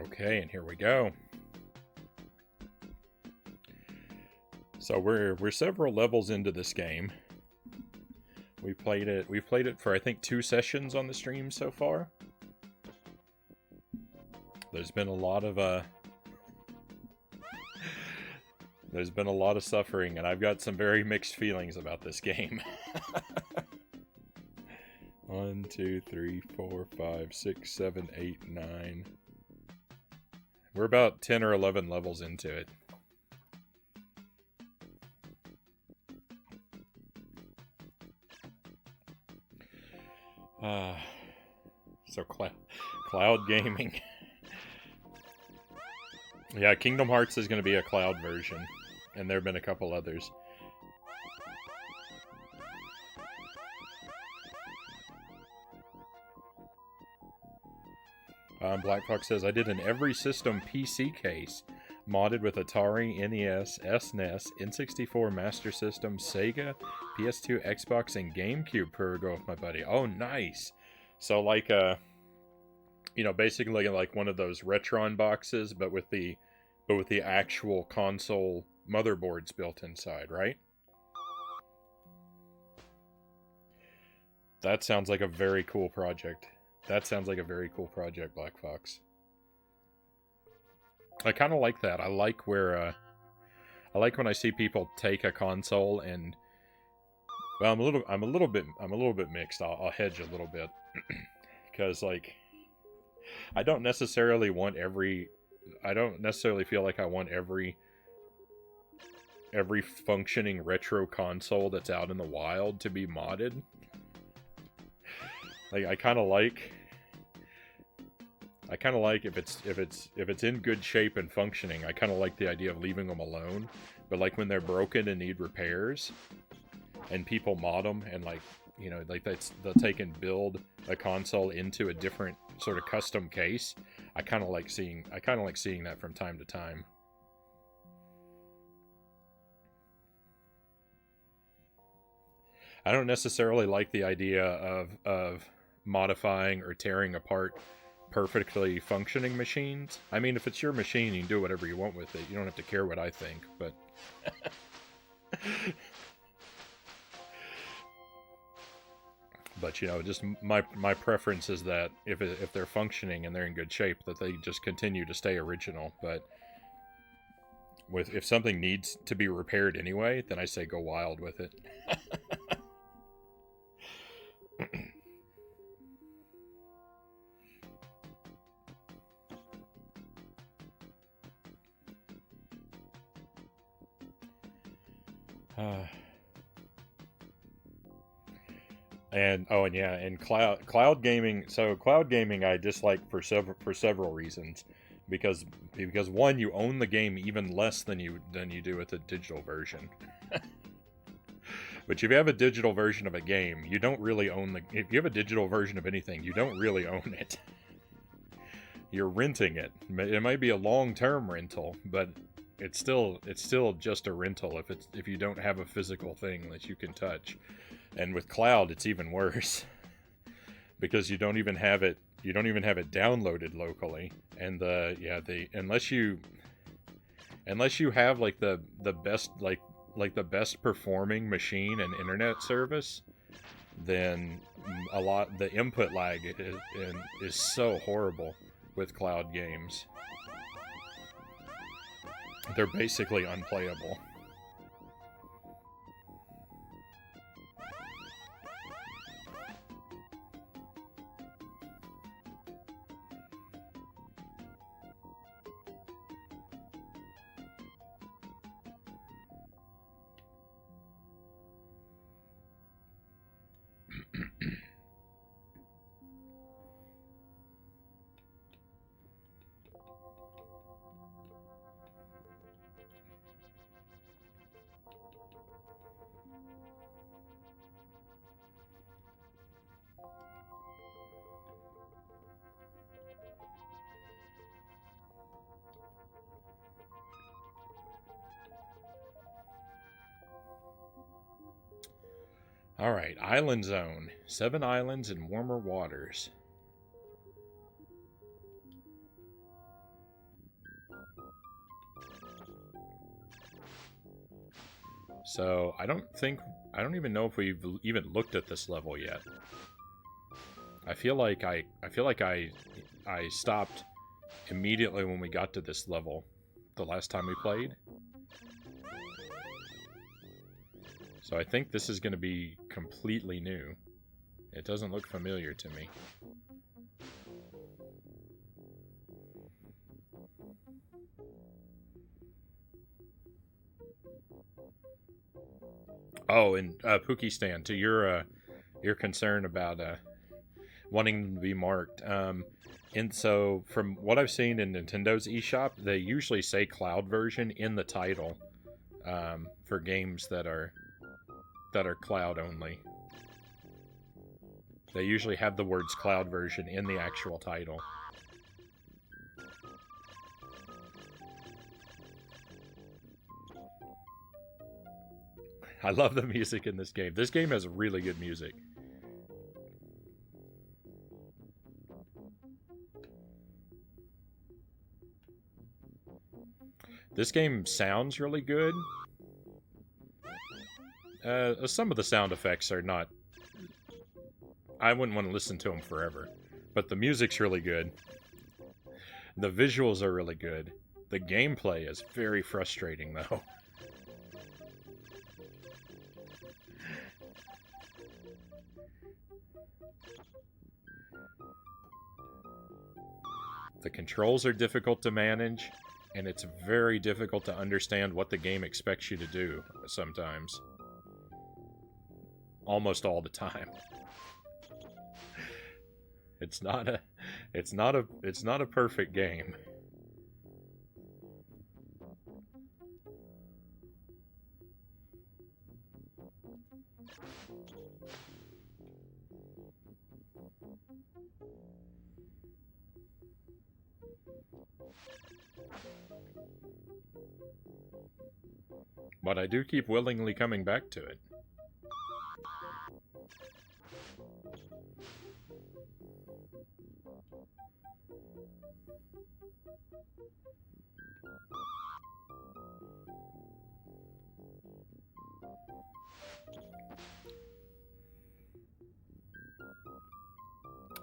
Okay, and here we go. So we're several levels into this game. We've played it for I think 2 sessions on the stream so far. There's been a lot of suffering, and I've got some very mixed feelings about this game. 1, 2, 3, 4, 5, 6, 7, 8, 9. We're about 10 or 11 levels into it. So cloud gaming. Yeah, Kingdom Hearts is going to be a cloud version, and there have been a couple others. Black Fox says, I did an every system PC case, modded with Atari, NES, SNES, N64, Master System, Sega, PS2, Xbox, and GameCube per go with my buddy. Oh, nice. So like basically like one of those Retron boxes, but with the actual console motherboards built inside, right? That sounds like a very cool project. Black Fox. I kind of like that. I like where I like when I see people take a console and, well, I'm a little bit mixed. I'll hedge a little bit because like I don't necessarily feel like I want every functioning retro console that's out in the wild to be modded. Like I kind of like if it's in good shape and functioning, I kind of like the idea of leaving them alone. But like when they're broken and need repairs, and people mod them, and like they'll take and build a console into a different sort of custom case. I kind of like seeing that from time to time. I don't necessarily like the idea of modifying or tearing apart perfectly functioning machines. I mean, if it's your machine, you can do whatever you want with it. You don't have to care what I think, but but just my preference is that if they're functioning and they're in good shape, that they just continue to stay original. But if something needs to be repaired anyway, then I say go wild with it. And cloud gaming. So cloud gaming I dislike for several reasons, because one, you own the game even less than you do with the digital version. But if you have a digital version of a game, you don't really own the. If you have a digital version of anything, you don't really own it. You're renting it. It might be a long-term rental, but it's still just a rental if you don't have a physical thing that you can touch. And with cloud, it's even worse because you don't even have it downloaded locally. And unless you have like the best the best performing machine and internet service, then the input lag is so horrible with cloud games. They're basically unplayable. Alright, Island Zone. 7 islands in warmer waters. So I don't even know if we've even looked at this level yet. I feel like I stopped immediately when we got to this level the last time we played. So I think this is going to be completely new. It doesn't look familiar to me. Oh, and Pookie Stan, to your concern about wanting them to be marked. And so, from what I've seen in Nintendo's eShop, they usually say cloud version in the title for games that are cloud only. They usually have the words cloud version in the actual title. I love the music in this game. This game has really good music. This game sounds really good. Some of the sound effects are not... I wouldn't want to listen to them forever. But the music's really good. The visuals are really good. The gameplay is very frustrating, though. The controls are difficult to manage, and it's very difficult to understand what the game expects you to do sometimes. Almost all the time. It's not a perfect game. But I do keep willingly coming back to it.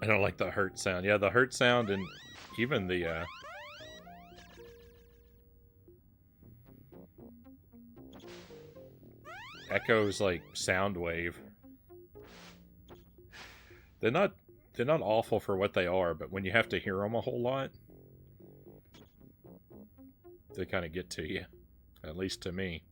I don't like the hurt sound. Yeah, the hurt sound and even the echoes like sound wave. They're not awful for what they are, but when you have to hear them a whole lot, they kind of get to you. At least to me.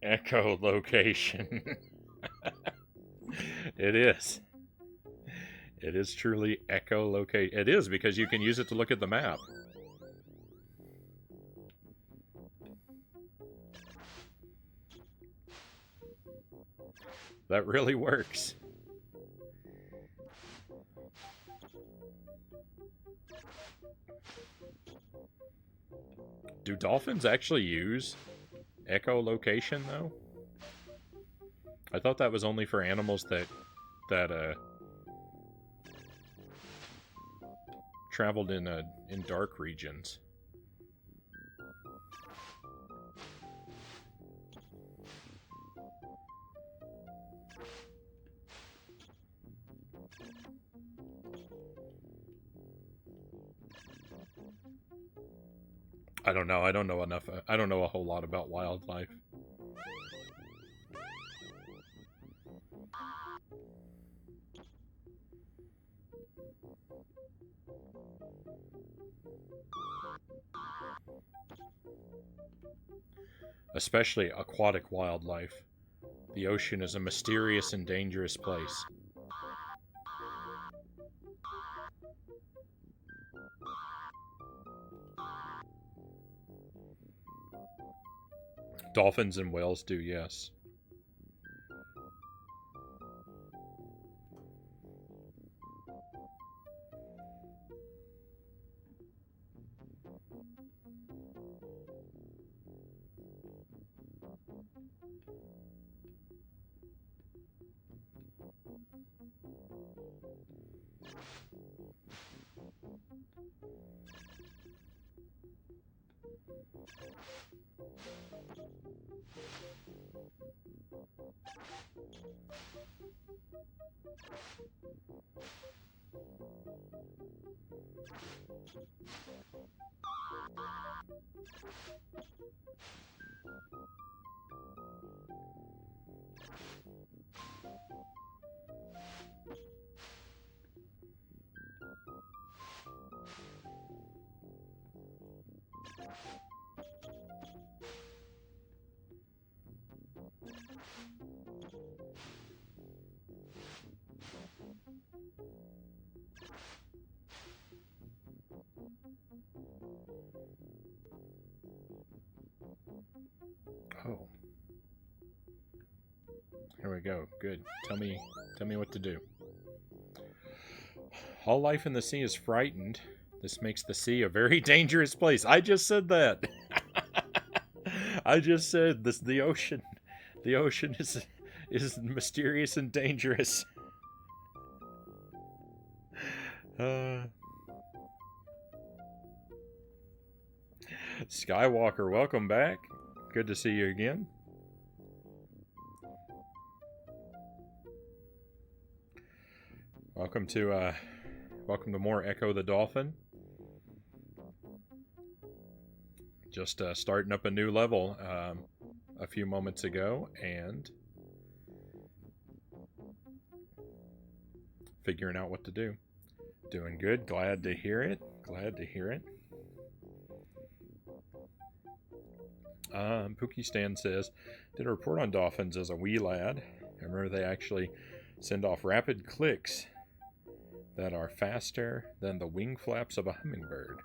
Echolocation. It is. It is truly echolocate. It is, because you can use it to look at the map. That really works. Do dolphins actually use echolocation, though? I thought that was only for animals that traveled in dark regions. I don't know. I don't know enough. I don't know a whole lot about wildlife. Especially aquatic wildlife. The ocean is a mysterious and dangerous place. Dolphins and whales do, yes. Oh. Here we go. Good. Tell me what to do. All life in the sea is frightened. This makes the sea a very dangerous place. I just said that. I just said this. The ocean is mysterious and dangerous. Skywalker, welcome back. Good to see you again. Welcome to more Ecco the Dolphin. Just starting up a new level a few moments ago and figuring out what to do. Doing good. Glad to hear it. Pookie Stan says, did a report on dolphins as a wee lad. I remember they actually send off rapid clicks that are faster than the wing flaps of a hummingbird.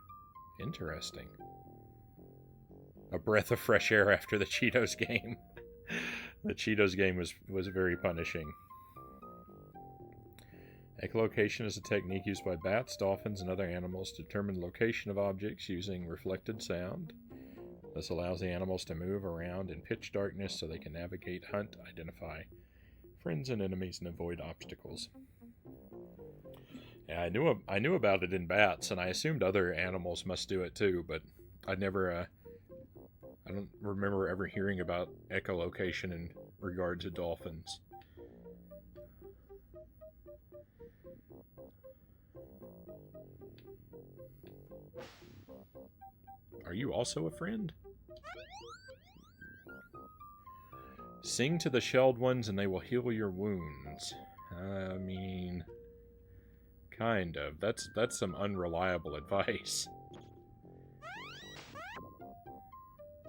Interesting. A breath of fresh air after the Cheetos game. The Cheetos game was very punishing. Echolocation is a technique used by bats, dolphins, and other animals to determine the location of objects using reflected sound. This allows the animals to move around in pitch darkness so they can navigate, hunt, identify friends and enemies, and avoid obstacles. Yeah, I knew about it in bats, and I assumed other animals must do it too, but I never, I don't remember ever hearing about echolocation in regard to dolphins. Are you also a friend? Sing to the shelled ones and they will heal your wounds. I mean, kind of. That's some unreliable advice.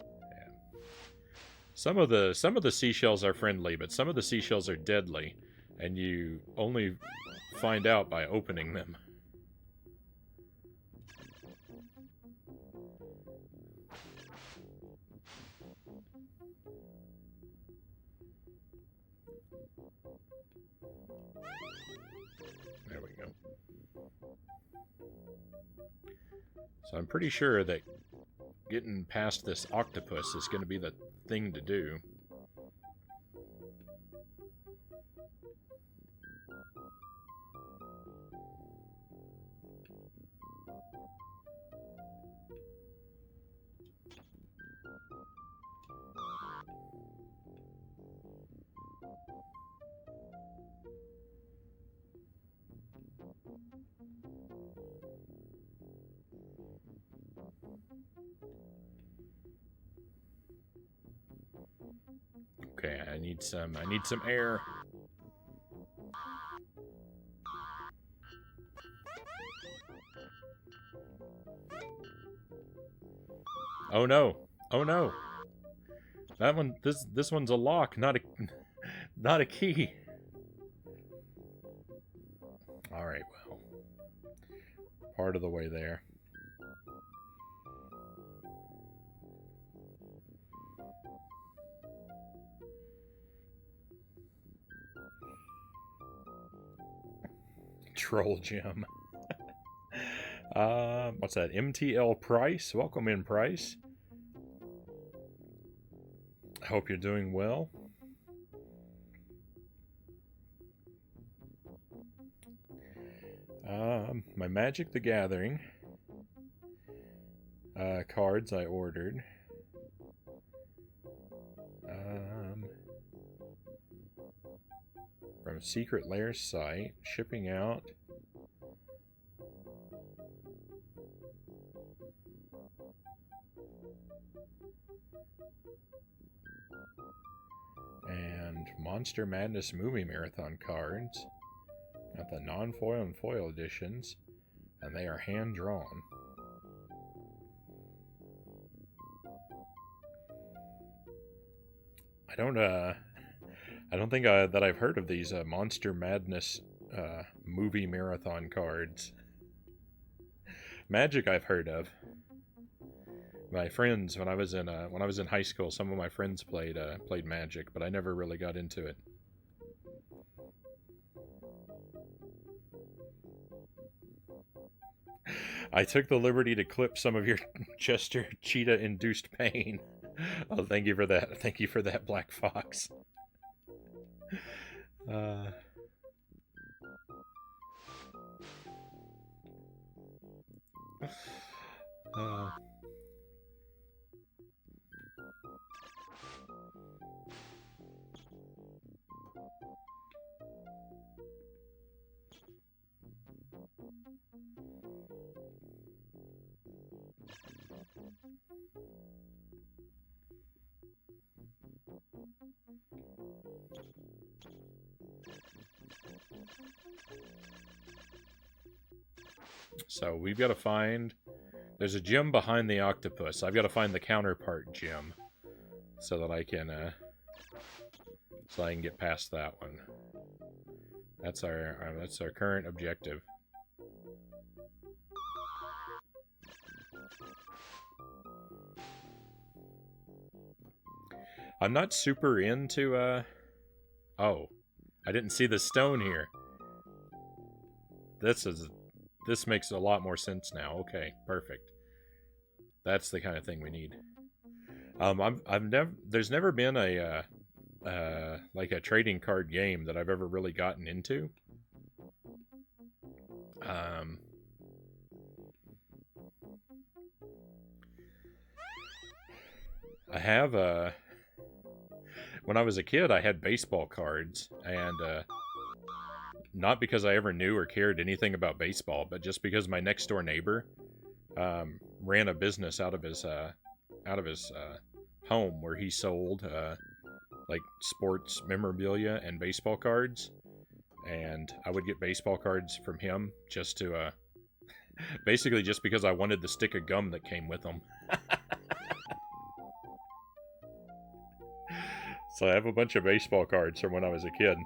Yeah. Some of the seashells are friendly, but some of the seashells are deadly, and you only find out by opening them. There we go. So I'm pretty sure that getting past this octopus is going to be the thing to do. Okay, I need some air. Oh no. Oh no. That one this one's a lock, not a key. All right, well. Part of the way there. Troll gem. What's that? MTL Price? Welcome in, Price. I hope you're doing well. My Magic the Gathering cards I ordered. From Secret Lair site, shipping out. And Monster Madness Movie Marathon cards. Got the non-foil and foil editions, and they are hand-drawn. I don't think that I've heard of these Monster Madness movie marathon cards. Magic I've heard of. My friends, when I was in high school, some of my friends played Magic, but I never really got into it. I took the liberty to clip some of your Chester Cheetah-induced pain. Oh, thank you for that. Thank you for that, Black Fox. So we've got to find... There's a gem behind the octopus. I've got to find the counterpart gem so that I can get past that one. That's our current objective. I'm not super into oh, I didn't see the stone here. This makes a lot more sense now. Okay, perfect. That's the kind of thing we need. There's never been a like a trading card game that I've ever really gotten into. I have when I was a kid, I had baseball cards, and not because I ever knew or cared anything about baseball, but just because my next door neighbor ran a business out of his home where he sold like sports memorabilia and baseball cards, and I would get baseball cards from him just to basically just because I wanted the stick of gum that came with them. So I have a bunch of baseball cards from when I was a kid.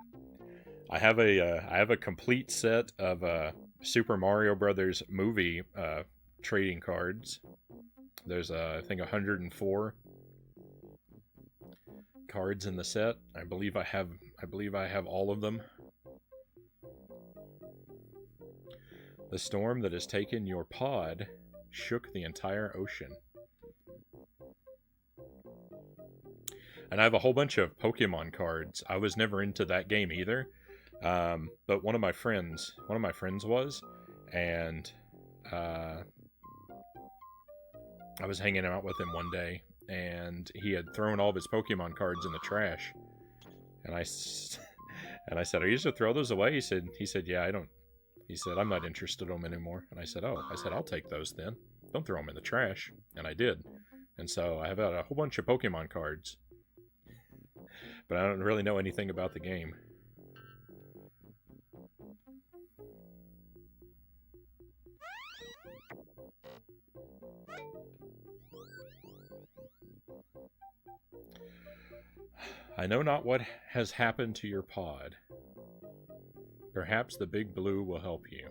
I have a complete set of Super Mario Brothers movie trading cards. There's I think 104 cards in the set. I believe I have all of them. The storm that has taken your pod shook the entire ocean. And I have a whole bunch of Pokemon cards. I was never into that game either. But one of my friends was, and I was hanging out with him one day, and he had thrown all of his Pokemon cards in the trash. And I said, "Are you just gonna throw those away?" He said, "Yeah, I don't." He said, "I'm not interested in them anymore." And I said, "Oh," I said, "I'll take those then. Don't throw them in the trash." And I did. And so I have a whole bunch of Pokemon cards. But I don't really know anything about the game. I know not what has happened to your pod. Perhaps the Big Blue will help you.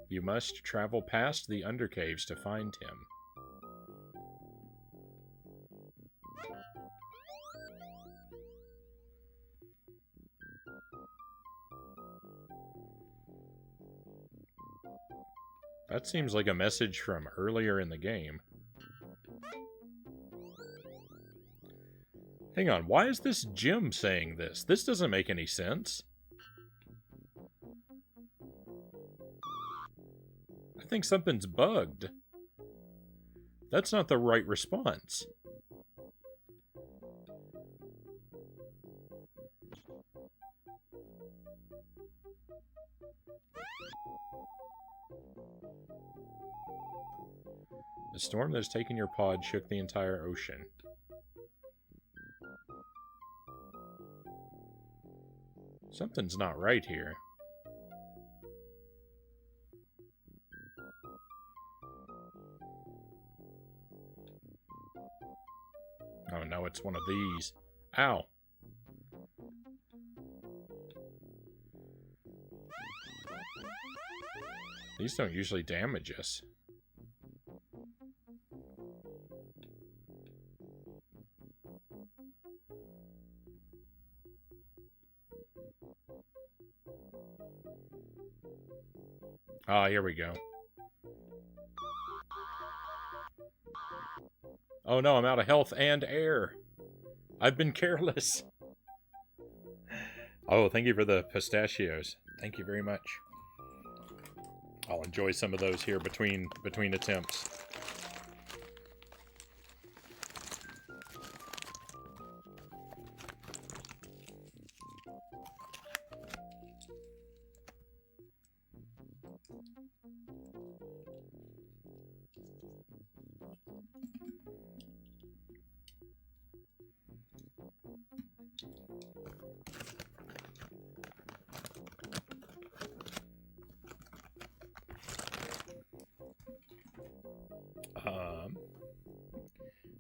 You must travel past the Undercaves to find him. That seems like a message from earlier in the game. Hang on, why is this Jim saying this? This doesn't make any sense. I think something's bugged. That's not the right response. The storm that has taken your pod shook the entire ocean. Something's not right here. Oh no, it's one of these. Ow. These don't usually damage us. Ah, here we go. Oh no, I'm out of health and air. I've been careless. Oh, thank you for the pistachios. Thank you very much. I'll enjoy some of those here between attempts.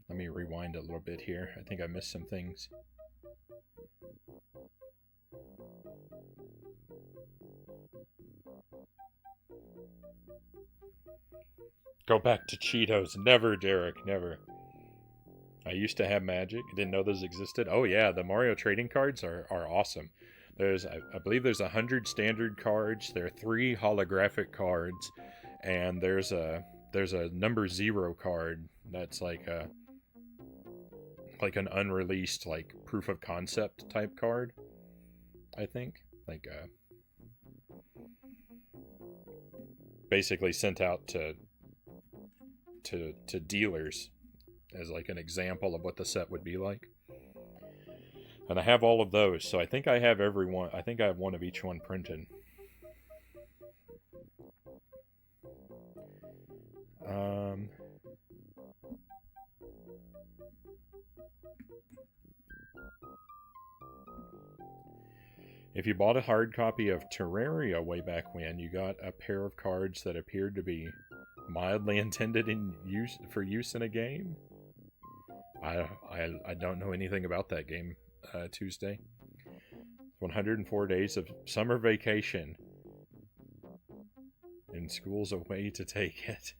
Let me rewind a little bit here. I think I missed some things. Go back to Cheetos. Never, Derek. Never. I used to have Magic. I didn't know those existed. Oh yeah, the Mario trading cards are awesome. There's, I believe there's 100 standard cards. There are 3 holographic cards, and there's a number 0 card that's like an unreleased, like, proof of concept type card, I think. Like, basically sent out to dealers as like an example of what the set would be like. And I have all of those, so I think I have every one. I think I have one of each one printed. If you bought a hard copy of Terraria way back when, you got a pair of cards that appeared to be mildly intended for use in a game. I don't know anything about that game. Tuesday. 104 days of summer vacation. And school's a way to take it.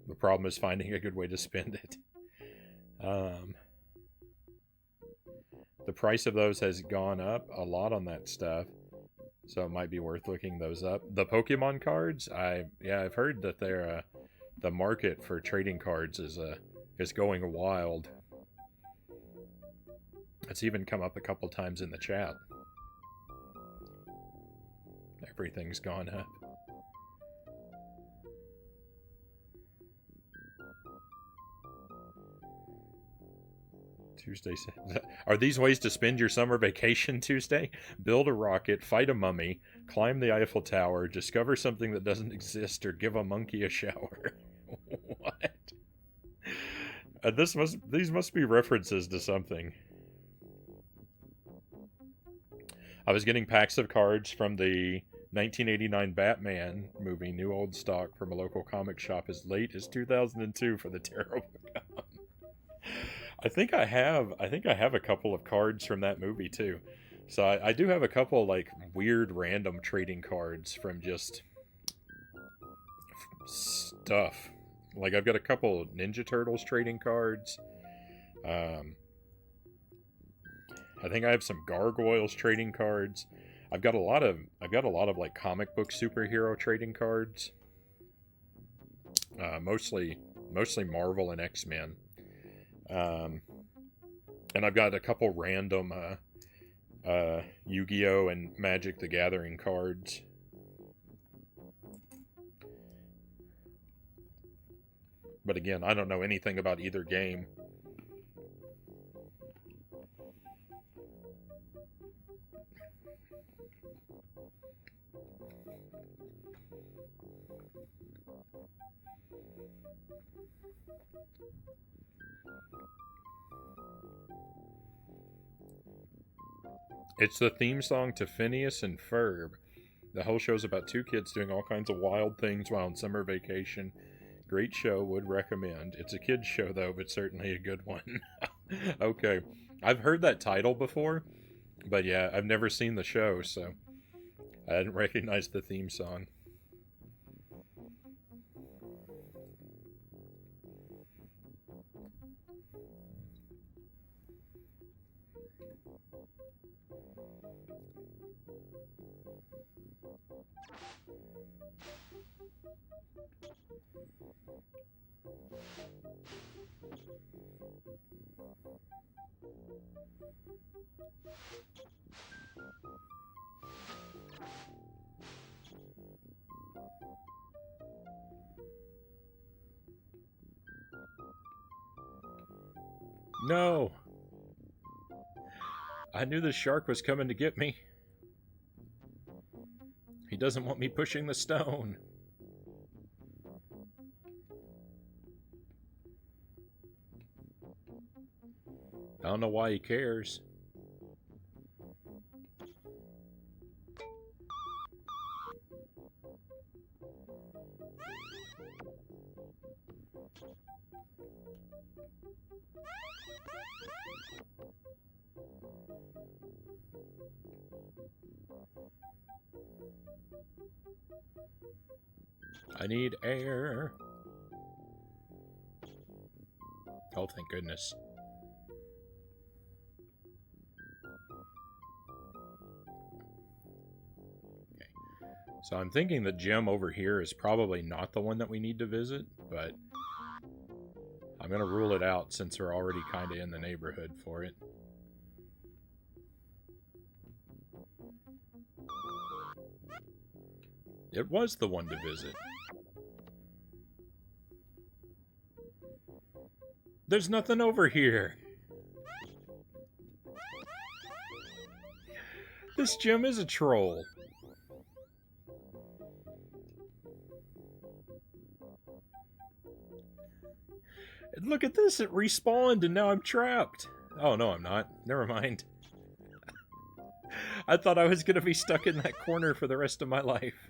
The problem is finding a good way to spend it. The price of those has gone up a lot on that stuff, so it might be worth looking those up. The Pokemon cards, I've heard that they're the market for trading cards is going wild. It's even come up a couple times in the chat. Everything's gone up. Tuesday. Are these ways to spend your summer vacation, Tuesday? Build a rocket, fight a mummy, climb the Eiffel Tower, discover something that doesn't exist, or give a monkey a shower. What? These must be references to something. I was getting packs of cards from the 1989 Batman movie, new old stock from a local comic shop as late as 2002 for the terrible gum. I think I have a couple of cards from that movie too. So I do have a couple like weird random trading cards from just stuff. Like I've got a couple Ninja Turtles trading cards. I think I have some Gargoyles trading cards. I've got a lot of like comic book superhero trading cards. Mostly Marvel and X-Men. And I've got a couple random Yu-Gi-Oh! And Magic the Gathering cards. But again, I don't know anything about either game. It's the theme song to Phineas and Ferb. The whole show's about two kids doing all kinds of wild things while on summer vacation. Great show, would recommend. It's a kid's show, though, but certainly a good one. Okay. I've heard that title before, but yeah, I've never seen the show, so I didn't recognize the theme song. No! I knew the shark was coming to get me. He doesn't want me pushing the stone. I don't know why he cares. I need air. Oh, thank goodness. Okay. So I'm thinking the gem over here is probably not the one that we need to visit, but I'm going to rule it out since we're already kind of in the neighborhood for it. It was the one to visit. There's nothing over here. This gem is a troll. And look at this, it respawned and now I'm trapped. Oh, no, I'm not. Never mind. I thought I was going to be stuck in that corner for the rest of my life.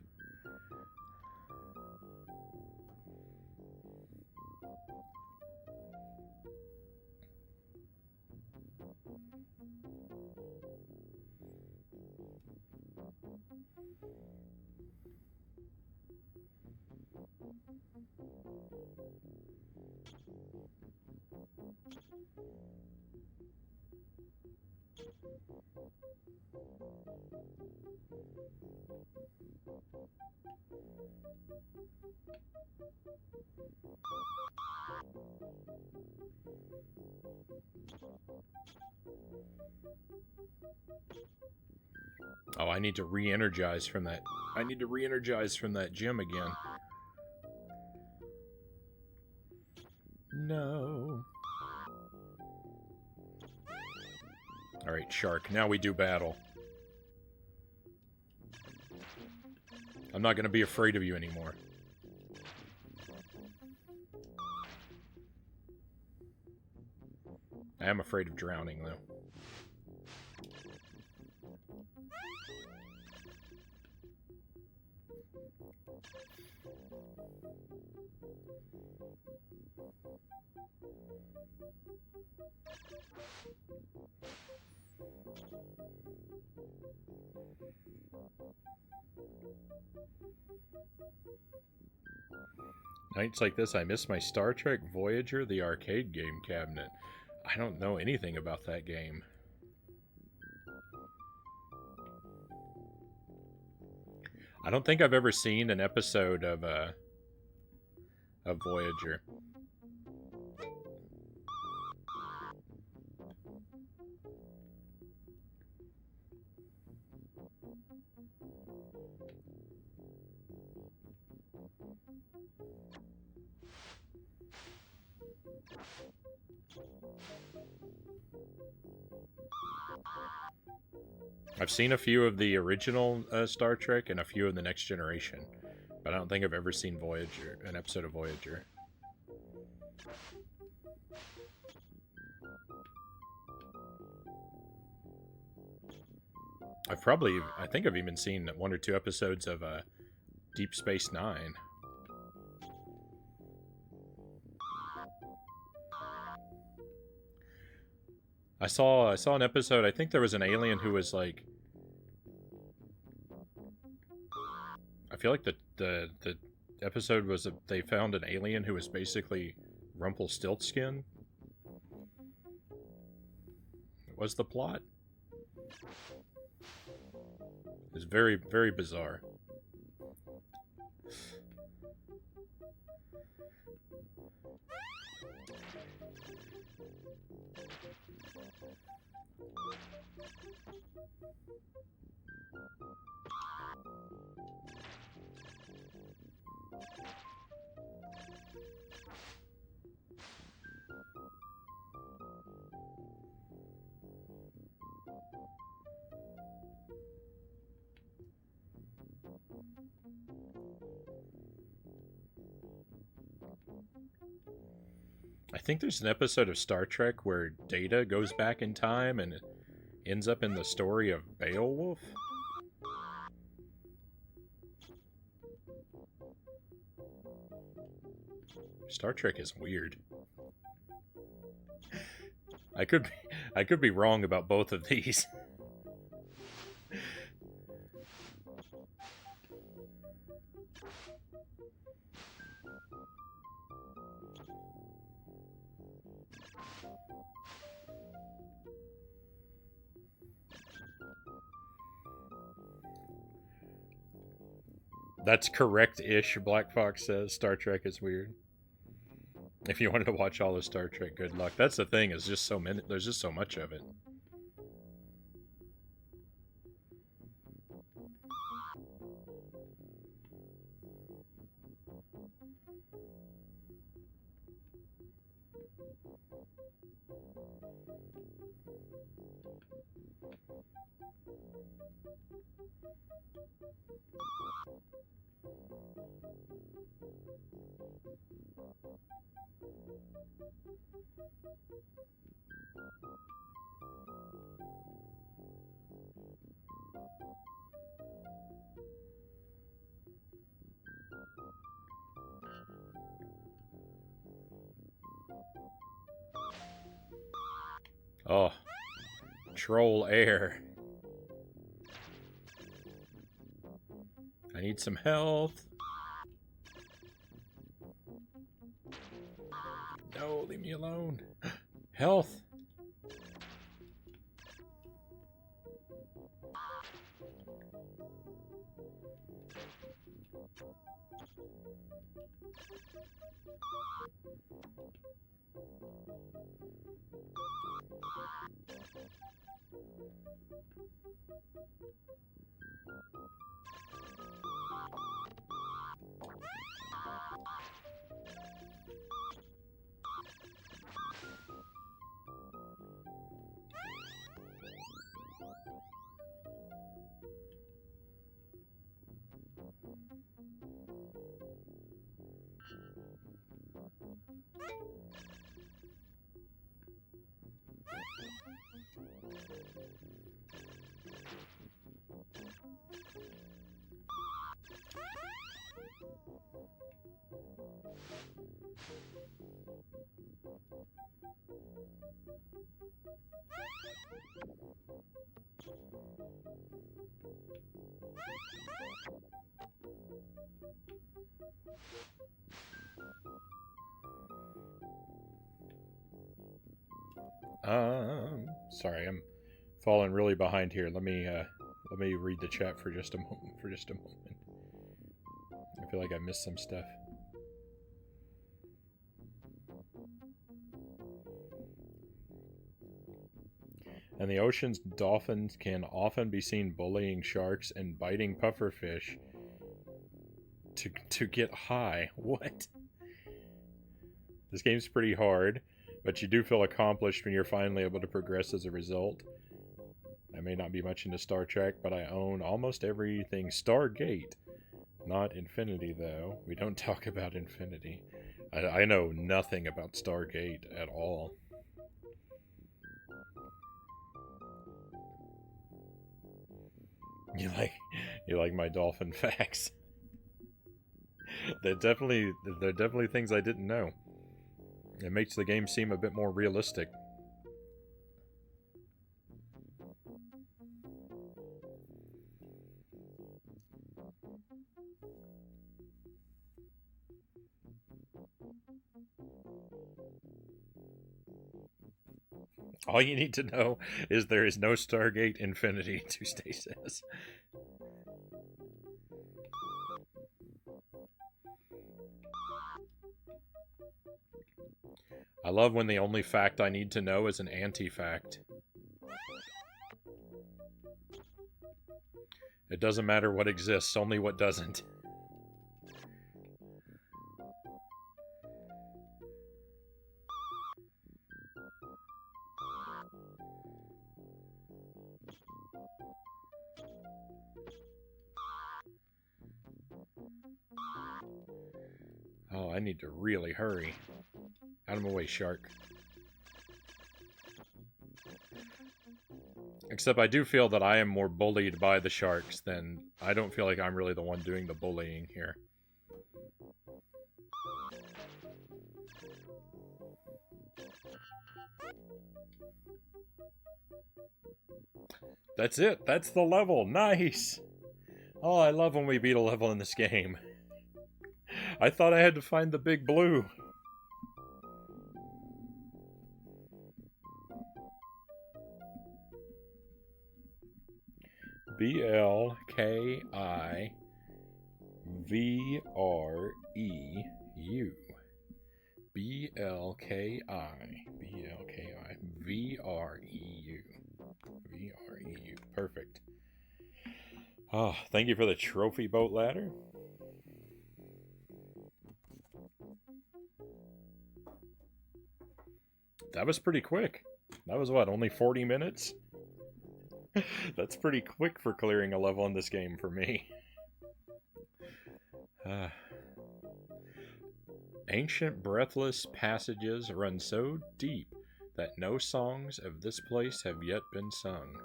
Oh, I need to re-energize from that. I need to re-energize from that gym again. No. Alright, shark. Now we do battle. I'm not going to be afraid of you anymore. I am afraid of drowning, though. Nights like this, I miss my Star Trek Voyager, the arcade game cabinet. I don't know anything about that game. I don't think I've ever seen an episode of Voyager. I've seen a few of the original Star Trek and a few of the Next Generation, but I don't think I've ever seen Voyager, an episode of Voyager. I think I've even seen 1 or 2 episodes of Deep Space Nine. I saw an episode. I think there was an alien who was like, I feel like the episode was they found an alien who was basically Rumpelstiltskin. Was the plot? It was very, very bizarre. I think there's an episode of Star Trek where Data goes back in time and it ends up in the story of Beowulf. Star Trek is weird. I could be wrong about both of these. That's correct-ish, Black Fox says. Star Trek is weird. If you wanted to watch all of Star Trek, good luck. That's the thing, is just so many, there's just so much of it. Oh, troll air. I need some health. No, leave me alone. Health. Sorry, I'm falling really behind here. Let me read the chat for just a moment. I feel like I missed some stuff. In the oceans, dolphins can often be seen bullying sharks and biting pufferfish to get high. What? This game's pretty hard, but you do feel accomplished when you're finally able to progress as a result. I may not be much into Star Trek, but I own almost everything Stargate. Not Infinity, though. We don't talk about Infinity. I know nothing about Stargate at all. You like my dolphin facts. They're definitely things I didn't know. It makes the game seem a bit more realistic. All you need to know is there is no Stargate Infinity, Tuesday says. I love when the only fact I need to know is an anti-fact. It doesn't matter what exists, only what doesn't. Oh, I need to really hurry. Out of my way, shark. Except I do feel that I am more bullied by the sharks than... I don't feel like I'm really the one doing the bullying here. That's it. That's the level. Nice. Oh, I love when we beat a level in this game. I thought I had to find the big blue. B-L-K-I-V-R-E-U. B-L-K-I-V-R-E-U. V-R-E-U. Perfect. Oh, thank you for the trophy boat ladder. That was pretty quick. That was what, only 40 minutes? That's pretty quick for clearing a level in this game for me. Ancient breathless passages run so deep that no songs of this place have yet been sung.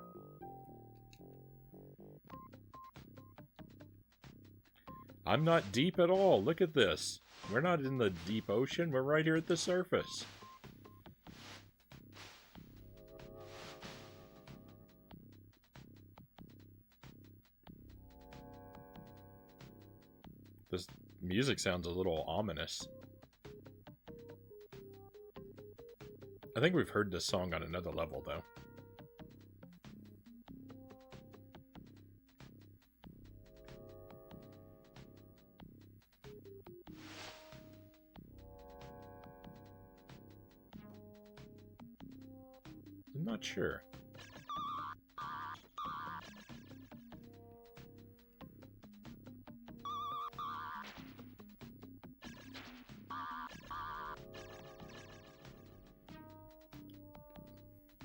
I'm not deep at all. Look at this. We're not in the deep ocean. We're right here at the surface. This music sounds a little ominous. I think we've heard this song on another level, though. I'm not sure.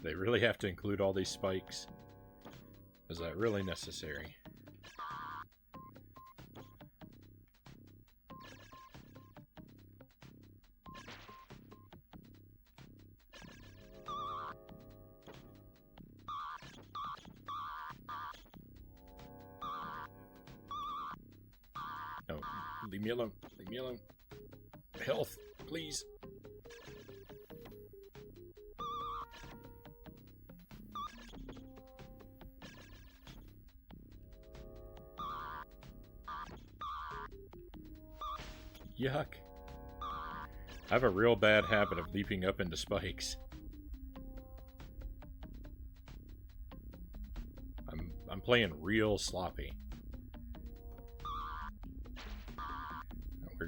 They really have to include all these spikes. Is that really necessary? No, leave me alone. Leave me alone. Health, please. Yuck. I have a real bad habit of leaping up into spikes. I'm playing real sloppy.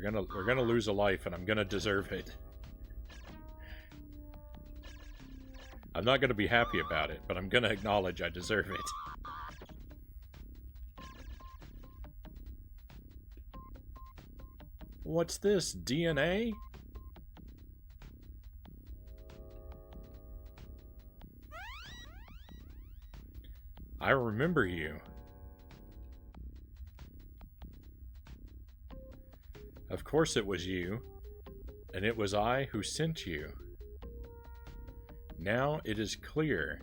we're gonna lose a life, and I'm gonna deserve it. I'm not gonna be happy about it, but I'm gonna acknowledge I deserve it. What's this? DNA? I remember you. Of course it was you, and it was I who sent you. Now it is clear.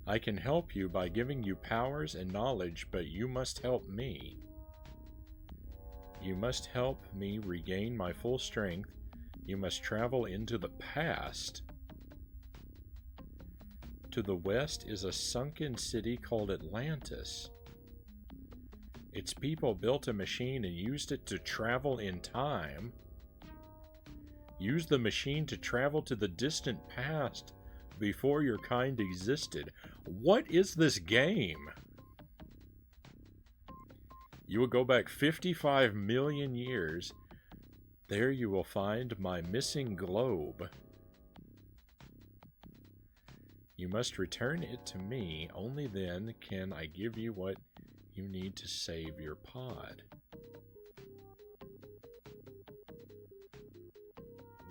I can help you by giving you powers and knowledge, but you must help me. You must help me regain my full strength. You must travel into the past. To the west is a sunken city called Atlantis. Its people built a machine and used it to travel in time. Use the machine to travel to the distant past before your kind existed. What is this game? You will go back 55 million years. There you will find my missing globe. You must return it to me. Only then can I give you what you need to save your pod.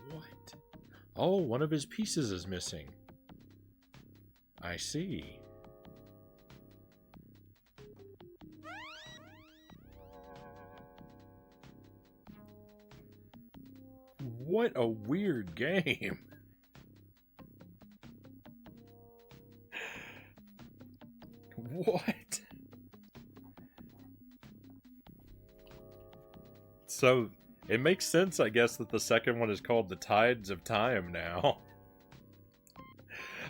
What? Oh, one of his pieces is missing. I see. What a weird game. What? So, it makes sense, I guess, that the second one is called The Tides of Time now.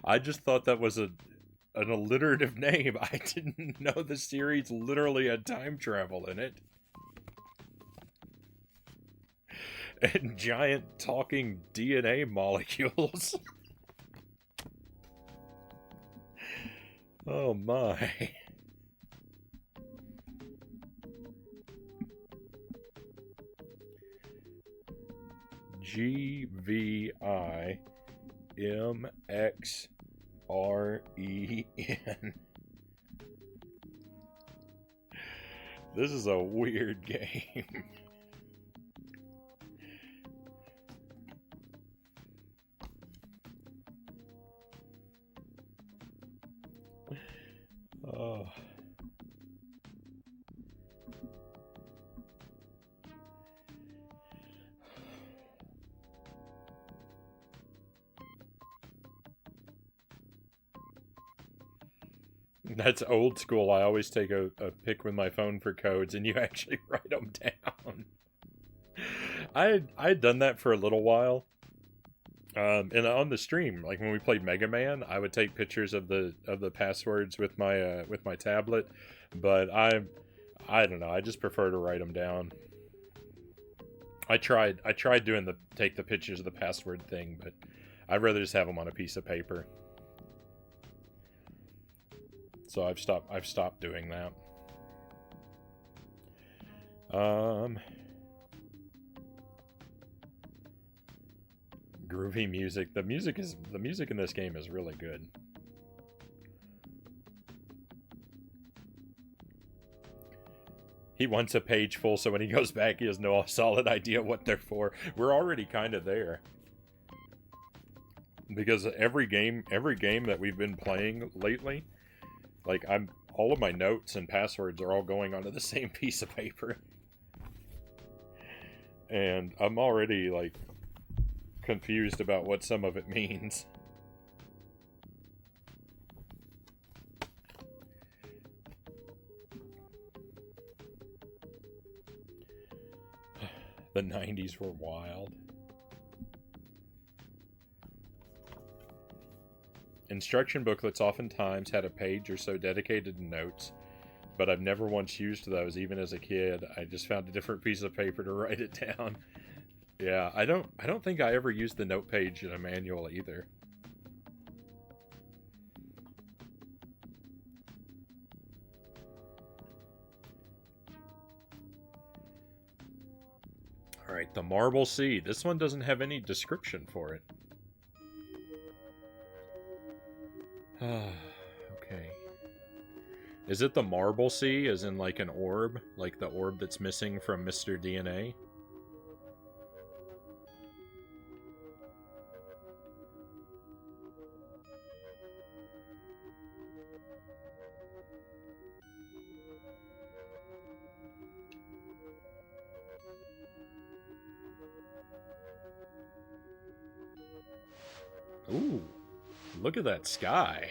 I just thought that was an alliterative name. I didn't know the series literally had time travel in it. And giant talking DNA molecules. Oh my. GVIMXREN. This is a weird game. Oh. That's old school. I always take a pic with my phone for codes, and you actually write them down. I had done that for a little while. And on the stream, like when we played Mega Man, I would take pictures of the passwords with my tablet, but I don't know. I just prefer to write them down. I tried doing the take the pictures of the password thing, but I'd rather just have them on a piece of paper. So I've stopped doing that. Groovy music. The music in this game is really good. He wants a page full, so when he goes back, he has no solid idea what they're for. We're already kind of there. Because every game that we've been playing lately, like all of my notes and passwords are all going onto the same piece of paper. And I'm already, like, confused about what some of it means. The 90s were wild. Instruction booklets oftentimes had a page or so dedicated to notes, but I've never once used those, even as a kid. I just found a different piece of paper to write it down. Yeah, I don't think I ever used the note page in a manual either. Alright, the Marble Sea. This one doesn't have any description for it. Okay. Is it the Marble Sea, as in like an orb? Like the orb that's missing from Mr. DNA? Ooh, look at that sky.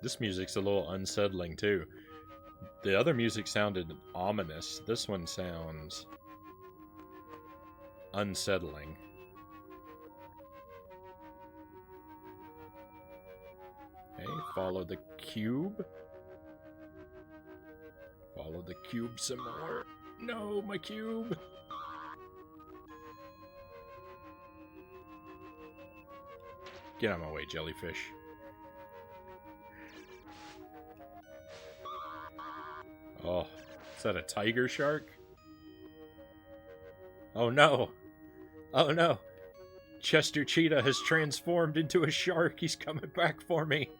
This music's a little unsettling, too. The other music sounded ominous. This one sounds unsettling. Okay, follow the cube. Follow the cube some more. No, my cube! Get out of my way, jellyfish. Oh, is that a tiger shark? Oh no! Oh no! Chester Cheetah has transformed into a shark. He's coming back for me.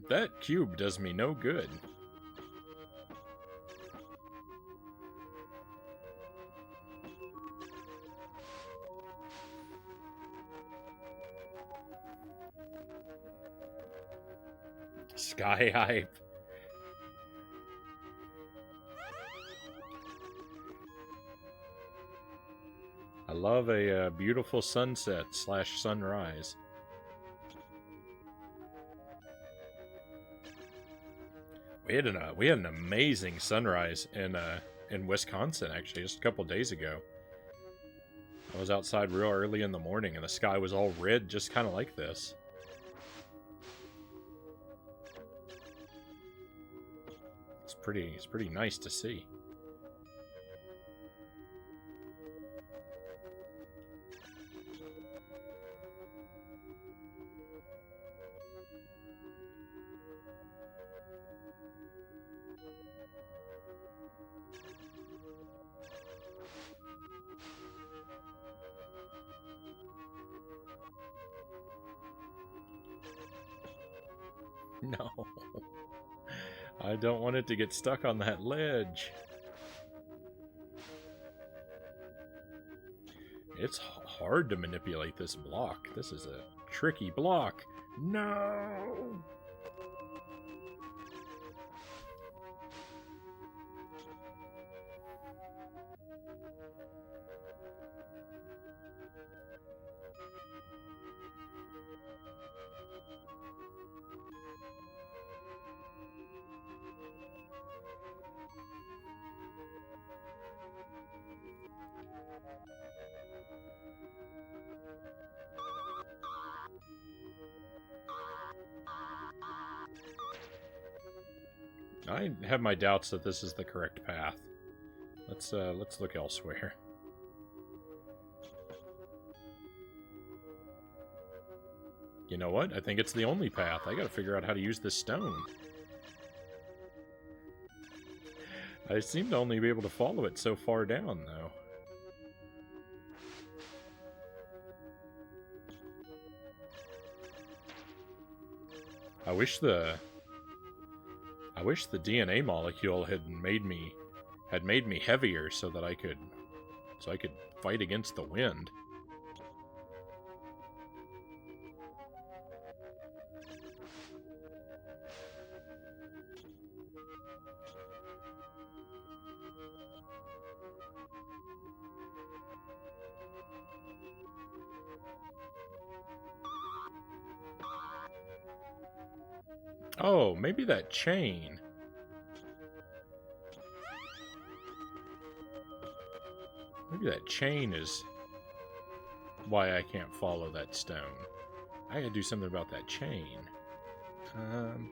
That cube does me no good. Sky hype. I love a beautiful sunset / sunrise. We had an amazing sunrise in Wisconsin, actually, just a couple days ago. I was outside real early in the morning, and the sky was all red, just kind of like this. It's pretty nice to see. No. I don't want it to get stuck on that ledge. It's hard to manipulate this block. This is a tricky block. No! I have my doubts that this is the correct path. Let's look elsewhere. You know what? I think it's the only path. I gotta figure out how to use this stone. I seem to only be able to follow it so far down, though. I wish the DNA molecule had made me heavier so that I could fight against the wind. Oh, maybe that chain. Maybe that chain is why I can't follow that stone. I gotta do something about that chain. Okay.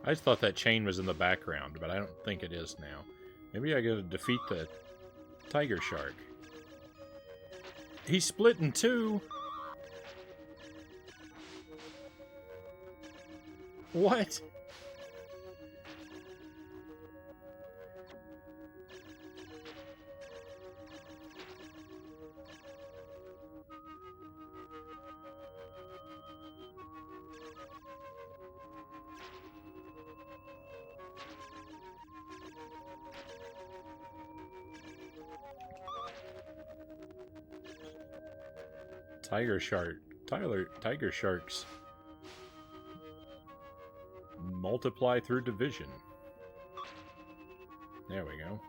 I just thought that chain was in the background, but I don't think it is now. Maybe I gotta defeat the tiger shark. He's split in two! What? Tiger sharks multiply through division. There we go.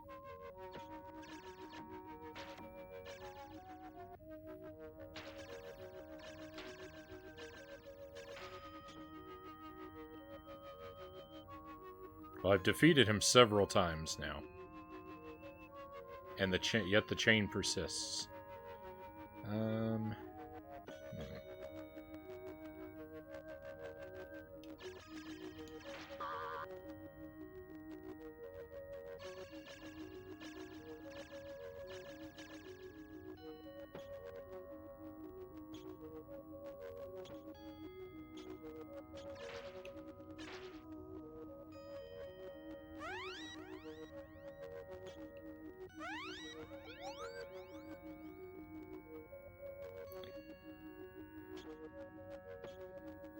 Well, I've defeated him several times now. And yet the chain persists.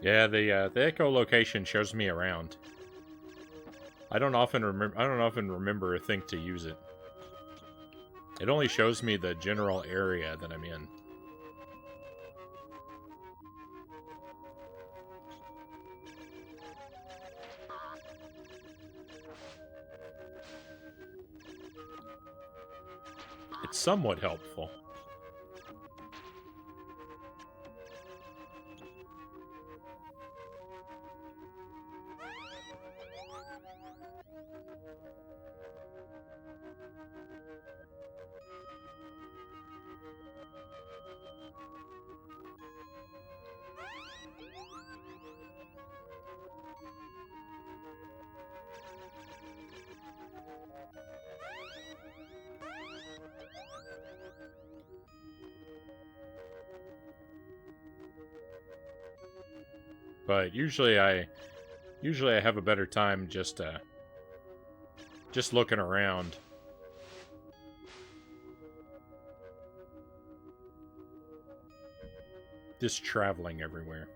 Yeah, the echolocation shows me around. I don't often remember or think to use it. It only shows me the general area that I'm in. It's somewhat helpful. But usually I have a better time just looking around. Just traveling everywhere.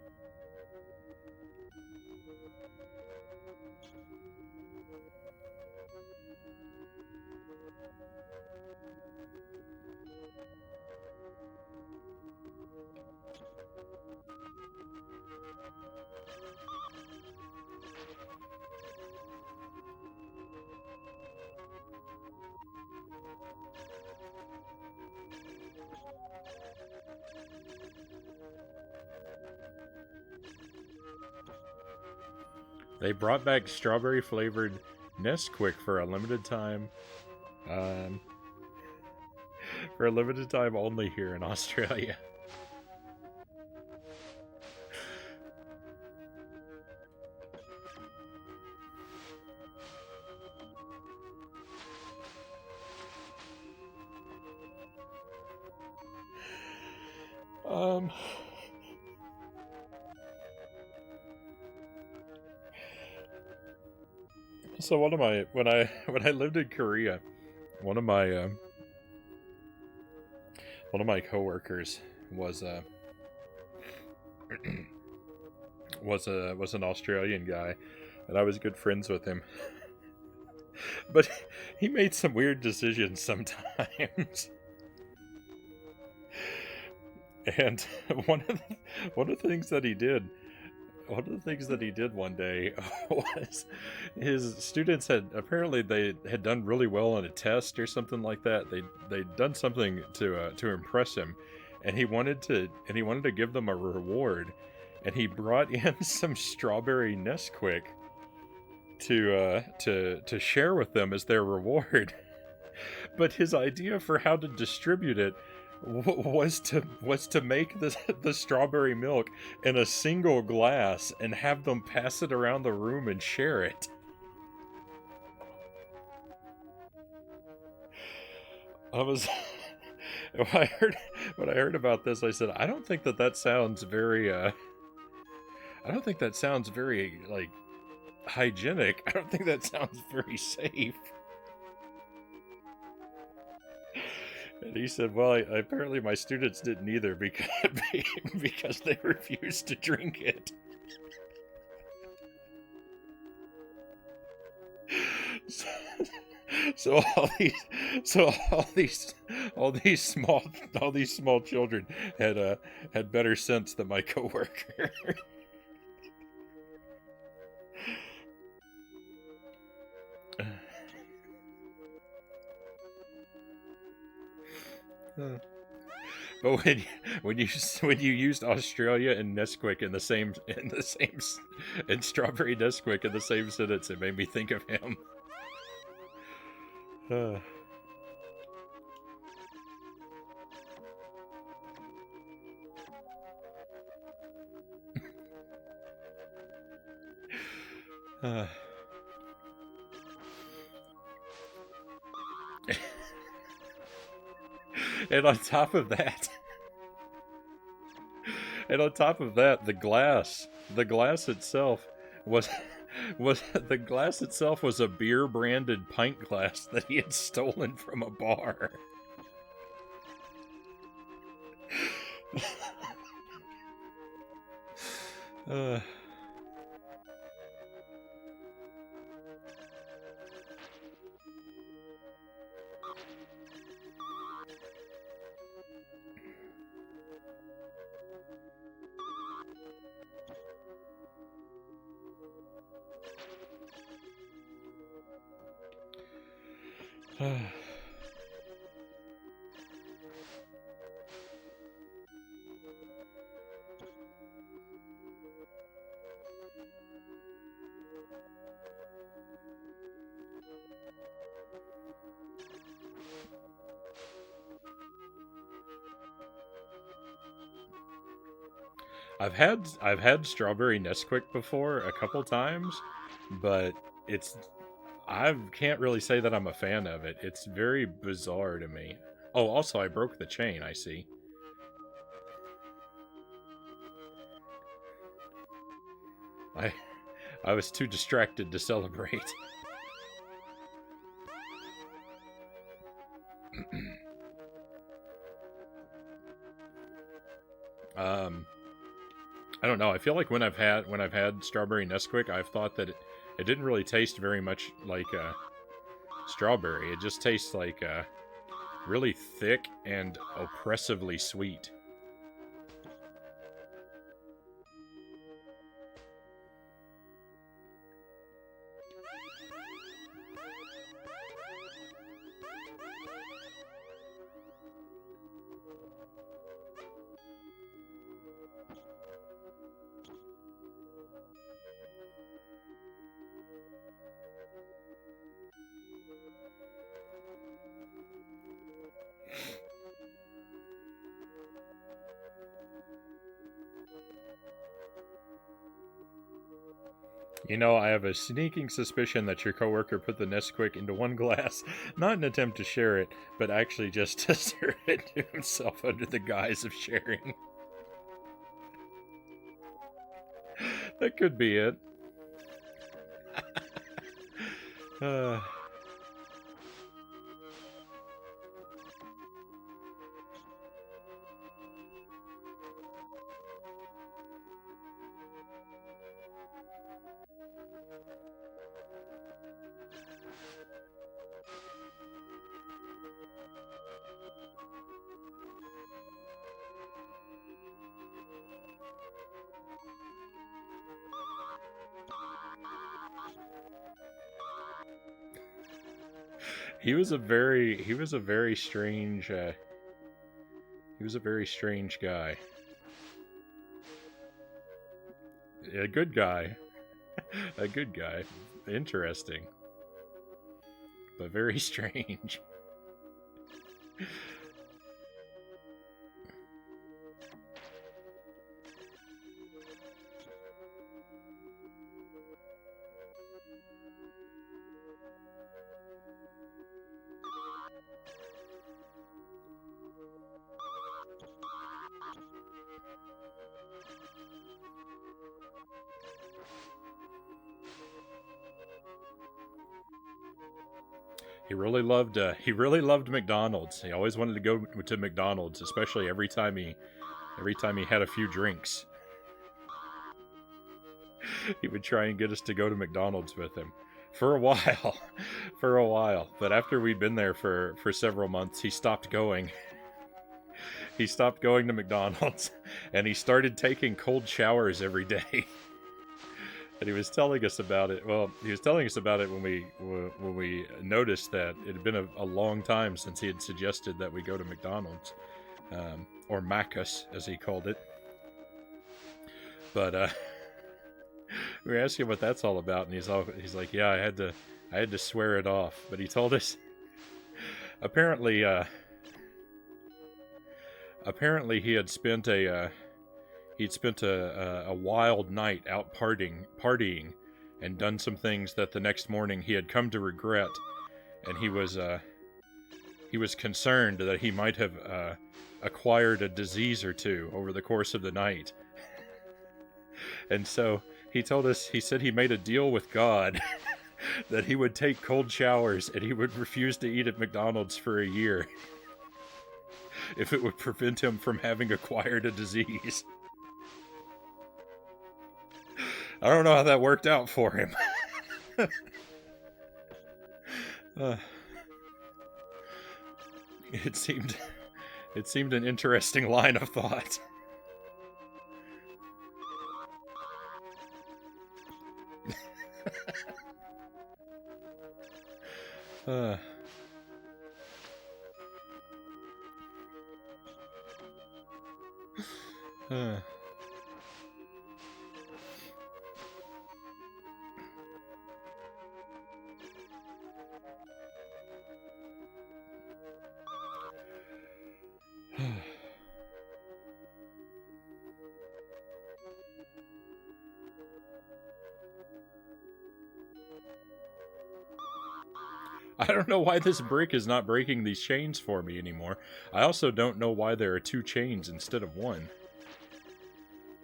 They brought back strawberry-flavored Nesquik for a limited time. For a limited time only here in Australia. So when I lived in Korea, one of my coworkers was was an Australian guy, and I was good friends with him. But he made some weird decisions sometimes. And one of the things that he did the things that he did one day was his students had apparently they had done really well on a test or something like that. They'd done something to impress him, and he wanted to give them a reward, and he brought in some strawberry Nesquik to share with them as their reward. But his idea for how to distribute it was to make the strawberry milk in a single glass and have them pass it around the room and share it. I was when I heard about this, I said, I don't think that sounds very I don't think that sounds very like hygienic. I don't think that sounds very safe. And he said, well, apparently my students didn't either because they refused to drink it. So all these small children had better sense than my coworker. But when you used Australia and Nesquik in the same and strawberry Nesquik in the same sentence, it made me think of him. And on top of that, the glass itself was a beer branded pint glass that he had stolen from a bar. I've had strawberry Nesquik before a couple times, but I can't really say that I'm a fan of it. It's very bizarre to me. Oh, also I broke the chain, I see. I was too distracted to celebrate. I don't know. I feel like when I've had strawberry Nesquik, I've thought that it didn't really taste very much like strawberry. It just tastes like really thick and oppressively sweet. You know, I have a sneaking suspicion that your coworker put the Nesquik into one glass, not in an attempt to share it, but actually just to serve it to himself under the guise of sharing. That could be it. He was a very strange he was a very strange guy. A good guy. A good guy. Interesting. But very strange. He really loved McDonald's. He always wanted to go to McDonald's, especially every time he had a few drinks. He would try and get us to go to McDonald's with him for a while. For a while. But after we'd been there for several months, he stopped going. He stopped going to McDonald's and he started taking cold showers every day. And he was telling us about it. Well, he was telling us about it when we noticed that it had been a long time since he had suggested that we go to McDonald's, or Macus as he called it. But we were asking what that's all about, and he's like, yeah, I had to swear it off. But he told us apparently he had spent a wild night out partying and done some things that the next morning he had come to regret, and he was concerned that he might have acquired a disease or two over the course of the night. And so he told us, he said he made a deal with God that he would take cold showers and he would refuse to eat at McDonald's for a year if it would prevent him from having acquired a disease. I don't know how that worked out for him. It seemed an interesting line of thought. I don't know why this brick is not breaking these chains for me anymore. I also don't know why there are 2 chains instead of 1.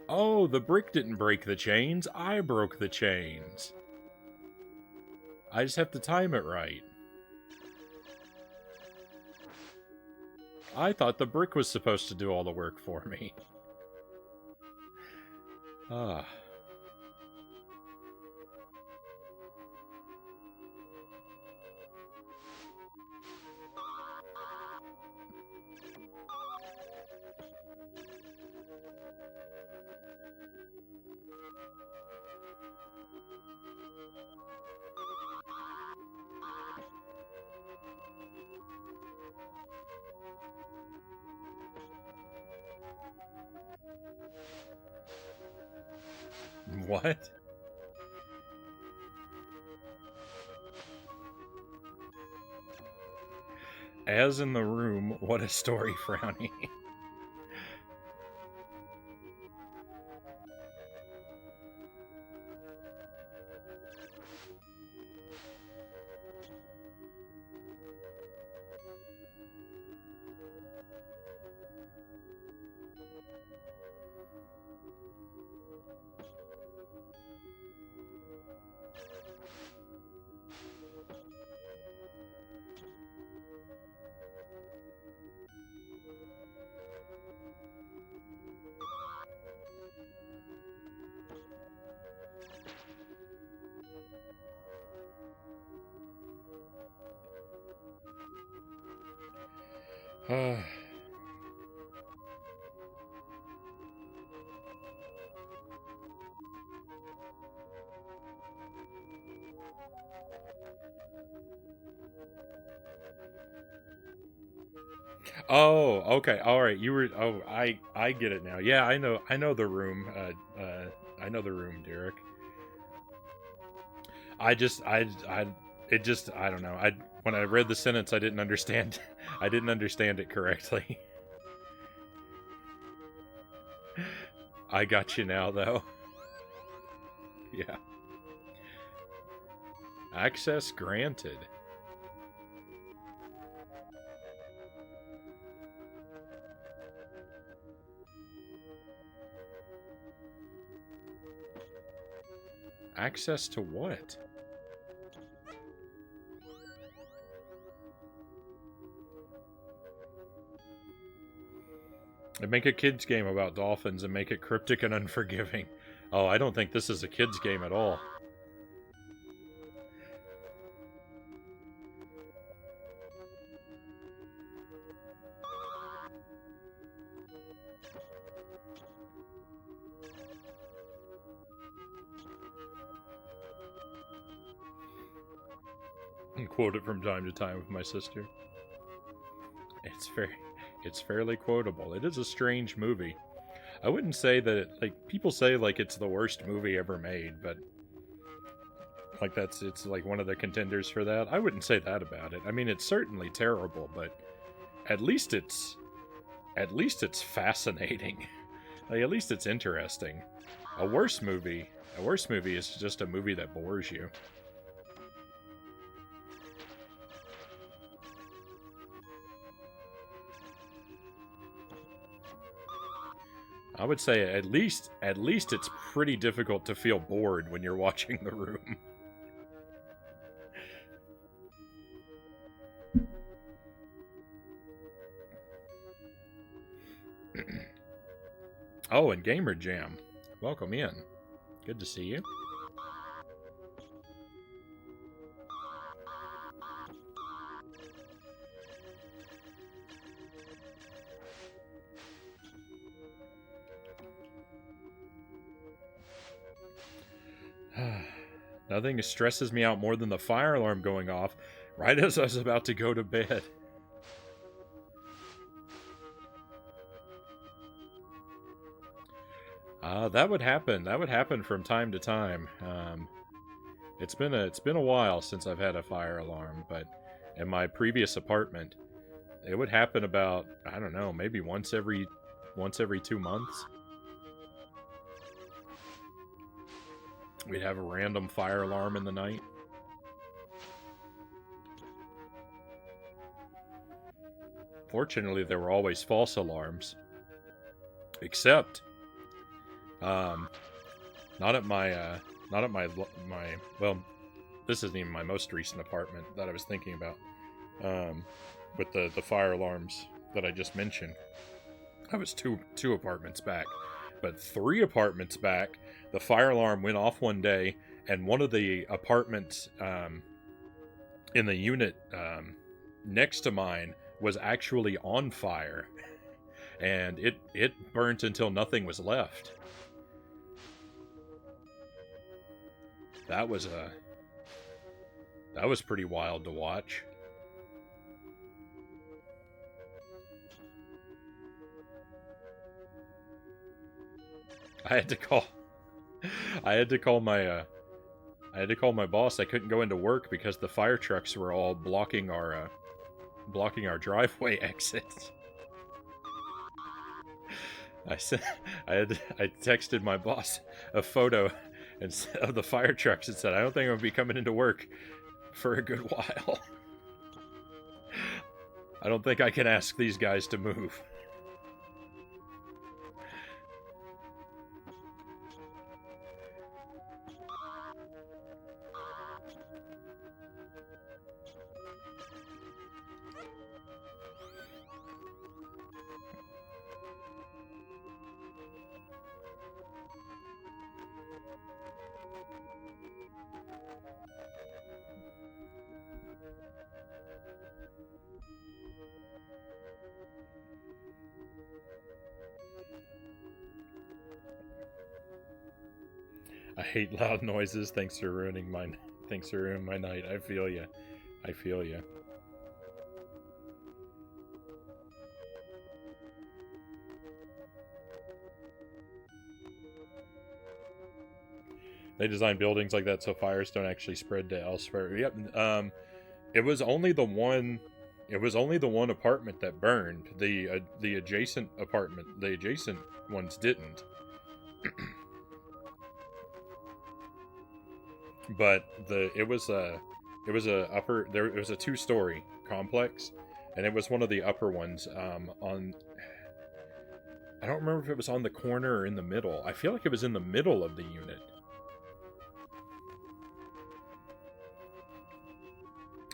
Oh, the brick didn't break the chains. I broke the chains. I just have to time it right. I thought the brick was supposed to do all the work for me. Ah. What? As in the room, what a story, Frownie. Oh, okay. All right. You were. Oh, I get it now. Yeah, I know. I know the room. I know the room, Derek. I just. I. It just. I don't know. I when I read the sentence, I didn't understand. I didn't understand it correctly. I got you now, though. Yeah. Access granted. Access to what? And make a kids game about dolphins and make it cryptic and unforgiving. Oh, I don't think this is a kids game at all. And quote it from time to time with my sister. It's fairly quotable. It is a strange movie. I wouldn't say that like people say like it's the worst movie ever made, but like it's like one of the contenders for that. I wouldn't say that about it. I mean, it's certainly terrible, but at least it's fascinating. Like, at least it's interesting. A worse movie is just a movie that bores you. I would say at least it's pretty difficult to feel bored when you're watching The Room. Oh, and Gamer Jam. Welcome in. Good to see you. Nothing stresses me out more than the fire alarm going off right as I was about to go to bed. That would happen. That would happen from time to time. It's been a while since I've had a fire alarm, but in my previous apartment, it would happen about, I don't know, maybe once every 2 months. We'd have a random fire alarm in the night. Fortunately, there were always false alarms. Except, not at my, well, this isn't even my most recent apartment that I was thinking about. With the fire alarms that I just mentioned. I was two apartments back. But 3 apartments back, the fire alarm went off one day, and one of the apartments in the unit next to mine was actually on fire. And it burnt until nothing was left. That was pretty wild to watch. I had to call my boss. I couldn't go into work because the fire trucks were all blocking our driveway exits. I texted my boss a photo of the fire trucks and said, "I don't think I'm gonna be coming into work for a good while. I don't think I can ask these guys to move." I hate loud noises. Thanks for ruining my night. I feel you. They design buildings like that so fires don't actually spread to elsewhere. Yep. It was only the one. It was only the one apartment that burned. The adjacent apartment, the adjacent ones didn't. But it was a upper there. It was a 2-story complex, and it was one of the upper ones. On I don't remember if it was on the corner or in the middle. I feel like it was in the middle of the unit.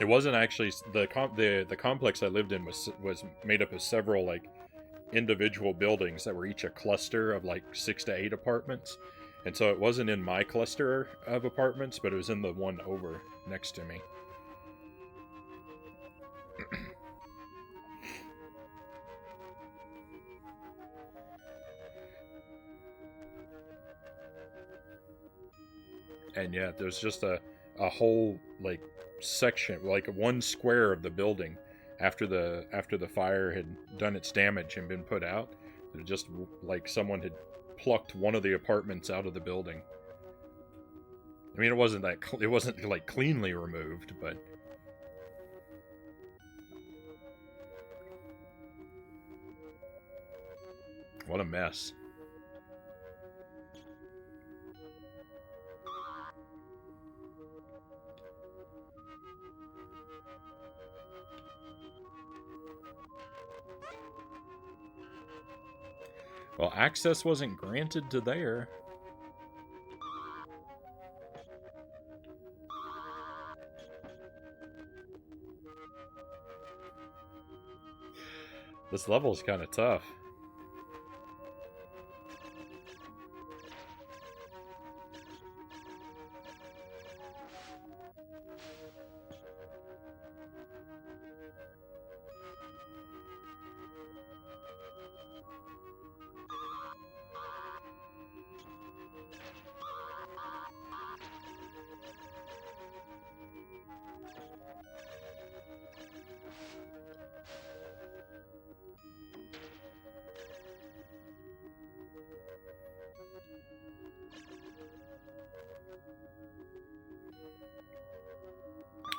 It wasn't actually the complex I lived in was made up of several like individual buildings that were each a cluster of like 6 to 8 apartments, and so it wasn't in my cluster of apartments, but it was in the one over next to me. And yeah, there's just a whole like section, like one square of the building after the fire had done its damage and been put out. It just like someone had plucked one of the apartments out of the building. I mean, it wasn't like cleanly removed, but what a mess. Well, access wasn't granted to there. This level is kind of tough.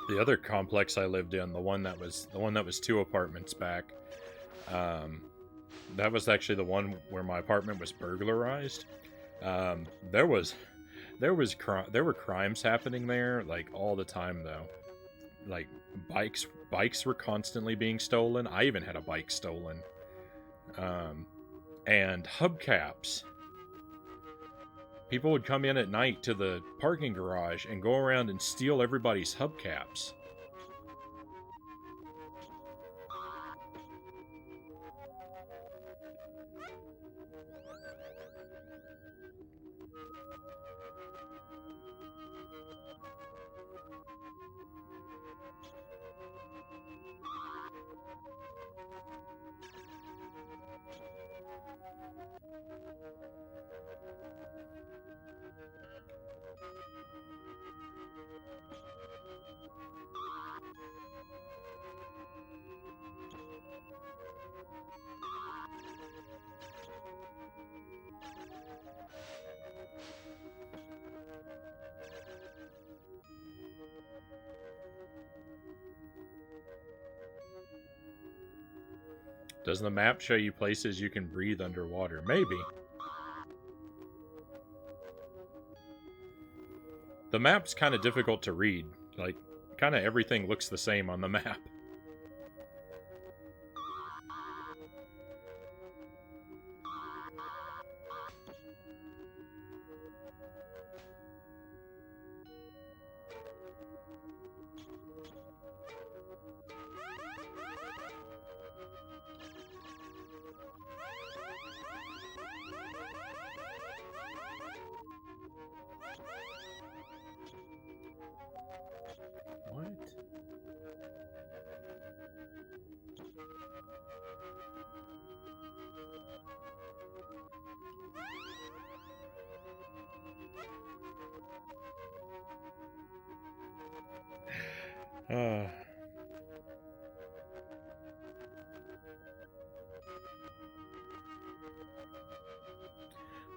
The other complex I lived in, the one that was 2 apartments back, that was actually the one where my apartment was burglarized. There were crimes happening there like all the time though. Like bikes were constantly being stolen. I even had a bike stolen. And hubcaps. People would come in at night to the parking garage and go around and steal everybody's hubcaps. Does the map show you places you can breathe underwater? Maybe. The map's kind of difficult to read. Like, kind of everything looks the same on the map.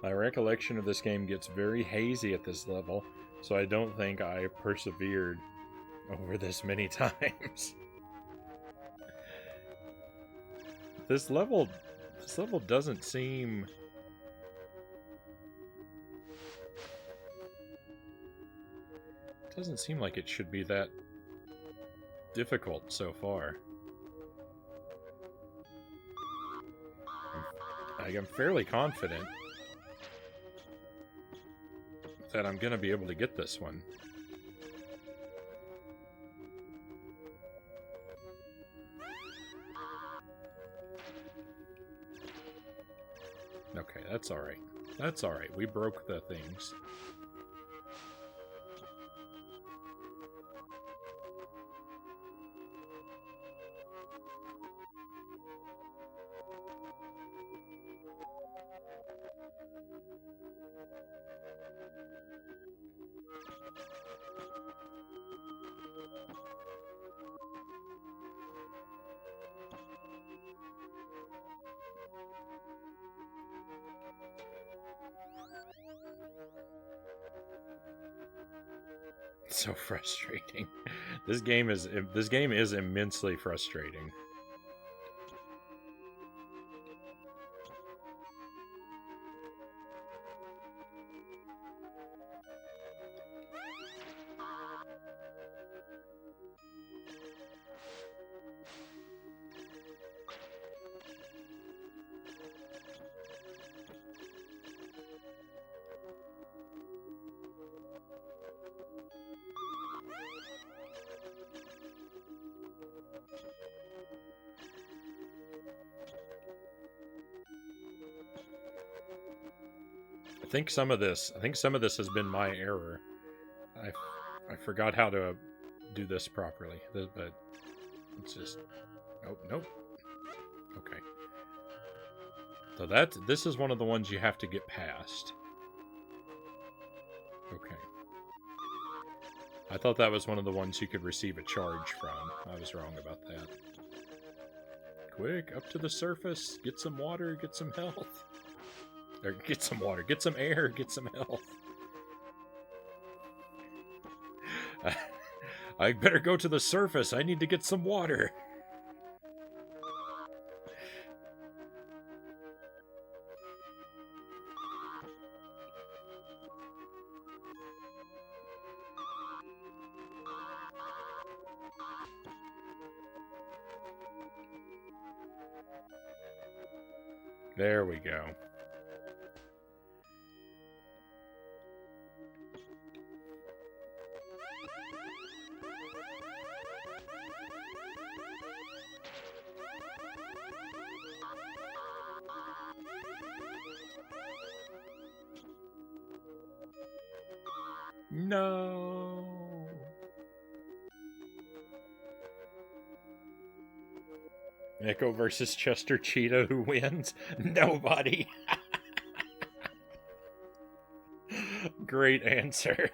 My recollection of this game gets very hazy at this level, so I don't think I persevered over this many times. This level doesn't seem... Doesn't seem like it should be that difficult so far. I'm fairly confident that I'm gonna be able to get this one. Okay, that's alright. That's alright. We broke the things. So frustrating. This game is immensely frustrating. I think some of this has been my error. I forgot how to do this properly, but it's just... Oh, nope. Okay. So this is one of the ones you have to get past. Okay. I thought that was one of the ones you could receive a charge from. I was wrong about that. Quick, up to the surface. Get some water, get some health. Or get some water, get some air, get some health. I better go to the surface. I need to get some water. There we go. No. Echo versus Chester Cheetah, who wins? Nobody. Great answer.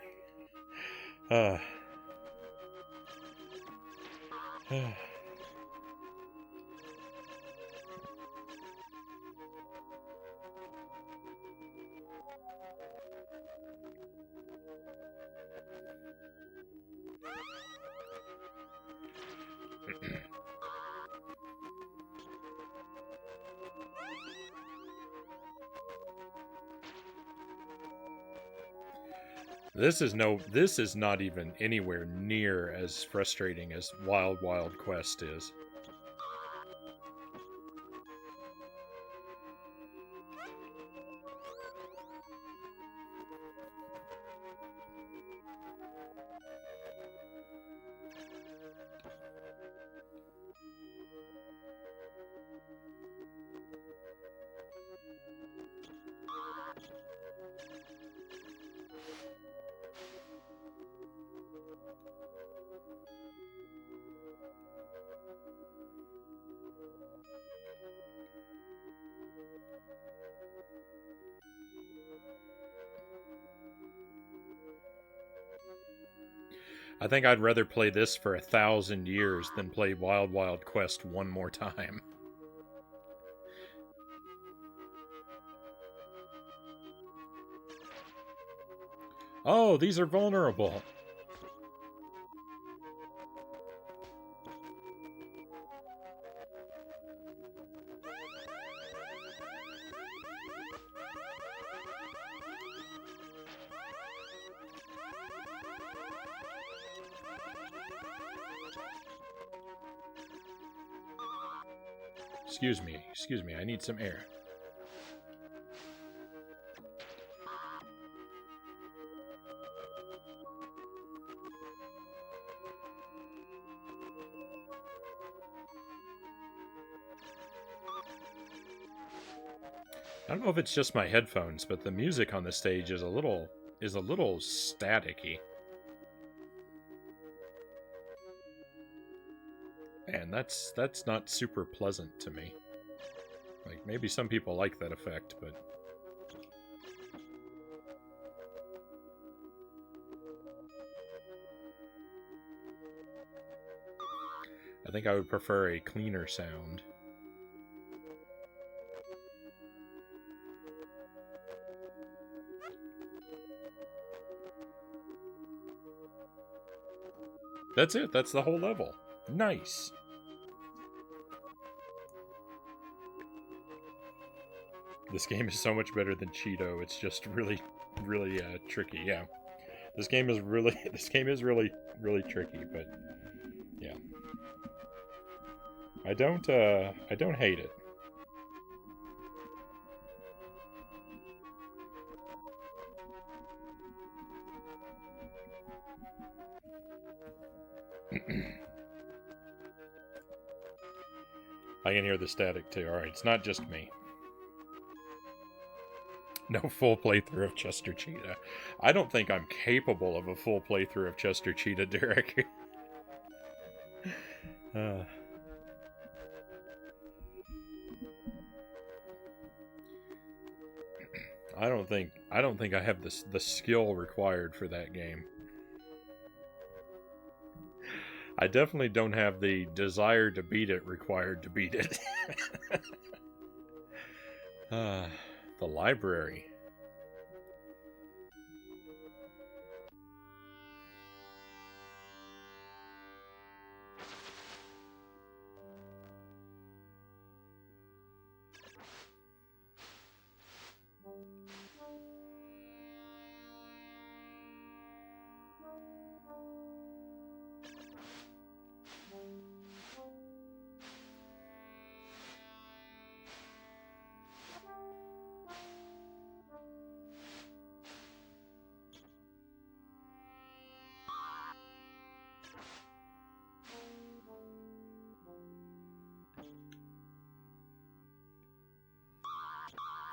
This is not even anywhere near as frustrating as Wild Wild Quest is. I think I'd rather play this for 1,000 years than play Wild Wild Quest one more time. Oh, these are vulnerable. Excuse me, I need some air. I don't know if it's just my headphones, but the music on the stage is a little staticky. And that's not super pleasant to me. Like, maybe some people like that effect, but... I think I would prefer a cleaner sound. That's it. That's the whole level. Nice. This game is so much better than Cheeto. It's just really, really tricky. Yeah, this game is really tricky. But yeah, I don't hate it. I can hear the static too. Alright, it's not just me. No full playthrough of Chester Cheetah. I don't think I'm capable of a full playthrough of Chester Cheetah, Derek. I don't think I have the skill required for that game. I definitely don't have the desire to beat it required to beat it. The library.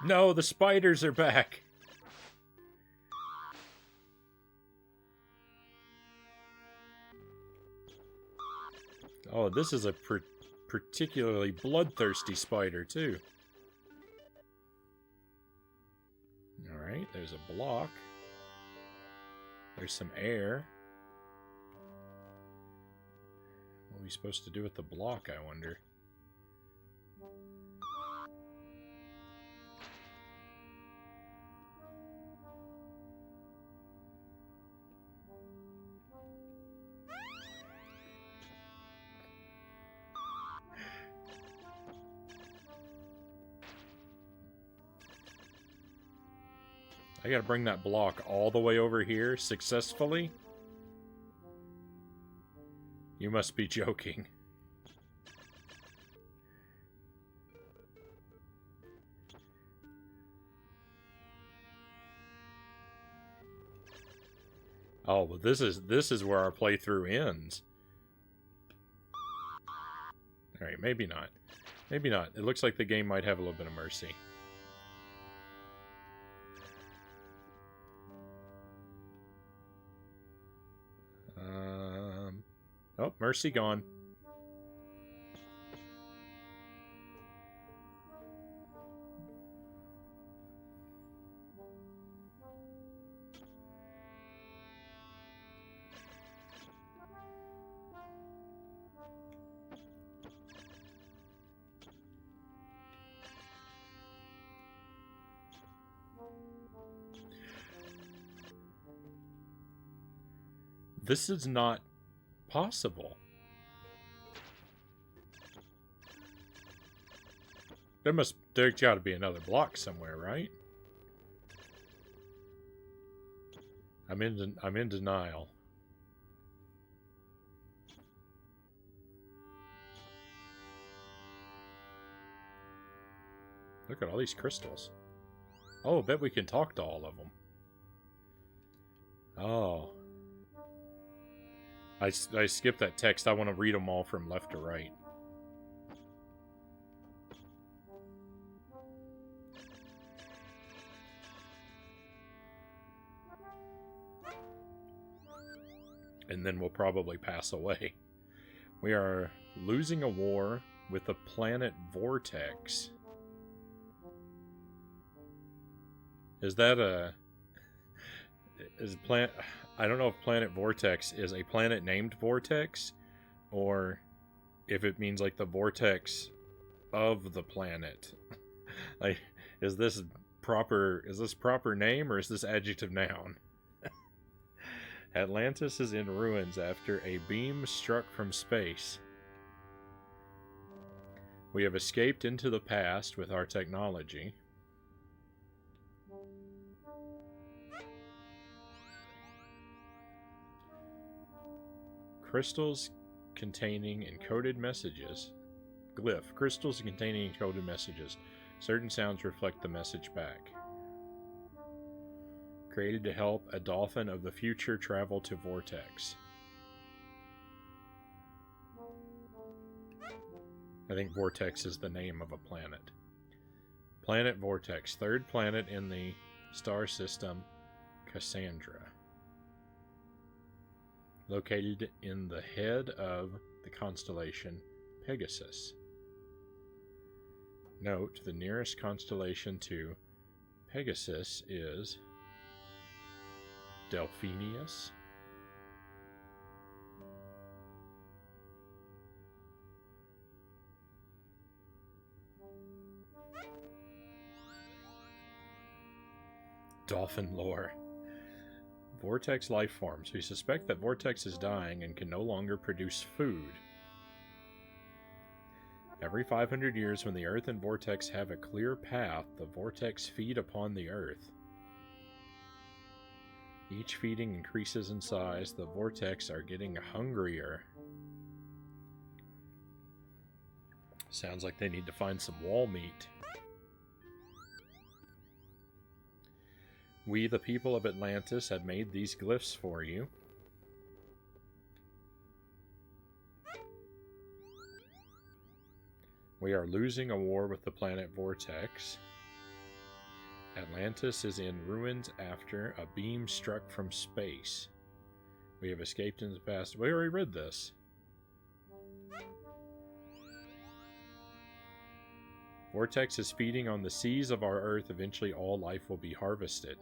No, the spiders are back. Oh, this is a particularly bloodthirsty spider, too. Alright, there's a block. There's some air. What are we supposed to do with the block, I wonder? I gotta bring that block all the way over here successfully? You must be joking. Oh, well, this is where our playthrough ends. Alright, maybe not. Maybe not. It looks like the game might have a little bit of mercy. Oh, mercy gone. This is not possible. There's got to be another block somewhere, right? I'm in denial. Look at all these crystals. Oh, I bet we can talk to all of them. Oh. I skipped that text. I want to read them all from left to right. And then we'll probably pass away. We are losing a war with the planet Vortex. Is that a... I don't know if Planet Vortex is a planet named Vortex, or if it means like the vortex of the planet. Like, is this proper name, or is this adjective noun? Atlantis is in ruins after a beam struck from space. We have escaped into the past with our technology. Crystals containing encoded messages. Glyph. Crystals containing encoded messages. Certain sounds reflect the message back. Created to help a dolphin of the future travel to Vortex. I think Vortex is the name of a planet. Planet Vortex. Third planet in the star system, Cassandra. Located in the head of the constellation Pegasus. Note, the nearest constellation to Pegasus is Delphinius. Dolphin lore. Vortex life forms. We suspect that Vortex is dying and can no longer produce food. Every 500 years, when the Earth and Vortex have a clear path, the Vortex feed upon the Earth. Each feeding increases in size. The Vortex are getting hungrier. Sounds like they need to find some wall meat. We, the people of Atlantis, have made these glyphs for you. We are losing a war with the planet Vortex. Atlantis is in ruins after a beam struck from space. We have escaped into the past. We already read this. Vortex is feeding on the seas of our Earth. Eventually all life will be harvested.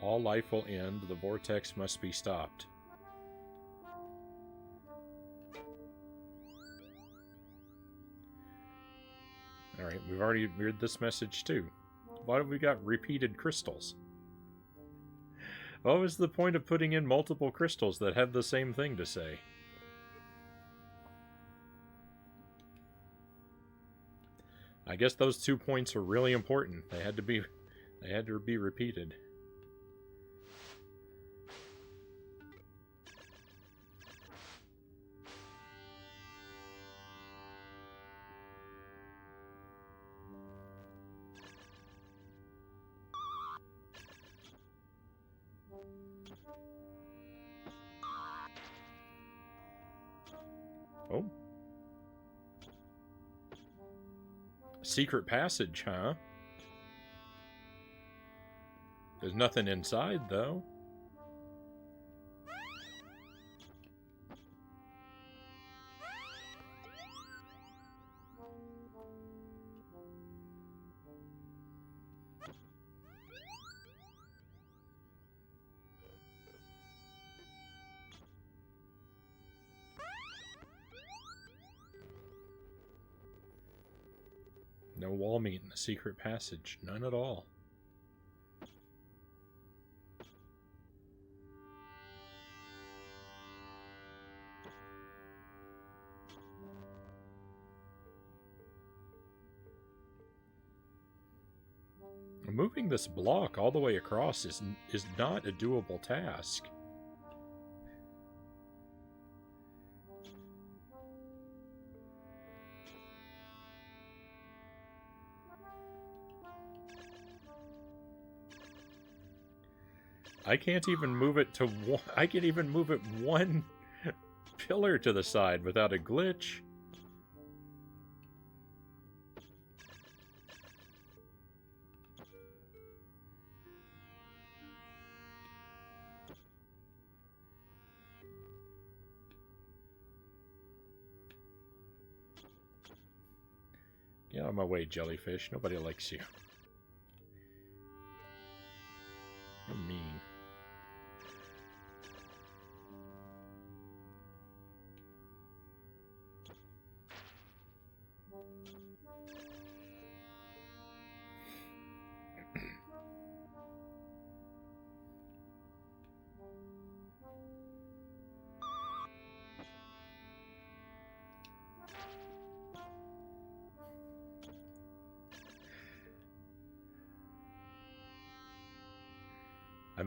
All life will end. The Vortex must be stopped. Alright, we've already read this message too. Why have we got repeated crystals? What was the point of putting in multiple crystals that have the same thing to say? I guess those 2 points are really important. They had to be repeated. Oh. Secret passage, huh? There's nothing inside, though. No wall meat in the secret passage. None at all. moving this block all the way across is not a doable task. I can't even move it to one. I can even move it one pillar to the side without a glitch. Get out of my way, jellyfish. Nobody likes you. You're mean. I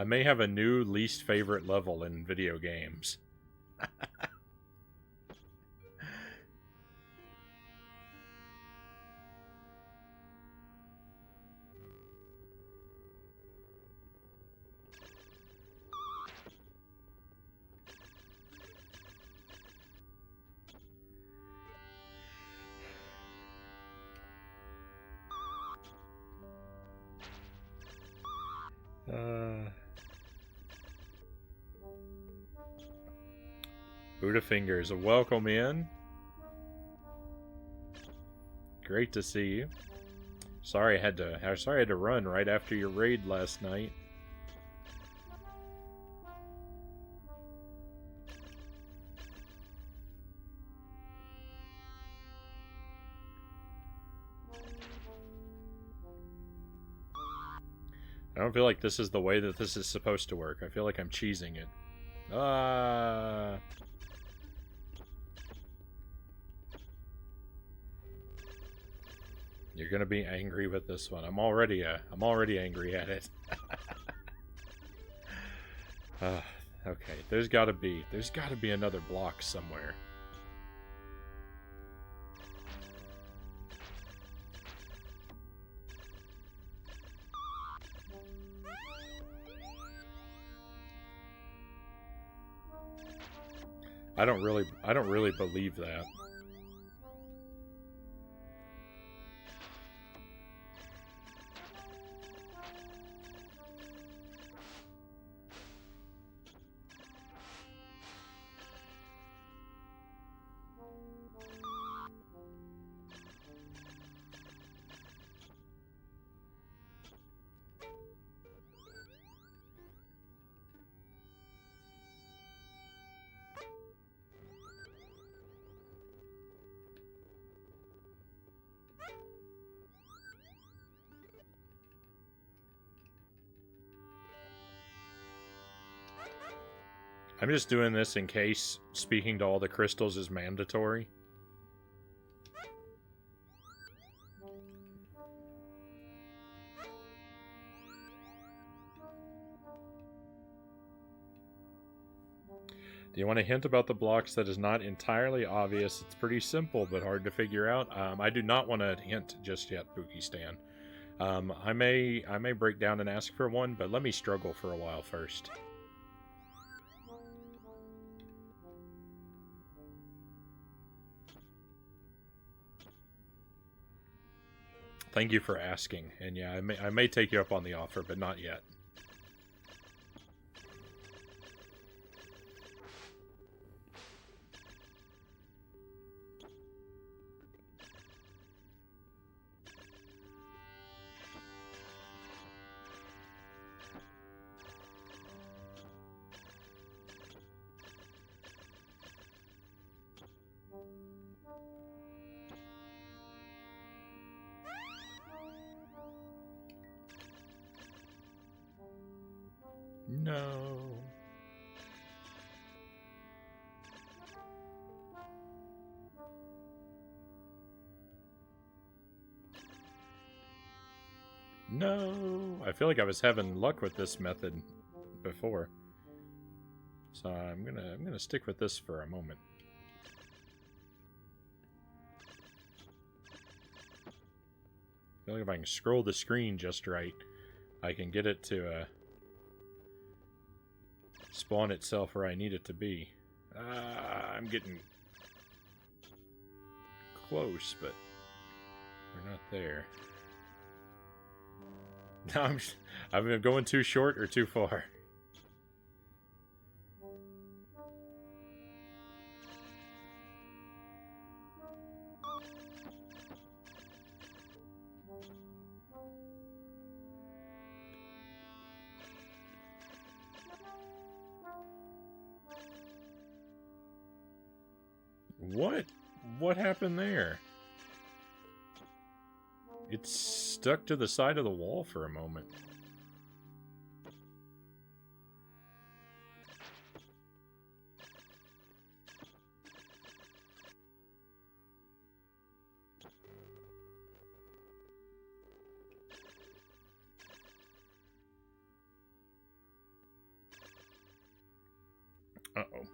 may have a new least favorite level in video games. Buddha Fingers, welcome in. Great to see you. Sorry I had to run right after your raid last night. I don't feel like this is the way that this is supposed to work. I feel like I'm cheesing it. You're gonna be angry with this one. I'm already angry at it. Okay, there's gotta be another block somewhere. I don't really believe that. I'm just doing this in case speaking to all the crystals is mandatory. Do you want a hint about the blocks that is not entirely obvious? It's pretty simple, but hard to figure out. I do not want a hint just yet, Pookie Stan. I may break down and ask for one, but let me struggle for a while first. Thank you for asking, and yeah, I may take you up on the offer, but not yet. No! I feel like I was having luck with this method before. So I'm gonna stick with this for a moment. I feel like if I can scroll the screen just right, I can get it to spawn itself where I need it to be. I'm getting close, but we're not there. I'm either going too short or too far. What happened there? It's stuck to the side of the wall for a moment. Uh-oh.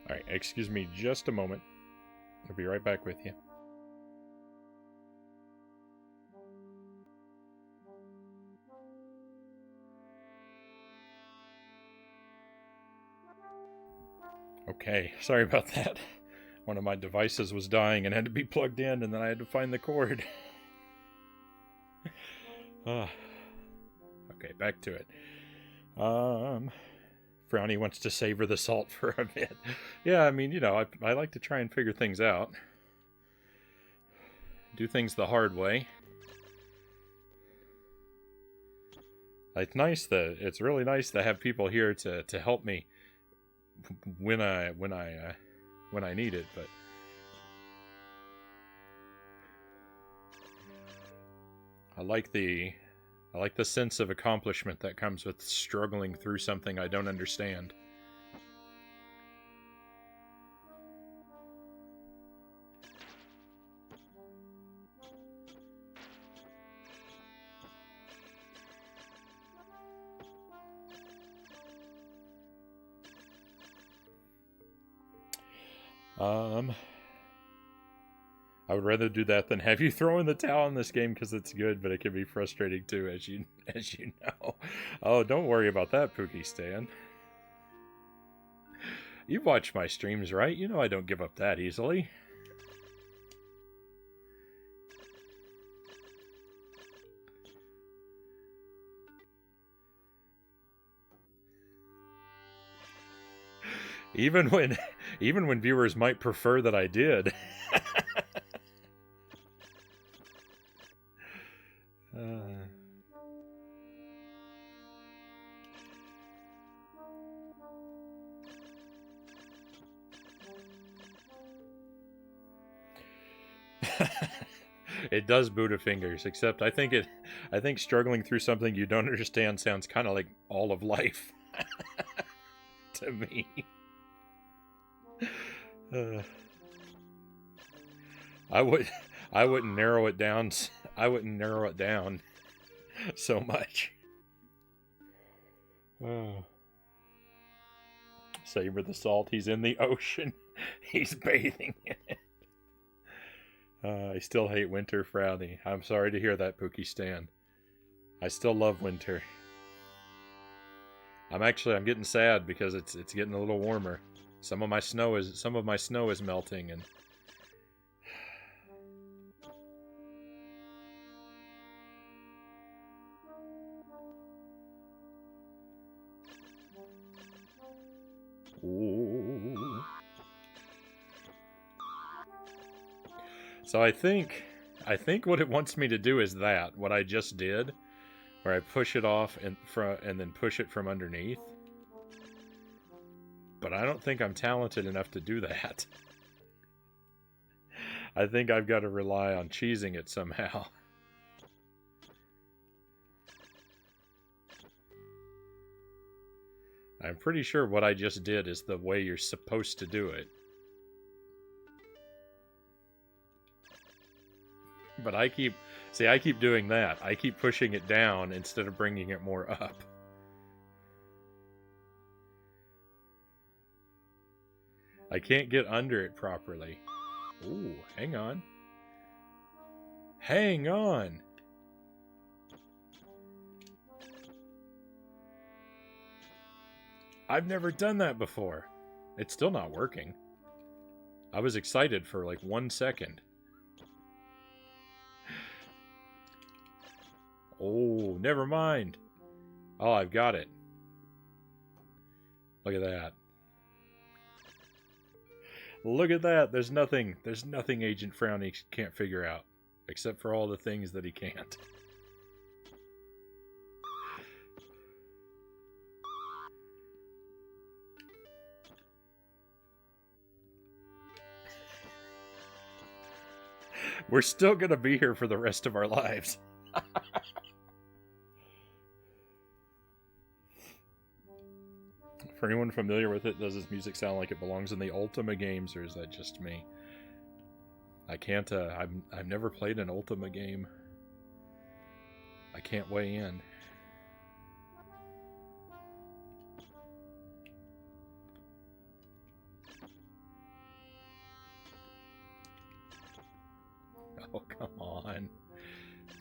Alright, excuse me just a moment. I'll be right back with you. Okay, sorry about that. One of my devices was dying and had to be plugged in, and then I had to find the cord. Okay, back to it. Frownie wants to savor the salt for a bit. Yeah, I mean, you know, I like to try and figure things out. Do things the hard way. It's really nice to have people here to help me when I need it, but I like the sense of accomplishment that comes with struggling through something I don't understand. I would rather do that than have you throw in the towel in this game because it's good, but it can be frustrating too, as you know. Oh, don't worry about that, Pookie Stan. You watch my streams, right? You know I don't give up that easily. Even when viewers might prefer that I did. It does Buddha fingers, except I think struggling through something you don't understand sounds kind of like all of life to me. I wouldn't narrow it down. I wouldn't narrow it down so much. Savor the salt. He's in the ocean. He's bathing in it. I still hate winter, Frownie. I'm sorry to hear that, Pookie Stan. I still love winter. I'm getting sad because it's getting a little warmer. Some of my snow is melting, and ooh. So I think what it wants me to do is what I just did, where I push it off and then push it from underneath. But I don't think I'm talented enough to do that. I think I've got to rely on cheesing it somehow. I'm pretty sure what I just did is the way you're supposed to do it. But I keep doing that. I keep pushing it down instead of bringing it more up. I can't get under it properly. Ooh, hang on. Hang on! I've never done that before. It's still not working. I was excited for like 1 second. Oh, never mind. Oh, I've got it. Look at that. Look at that. There's nothing Agent Frownie can't figure out. Except for all the things that he can't. We're still gonna be here for the rest of our lives. For anyone familiar with it, does his music sound like it belongs in the Ultima games, or is that just me? I can't, I've never played an Ultima game. I can't weigh in. Oh, come on.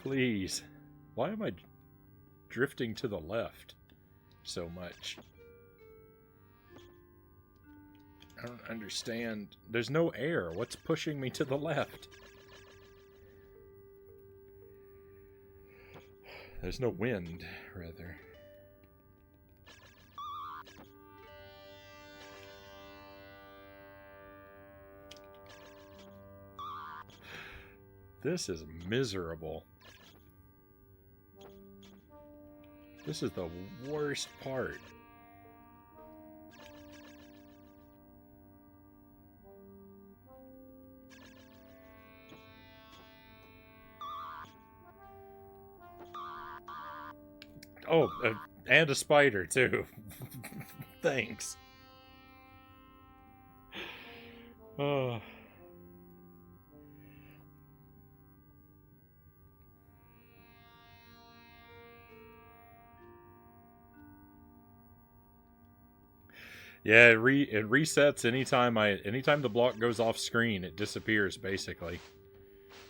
Please. Why am I drifting to the left so much? I don't understand. There's no air. What's pushing me to the left? There's no wind, rather. This is miserable. This is the worst part. Oh, and a spider, too. Thanks. Oh. Yeah, it resets anytime the block goes off screen, it disappears basically.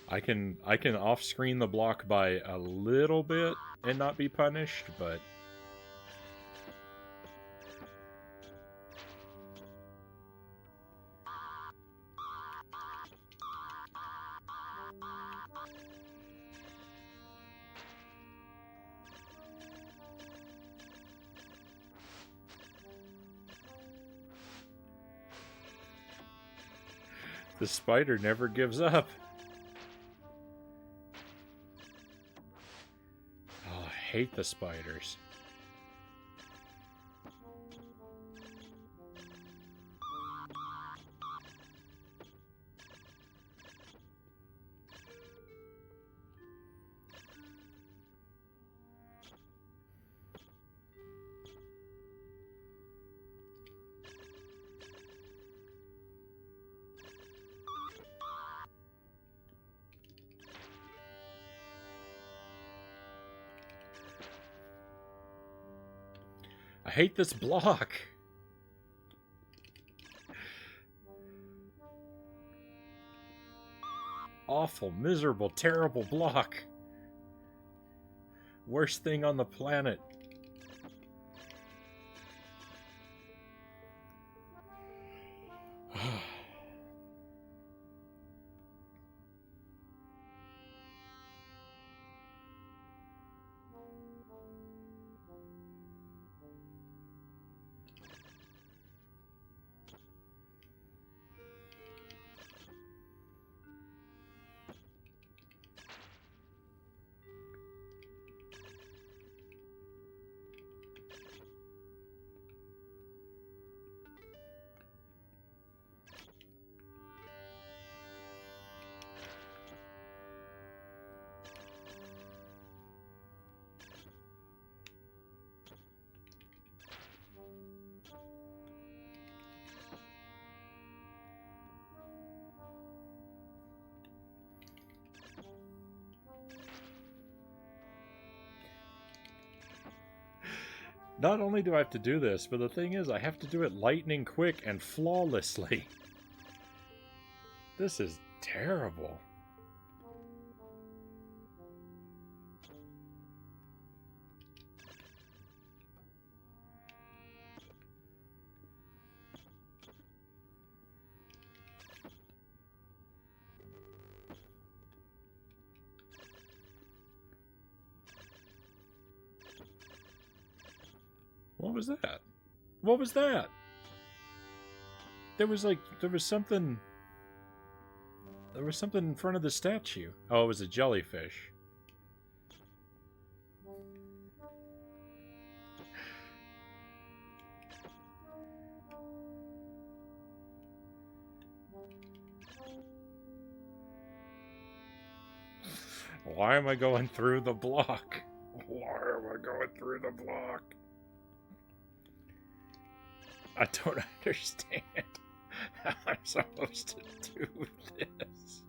I can off screen the block by a little bit and not be punished, but the spider never gives up. Oh, I hate the spiders. I hate this block. Awful, miserable, terrible block. Worst thing on the planet. Not only do I have to do this, but the thing is, I have to do it lightning quick and flawlessly. This is terrible. What was that? What was that? There was something in front of the statue. Oh, it was a jellyfish. Why am I going through the block? Why am I going through the block? I don't understand how I'm supposed to do this.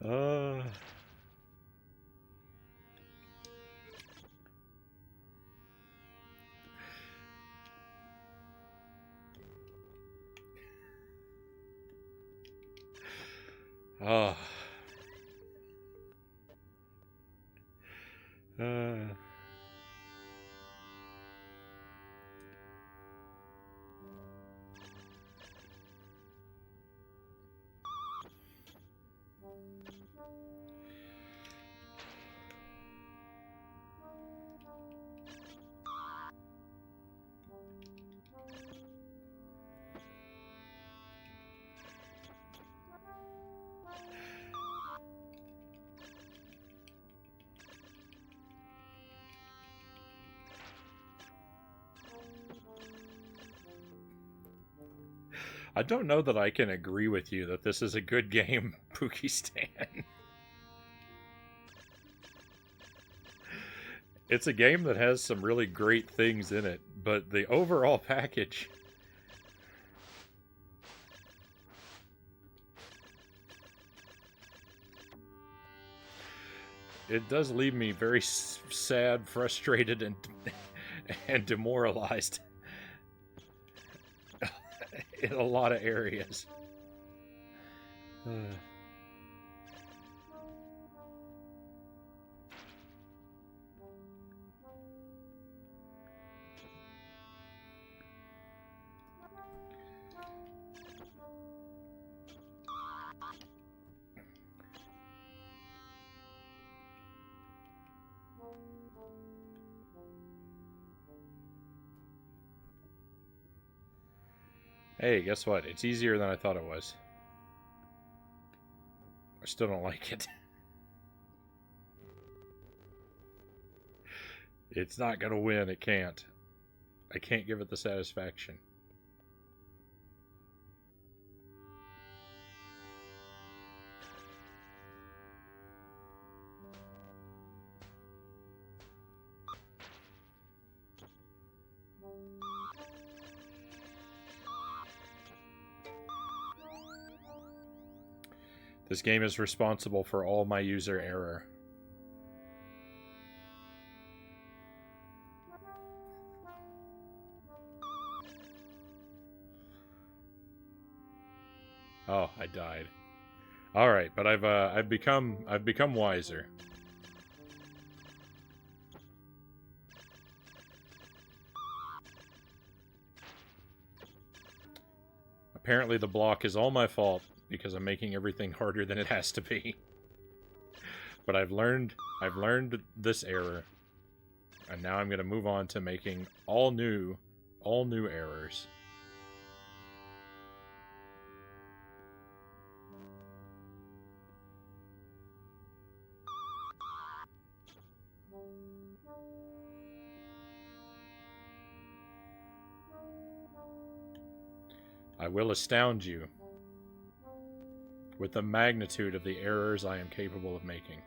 Uh, I don't know that I can agree with you that this is a good game, Pookie Stan. It's a game that has some really great things in it, but the overall package... It does leave me very sad, frustrated, and demoralized. In a lot of areas. Hey, guess what? It's easier than I thought it was. I still don't like it. It's not gonna win, it can't. I can't give it the satisfaction. This game is responsible for all my user error. Oh, I died. All right, but I've become wiser. Apparently the block is all my fault because I'm making everything harder than it has to be. But I've learned this error. And now I'm going to move on to making all new errors. I will astound you with the magnitude of the errors I am capable of making.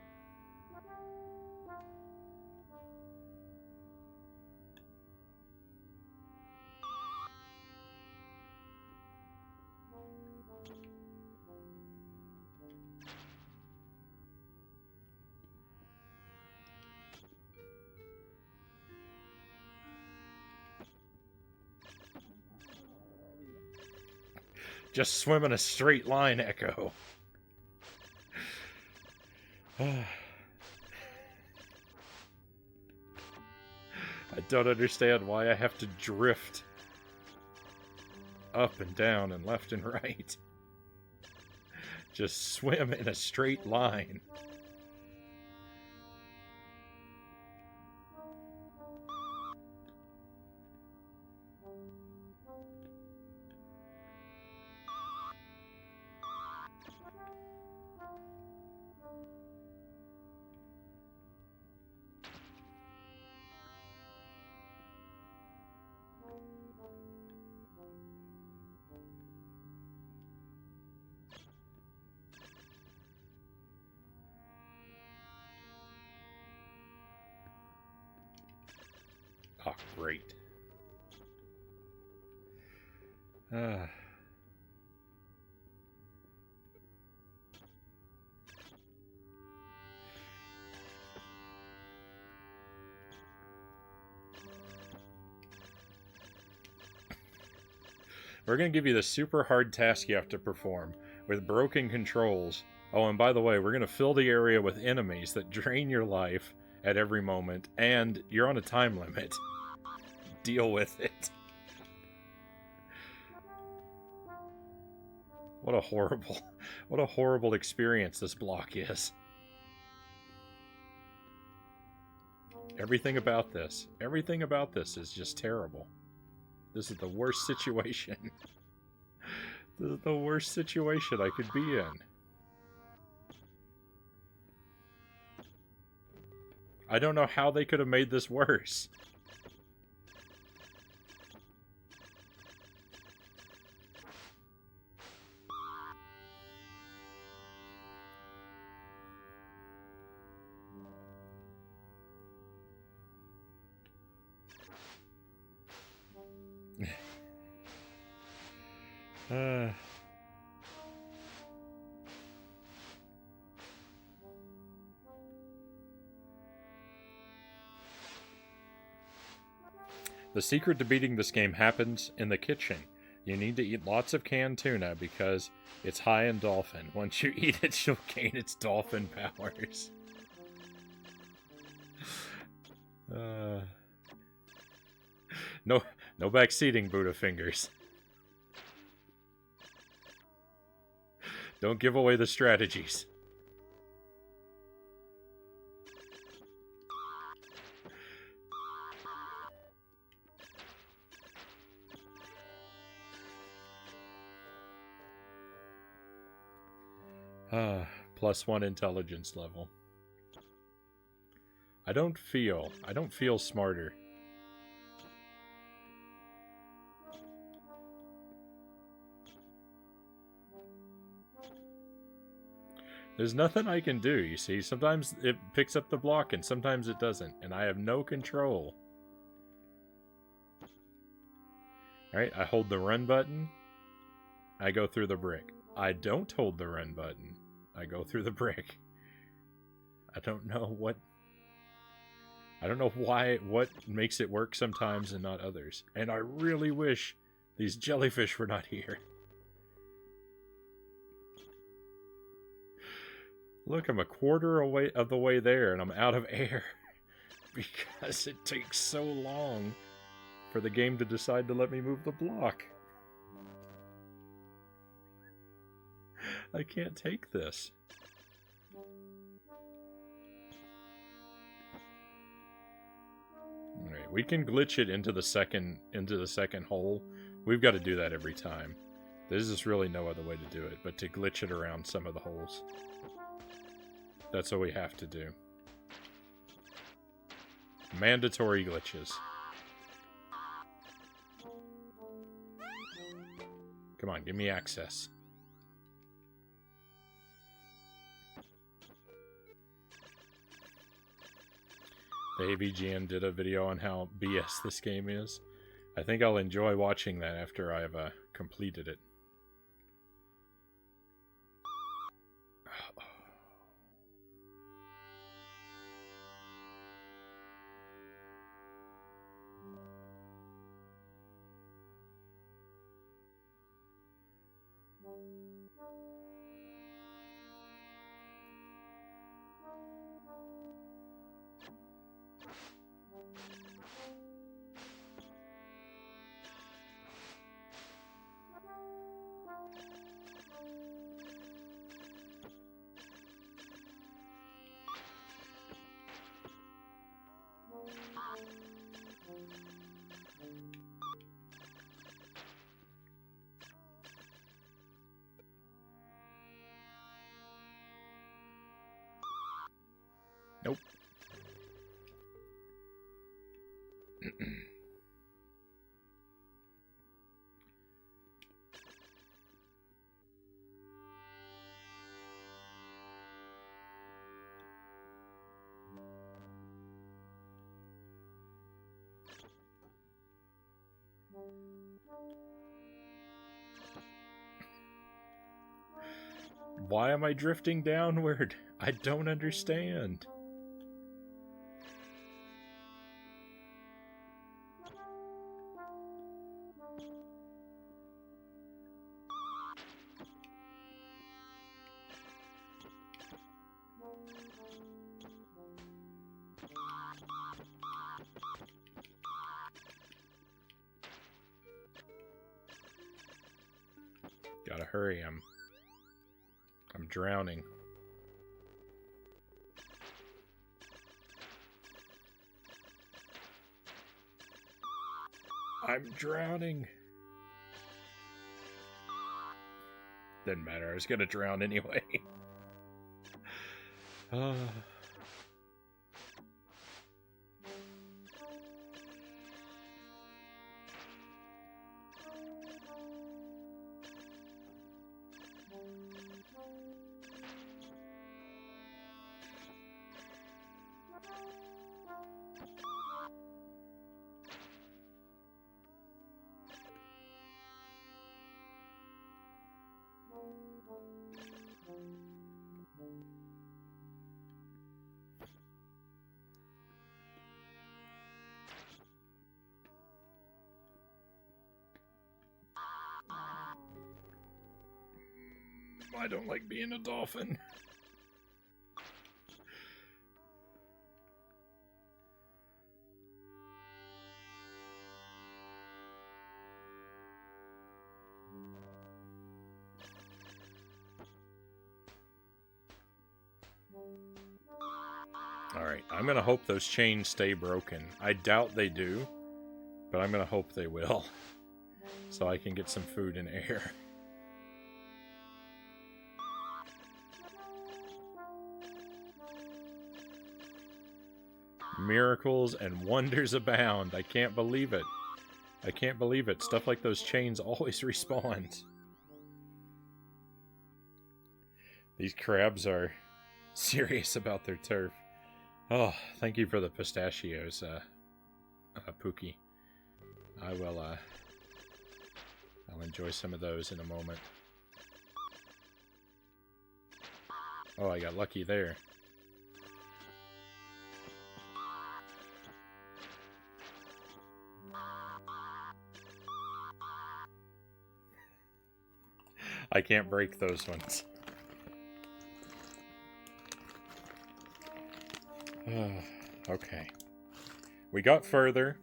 Just swim in a straight line, Echo. I don't understand why I have to drift up and down and left and right. Just swim in a straight line. Oh, great. We're going to give you the super hard task you have to perform with broken controls. Oh, and by the way, we're going to fill the area with enemies that drain your life at every moment, and you're on a time limit. Deal with it. What a horrible experience this block is. Everything about this is just terrible. This is the worst situation. This is the worst situation I could be in. I don't know how they could have made this worse. The secret to beating this game happens in the kitchen. You need to eat lots of canned tuna because it's high in dolphin. Once you eat it, you'll gain its dolphin powers. No backseating, Buddha fingers. Don't give away the strategies. +1 intelligence level. I don't feel smarter. There's nothing I can do, you see. Sometimes it picks up the block and sometimes it doesn't, and I have no control. Alright, I hold the run button, I go through the brick. I don't hold the run button, I go through the brick. I don't know what makes it work sometimes and not others. And I really wish these jellyfish were not here. Look, I'm a quarter of the way there and I'm out of air. Because it takes so long for the game to decide to let me move the block. I can't take this. Alright, we can glitch it into the second hole. We've got to do that every time. There's just really no other way to do it, but to glitch it around some of the holes. That's what we have to do. Mandatory glitches. Come on, give me access. The AVGN did a video on how BS this game is. I think I'll enjoy watching that after I've completed it. Nope. Why am I drifting downward? I don't understand. Gotta hurry, I'm drowning. I'm drowning. Didn't matter, I was gonna drown anyway. I don't like being a dolphin. Alright, I'm gonna hope those chains stay broken. I doubt they do, but I'm gonna hope they will. So I can get some food and air. Miracles and wonders abound. I can't believe it. I can't believe it. Stuff like those chains always respawns. These crabs are serious about their turf. Oh, thank you for the pistachios, Pookie. I'll enjoy some of those in a moment. Oh, I got lucky there. I can't break those ones. Okay. We got further.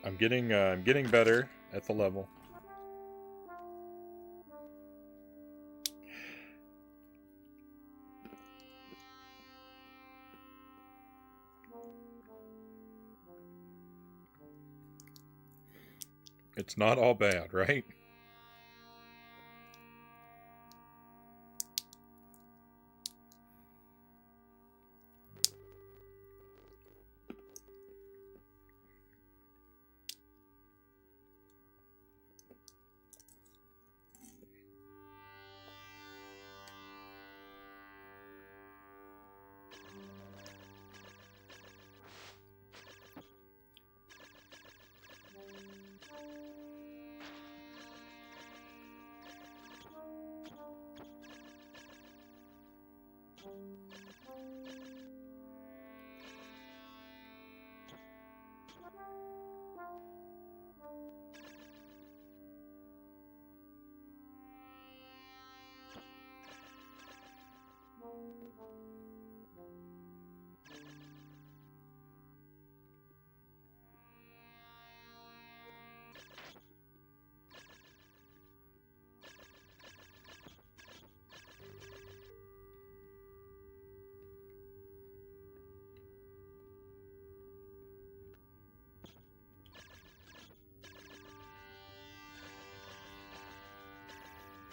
I'm getting better at the level. It's not all bad, right?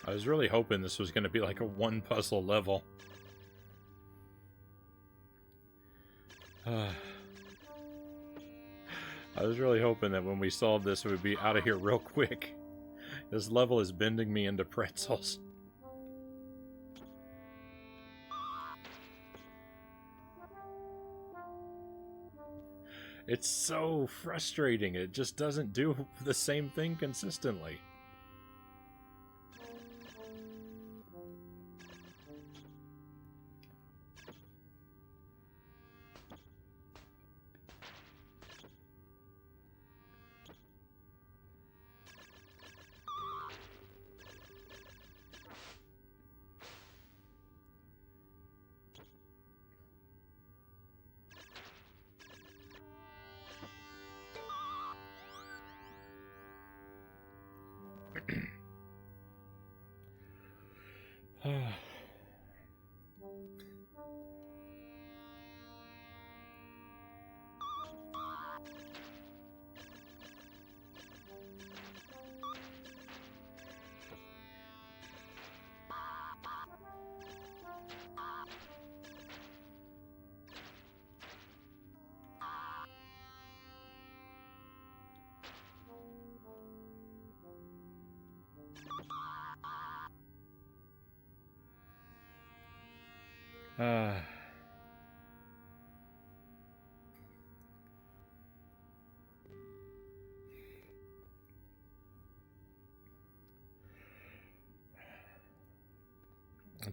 I was really hoping this was going to be like a one puzzle level. I was really hoping that when we solved this, we would be out of here real quick. This level is bending me into pretzels. It's so frustrating. It just doesn't do the same thing consistently.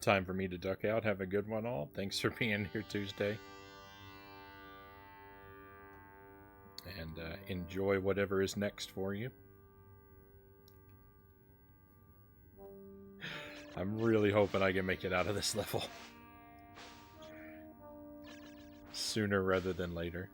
Time for me to duck out. Have a good one, all. Thanks for being here Tuesday. And enjoy whatever is next for you. I'm really hoping I can make it out of this level sooner rather than later.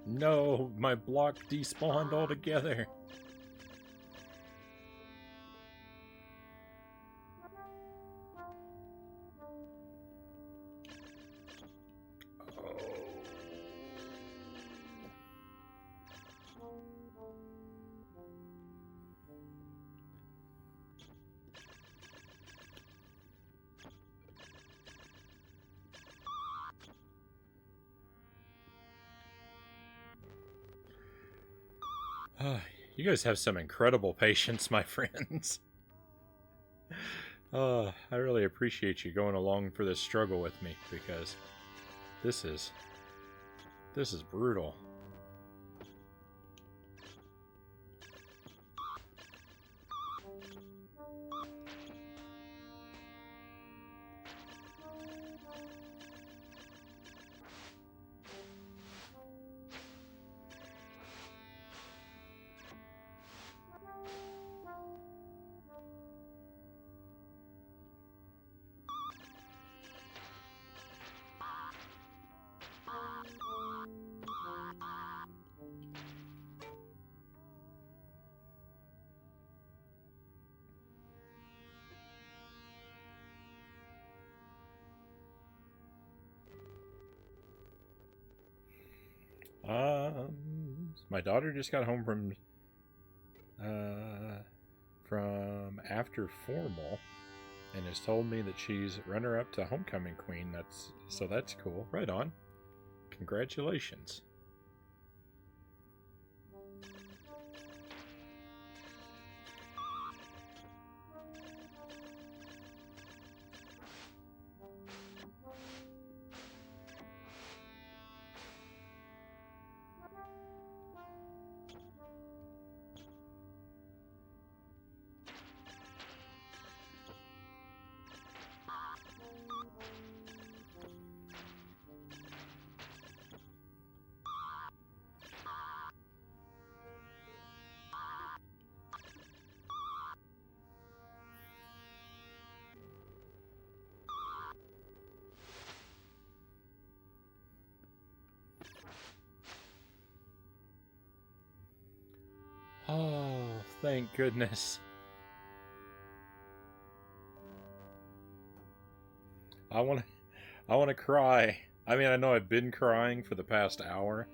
No, my block despawned altogether. You guys have some incredible patience, my friends. I really appreciate you going along for this struggle with me, because this is brutal. My daughter just got home from after formal and has told me that she's runner-up to homecoming queen. That's cool. Right on. Congratulations. Oh, thank goodness. I want to cry. I mean, I know I've been crying for the past hour,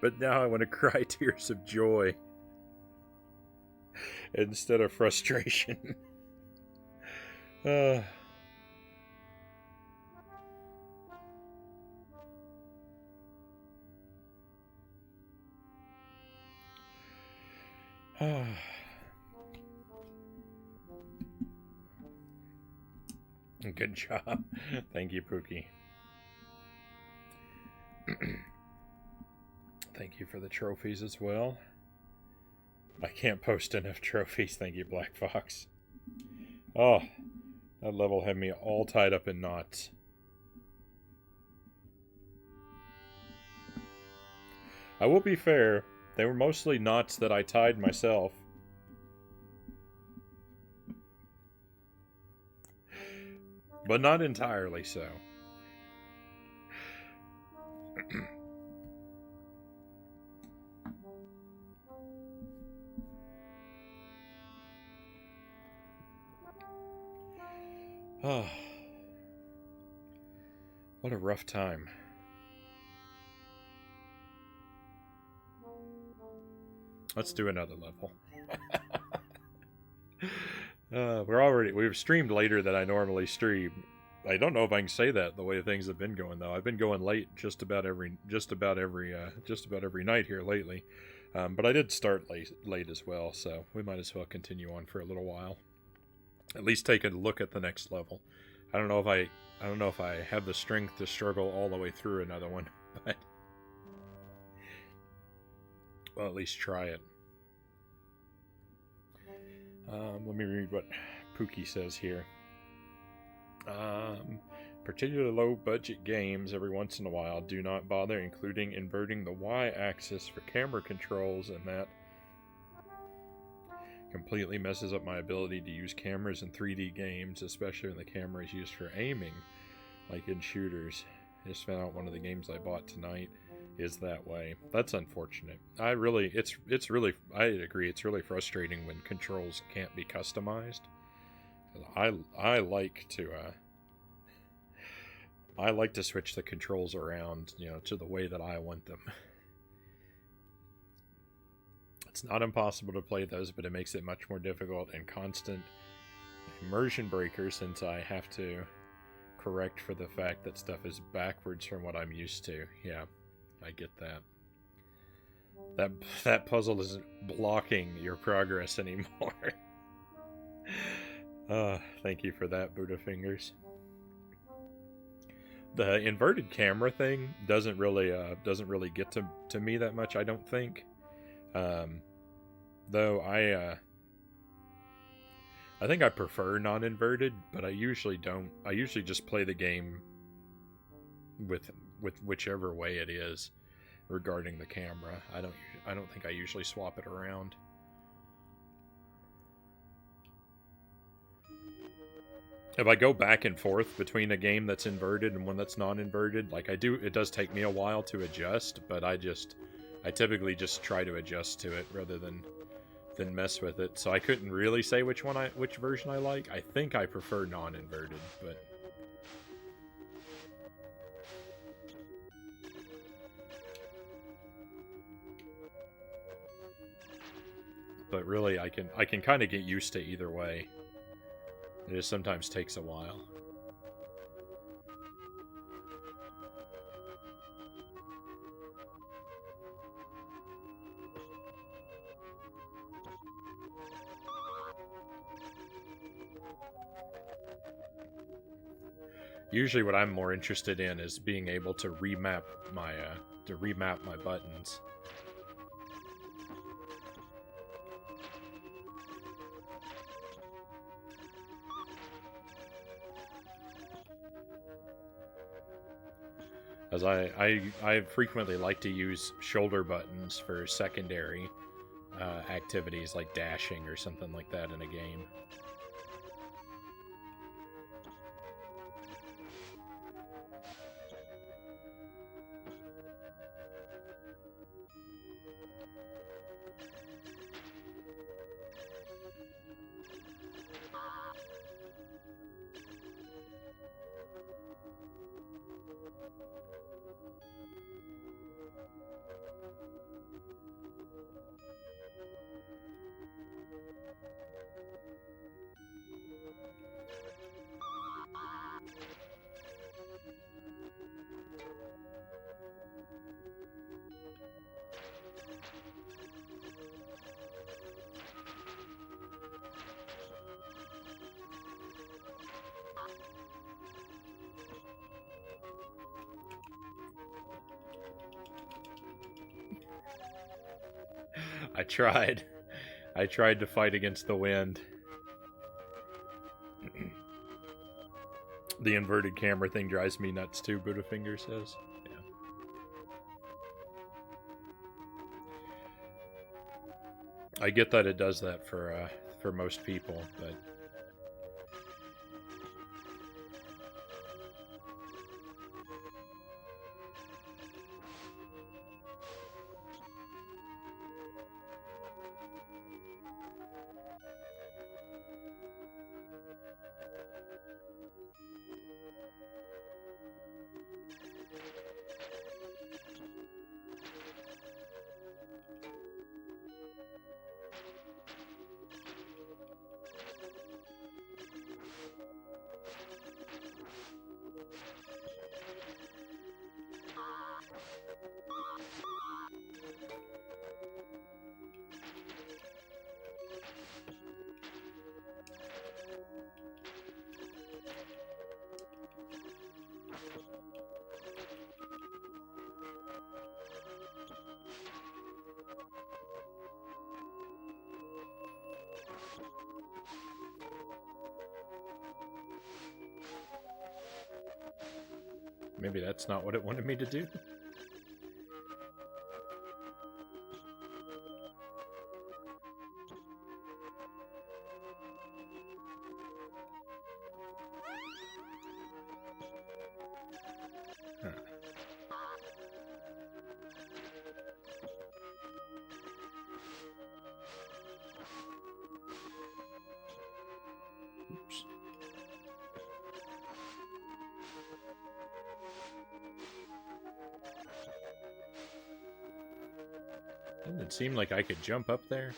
but now I want to cry tears of joy instead of frustration. uh, Good job. Thank you, Pookie. Thank you for the trophies as well. I can't post enough trophies. Thank you, Black Fox. Oh, that level had me all tied up in knots. I will be fair, they were mostly knots that I tied myself. But not entirely so. Oh, what a rough time. Let's do another level. We've streamed later than I normally stream. I don't know if I can say that the way things have been going though. I've been going late just about every night here lately. But I did start late as well, so we might as well continue on for a little while. At least take a look at the next level. I don't know if I have the strength to struggle all the way through another one, but well, at least try it. Let me read what Pookie says here. Particularly low-budget games, every once in a while, do not bother including inverting the Y-axis for camera controls, and that completely messes up my ability to use cameras in 3D games, especially when the camera is used for aiming, like in shooters. I just found out one of the games I bought tonight is that way. That's unfortunate. I agree. It's really frustrating when controls can't be customized. I like to switch the controls around, to the way that I want them. It's not impossible to play those, but it makes it much more difficult and constant immersion breaker since I have to correct for the fact that stuff is backwards from what I'm used to. Yeah, I get that. That puzzle isn't blocking your progress anymore. Thank you for that, Buddha Fingers. The inverted camera thing doesn't really get to me that much, I don't think. Though I think I prefer non-inverted, but I usually don't. I usually just play the game with whichever way it is regarding the camera. I don't think I usually swap it around. If I go back and forth between a game that's inverted and one that's non-inverted, like it does take me a while to adjust, but I typically just try to adjust to it rather than mess with it. So I couldn't really say which version I like. I think I prefer non-inverted, but really I can kind of get used to either way. It just sometimes takes a while. Usually what I'm more interested in is being able to remap my buttons. As I frequently like to use shoulder buttons for secondary activities like dashing or something like that in a game. I tried. I tried to fight against the wind. The inverted camera thing drives me nuts too, Buddhafinger says. Yeah. I get that it does that for most people, but maybe that's not what it wanted me to do. Huh. Oops. Didn't it seem like I could jump up there?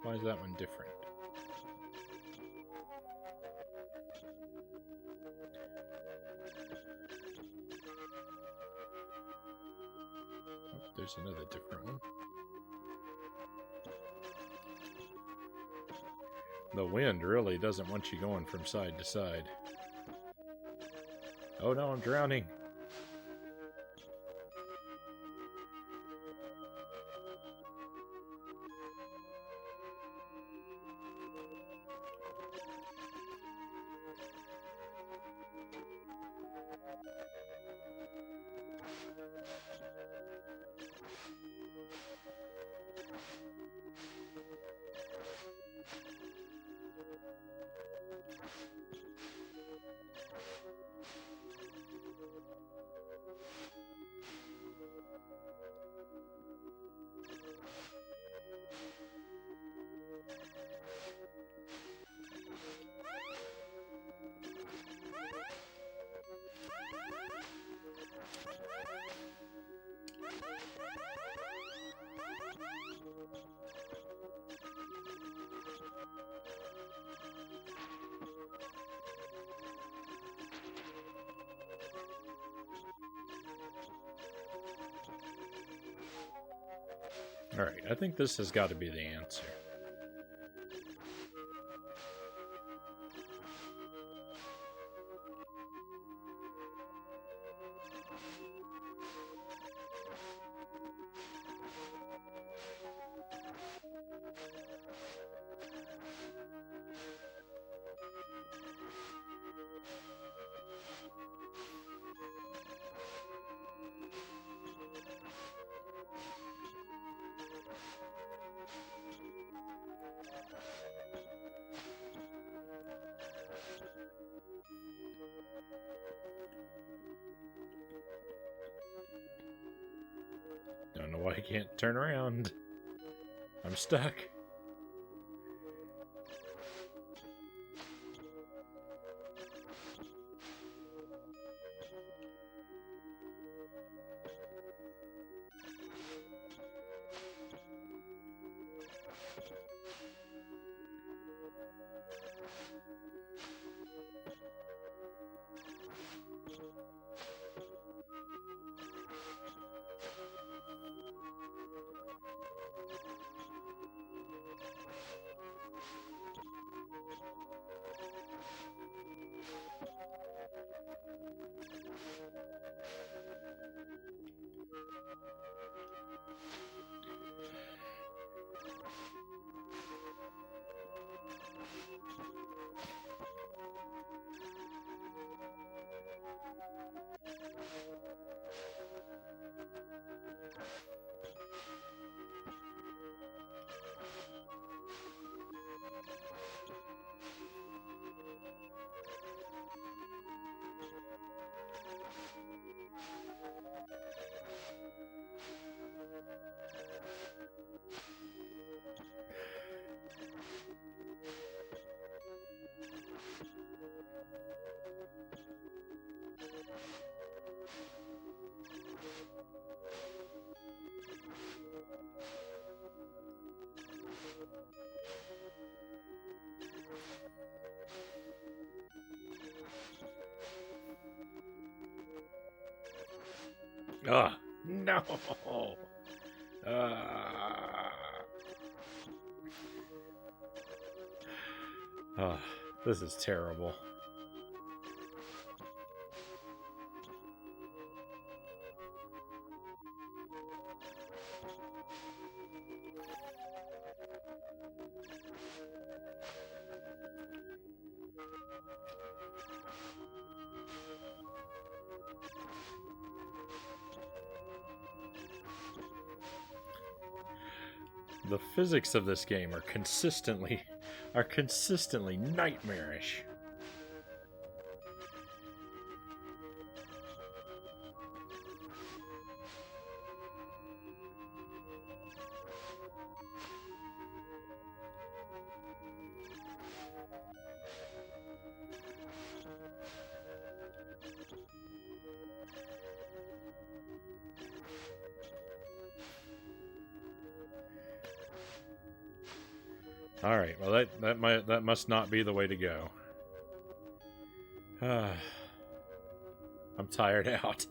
Why is that one different? Oh, there's another different one. The wind really doesn't want you going from side to side. Oh no, I'm drowning. Alright, I think this has got to be the answer. Don't know why I can't turn around. I'm stuck. Ugh, no! This is terrible. The physics of this game are consistently nightmarish. All right, well that must not be the way to go. I'm tired out.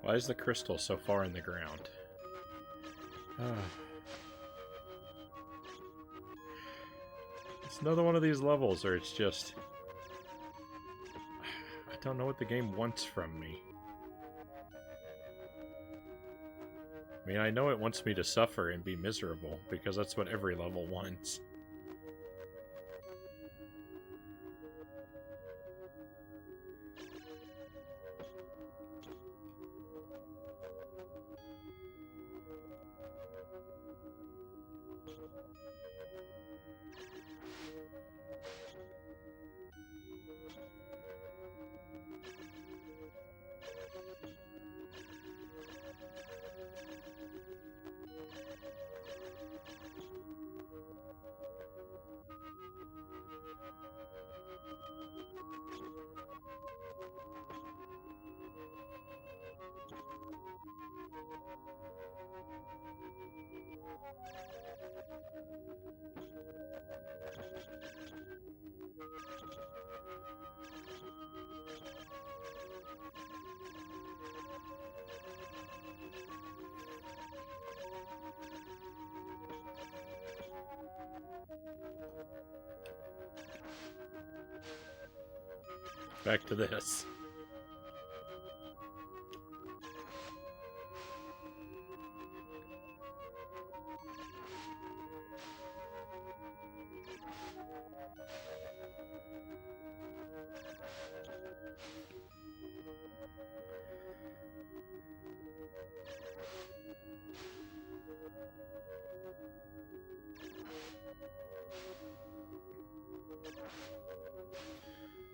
Why is the crystal so far in the ground? It's another one of these levels where it's just... I don't know what the game wants from me. I mean, I know it wants me to suffer and be miserable, because that's what every level wants. Back to this.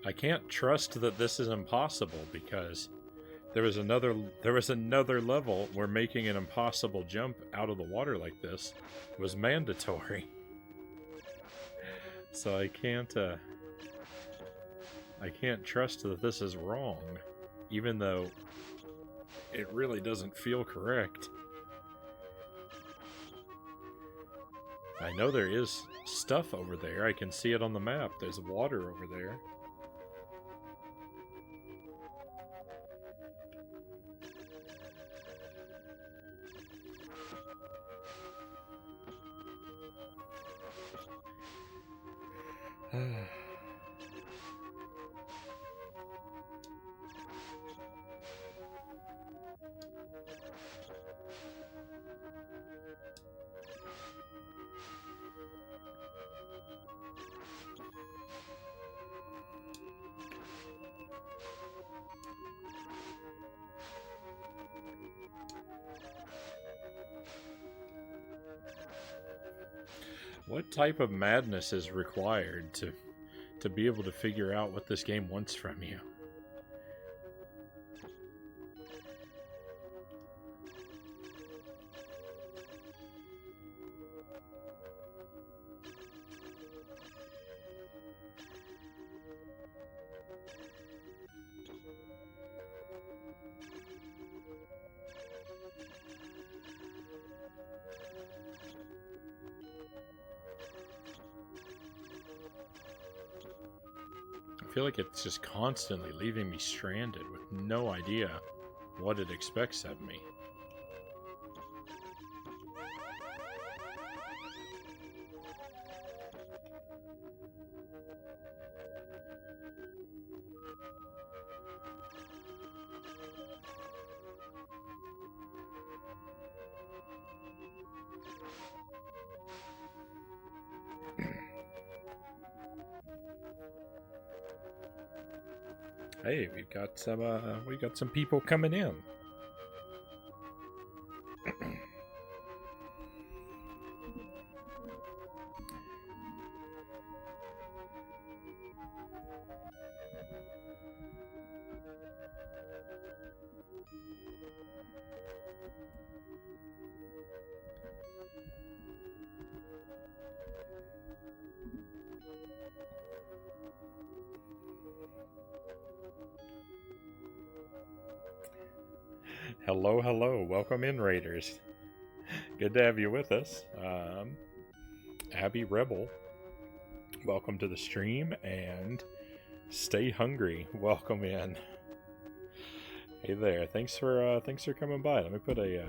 I can't trust that this is impossible because there was another level where making an impossible jump out of the water like this was mandatory. So I can't trust that this is wrong, even though it really doesn't feel correct. I know there is stuff over there. I can see it on the map. There's water over there. What type of madness is required to be able to figure out what this game wants from you? I feel like it's just constantly leaving me stranded with no idea what it expects of me. Hey, we've got some people coming in. Hello, hello. Welcome in, Raiders. Good to have you with us. Abby Rebel, welcome to the stream, and Stay Hungry, welcome in. Hey there, thanks for coming by. Let me put a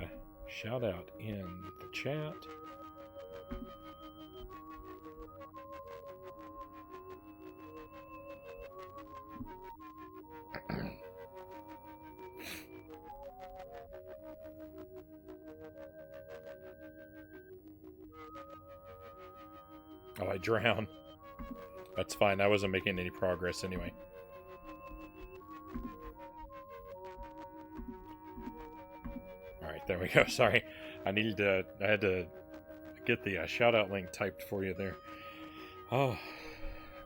shout out in the chat. Oh, I drowned. That's fine. I wasn't making any progress anyway. Alright, there we go. Sorry. I had to get the shout out link typed for you there. Oh,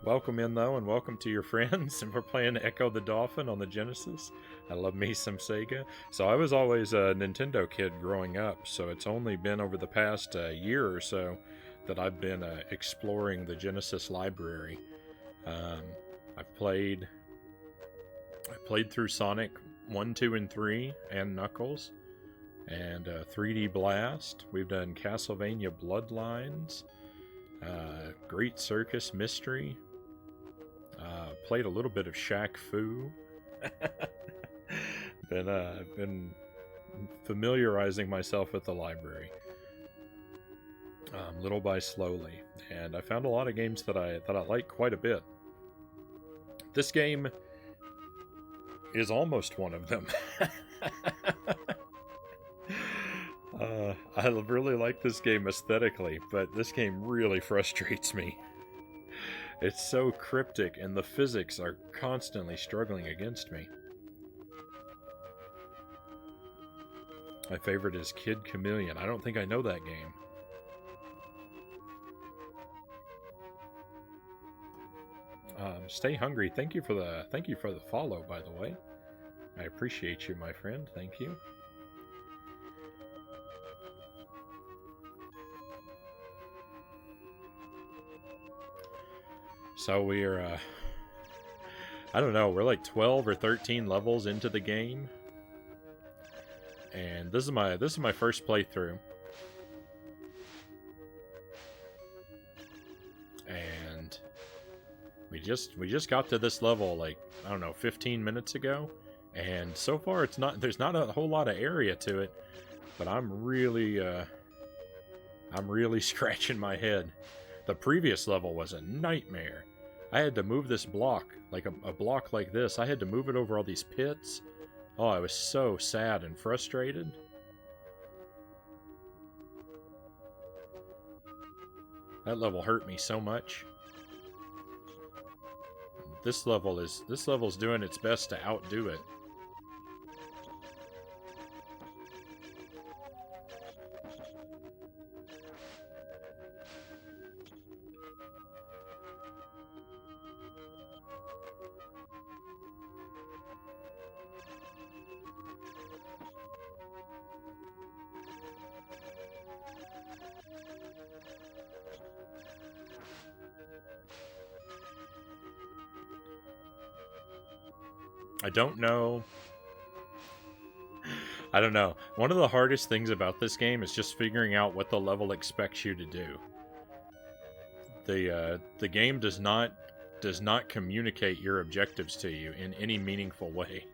welcome in though, and welcome to your friends. And we're playing Ecco the Dolphin on the Genesis. I love me some Sega. So I was always a Nintendo kid growing up, so it's only been over the past year or so that I've been exploring the Genesis library. I've played through Sonic 1, 2, and 3, and Knuckles, and 3D Blast. We've done Castlevania Bloodlines, Great Circus Mystery. Played a little bit of Shaq Fu. Been familiarizing myself with the library, little by slowly, and I found a lot of games that I like quite a bit. This game is almost one of them. I really like this game aesthetically, but this game really frustrates me. It's so cryptic, and the physics are constantly struggling against me. My favorite is Kid Chameleon. I don't think I know that game. Stay hungry. Thank you for the follow, by the way. I appreciate you, my friend. Thank you. So we're I don't know, we're like 12 or 13 levels into the game. And this is my first playthrough. And we just got to this level like, I don't know, 15 minutes ago, and so far there's not a whole lot of area to it, but I'm really scratching my head. The previous level was a nightmare. I had to move this block, like a block like this. I had to move it over all these pits. Oh, I was so sad and frustrated. That level hurt me so much. This level's doing its best to outdo it. I don't know. One of the hardest things about this game is just figuring out what the level expects you to do. The game does not communicate your objectives to you in any meaningful way.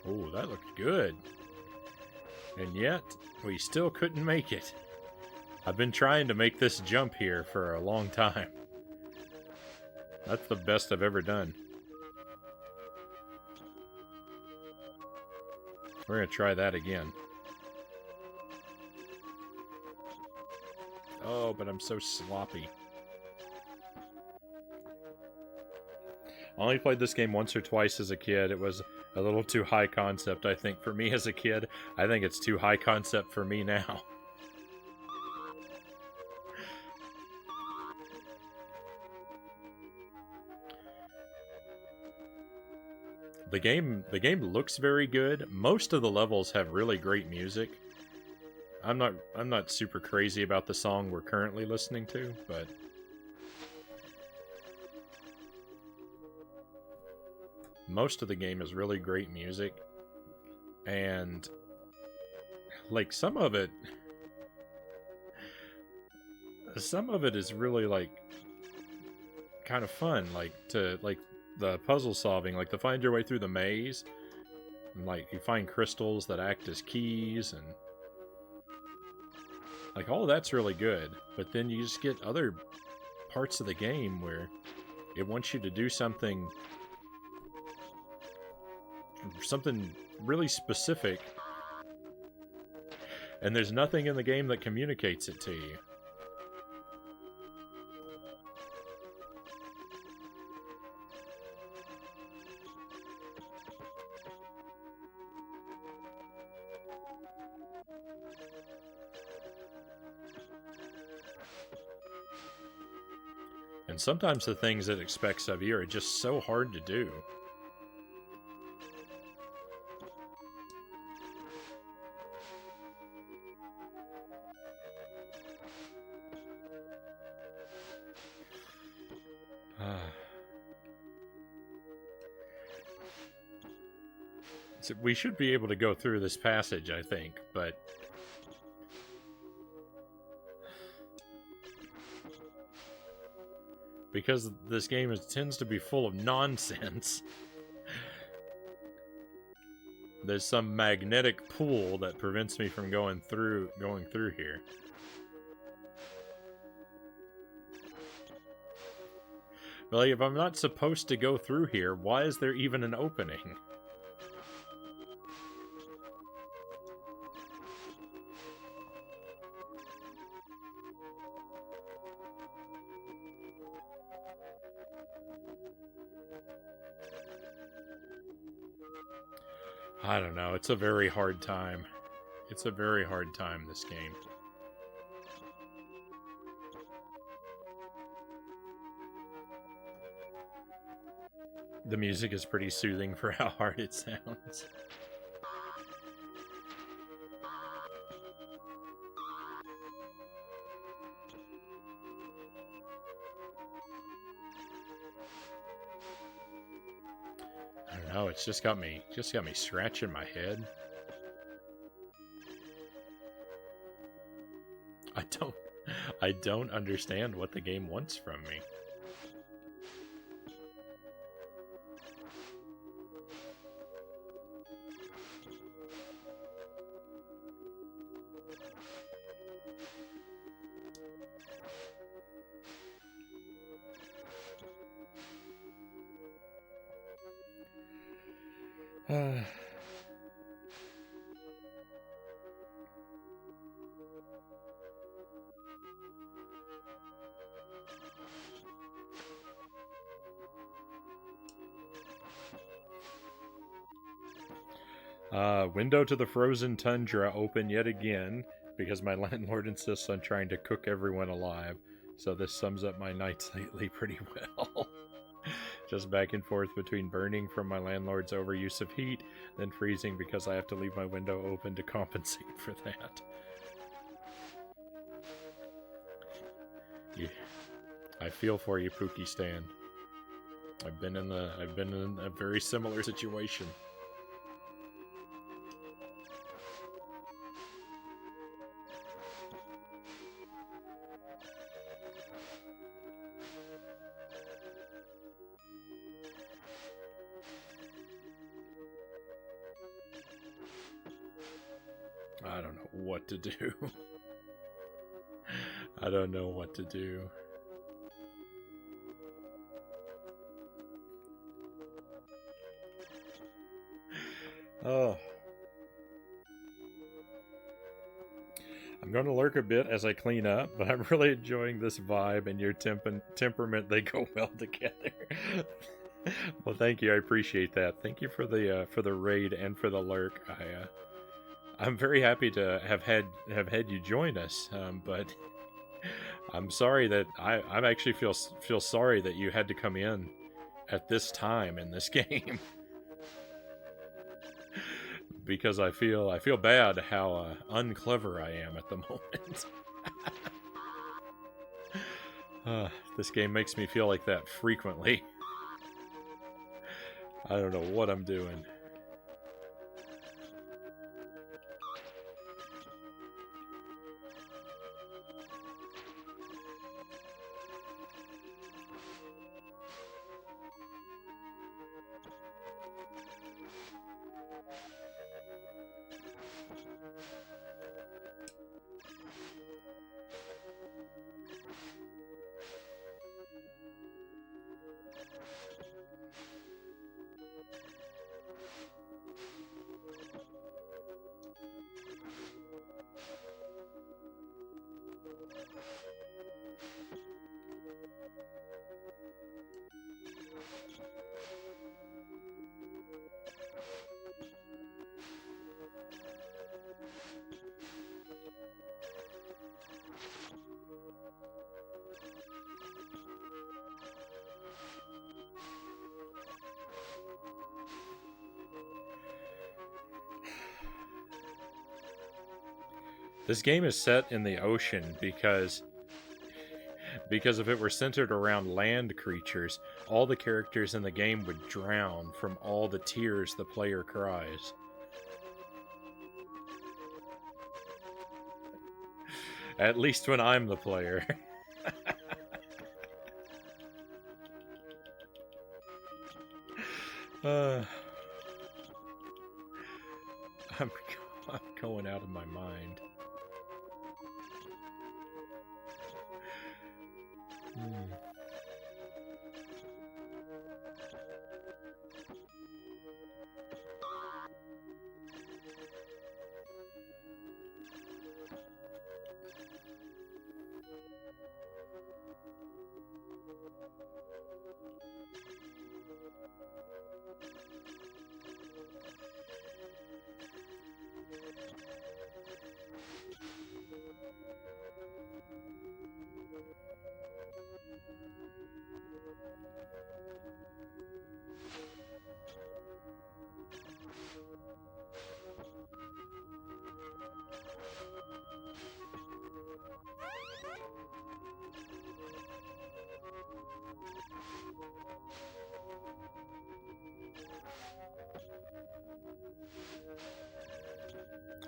Oh, that looked good. And yet, we still couldn't make it. I've been trying to make this jump here for a long time. That's the best I've ever done. We're gonna try that again. Oh, but I'm so sloppy. I only played this game once or twice as a kid. It was a little too high concept, I think, for me as a kid. I think it's too high concept for me now. The game looks very good. Most of the levels have really great music. I'm not super crazy about the song we're currently listening to, but most of the game is really great music. And like some of it is really like kind of fun, like the puzzle solving, like to find your way through the maze, and like you find crystals that act as keys, and like all of that's really good. But then you just get other parts of the game where it wants you to do something really specific, and there's nothing in the game that communicates it to you. And sometimes the things it expects of you are just so hard to do. So we should be able to go through this passage, I think, but because this game tends to be full of nonsense, there's some magnetic pull that prevents me from going through here. But like, if I'm not supposed to go through here, why is there even an opening? I don't know. It's a very hard time. It's a very hard time, this game. The music is pretty soothing for how hard it sounds. I don't know, it's just got me scratching my head. I don't understand what the game wants from me. Window to the frozen tundra open yet again, because my landlord insists on trying to cook everyone alive. So this sums up my nights lately pretty well. Just back and forth between burning from my landlord's overuse of heat, then freezing because I have to leave my window open to compensate for that. Yeah. I feel for you, Pookie Stan. I've been in a very similar situation. I don't know what to do. I don't know what to do. Oh. I'm going to lurk a bit as I clean up, but I'm really enjoying this vibe and your temperament. They go well together. Well, thank you. I appreciate that. Thank you for the raid and for the lurk. I'm very happy to have had you join us, but I'm sorry that I actually feel sorry that you had to come in at this time in this game. because I feel bad how unclever I am at the moment. This game makes me feel like that frequently. I don't know what I'm doing. This game is set in the ocean because if it were centered around land creatures, all the characters in the game would drown from all the tears the player cries. At least when I'm the player. I'm going out of my mind.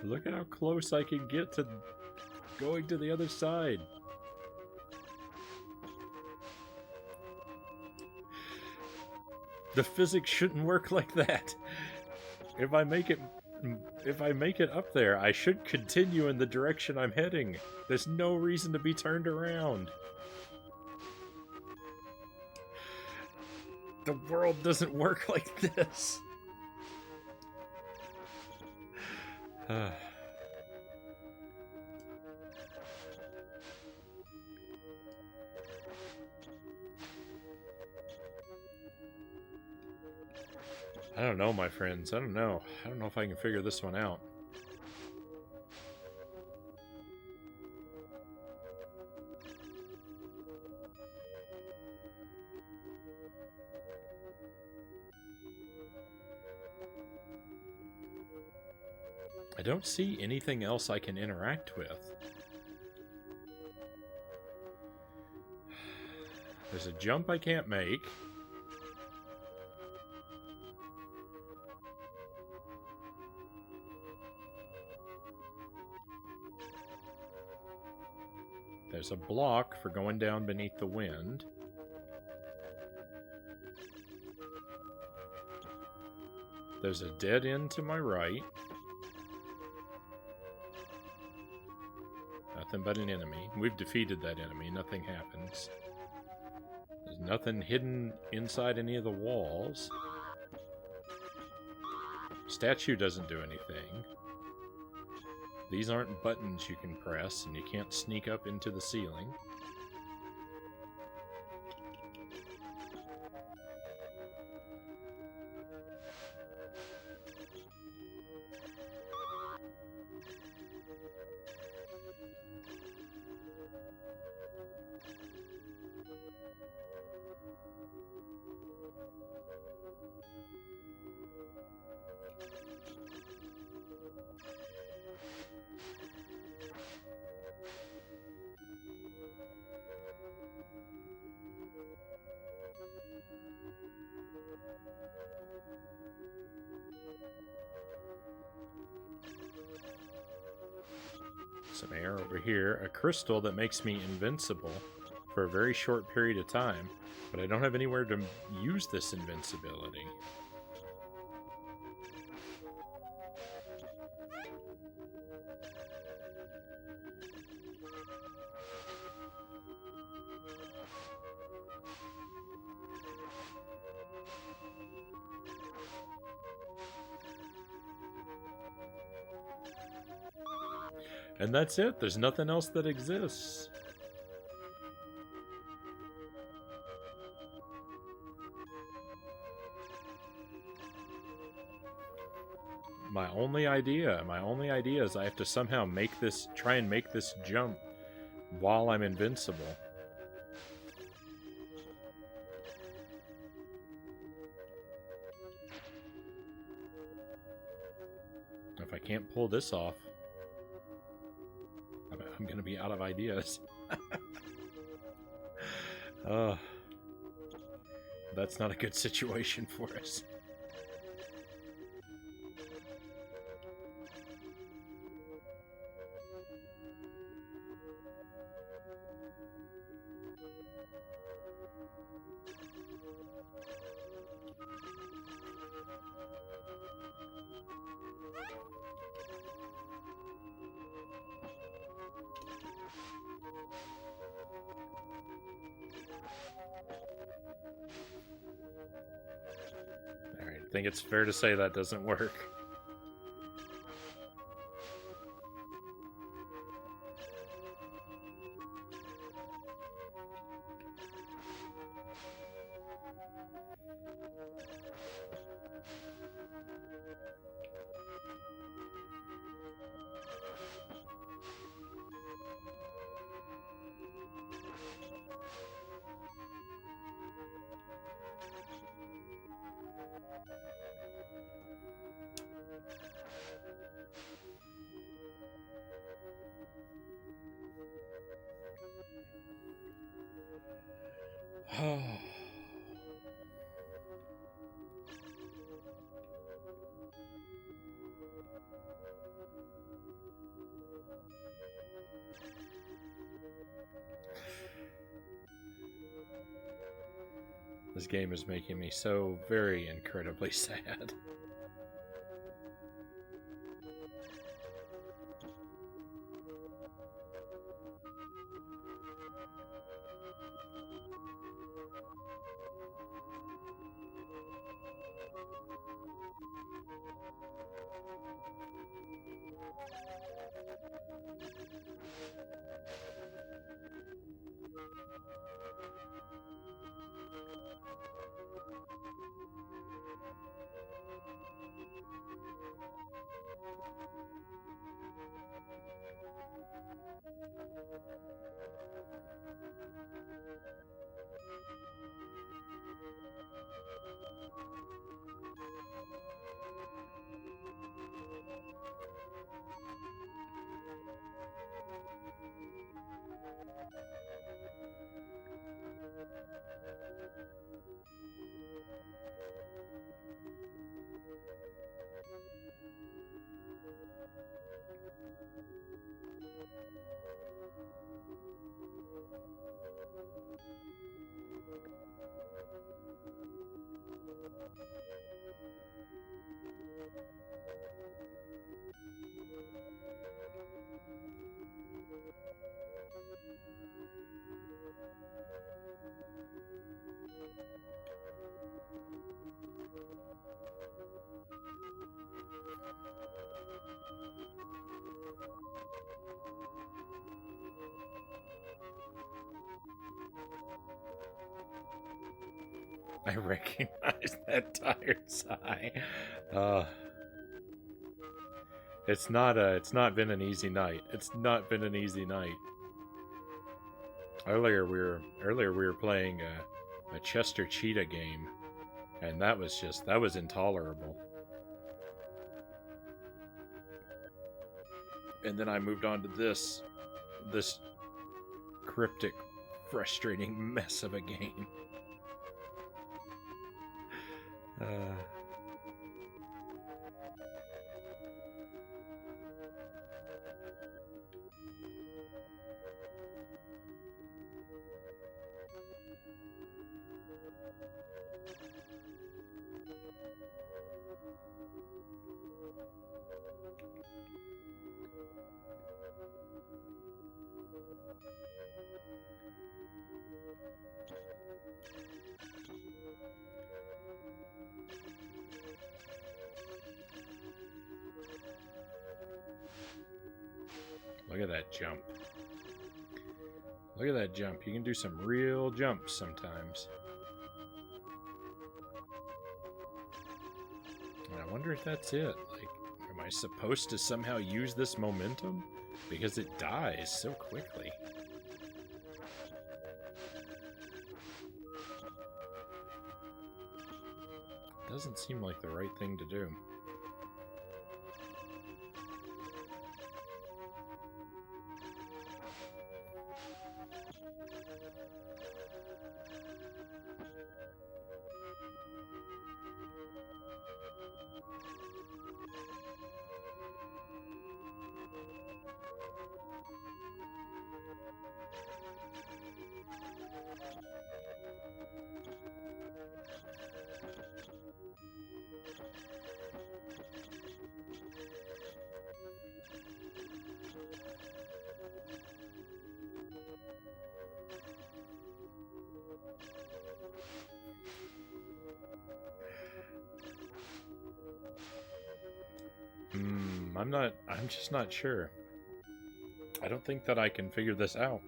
Look at how close I can get to going to the other side. The physics shouldn't work like that. If I make it up there, I should continue in the direction I'm heading. There's no reason to be turned around. The world doesn't work like this. I don't know, my friends. I don't know. I don't know if I can figure this one out. I don't see anything else I can interact with. There's a jump I can't make. There's a block for going down beneath the wind. There's a dead end to my right. Nothing but an enemy. We've defeated that enemy. Nothing happens. There's nothing hidden inside any of the walls. Statue doesn't do anything. These aren't buttons you can press, and you can't sneak up into the ceiling. Some air over here. A crystal that makes me invincible for a very short period of time, but I don't have anywhere to use this invincibility. And that's it. There's nothing else that exists. My only idea is I have to somehow try and make this jump while I'm invincible. If I can't pull this off, I'm gonna be out of ideas. That's not a good situation for us. I think it's fair to say that doesn't work. This game is making me so very incredibly sad. I recognize that tired sigh. It's not been an easy night. It's not been an easy night. Earlier we were playing a Chester Cheetah game, and that was intolerable. And then I moved on to this cryptic, frustrating mess of a game. Look at that jump. Look at that jump. You can do some real jumps sometimes. And I wonder if that's it. Like, am I supposed to somehow use this momentum? Because it dies so quickly. Doesn't seem like the right thing to do. I'm just not sure. I don't think that I can figure this out.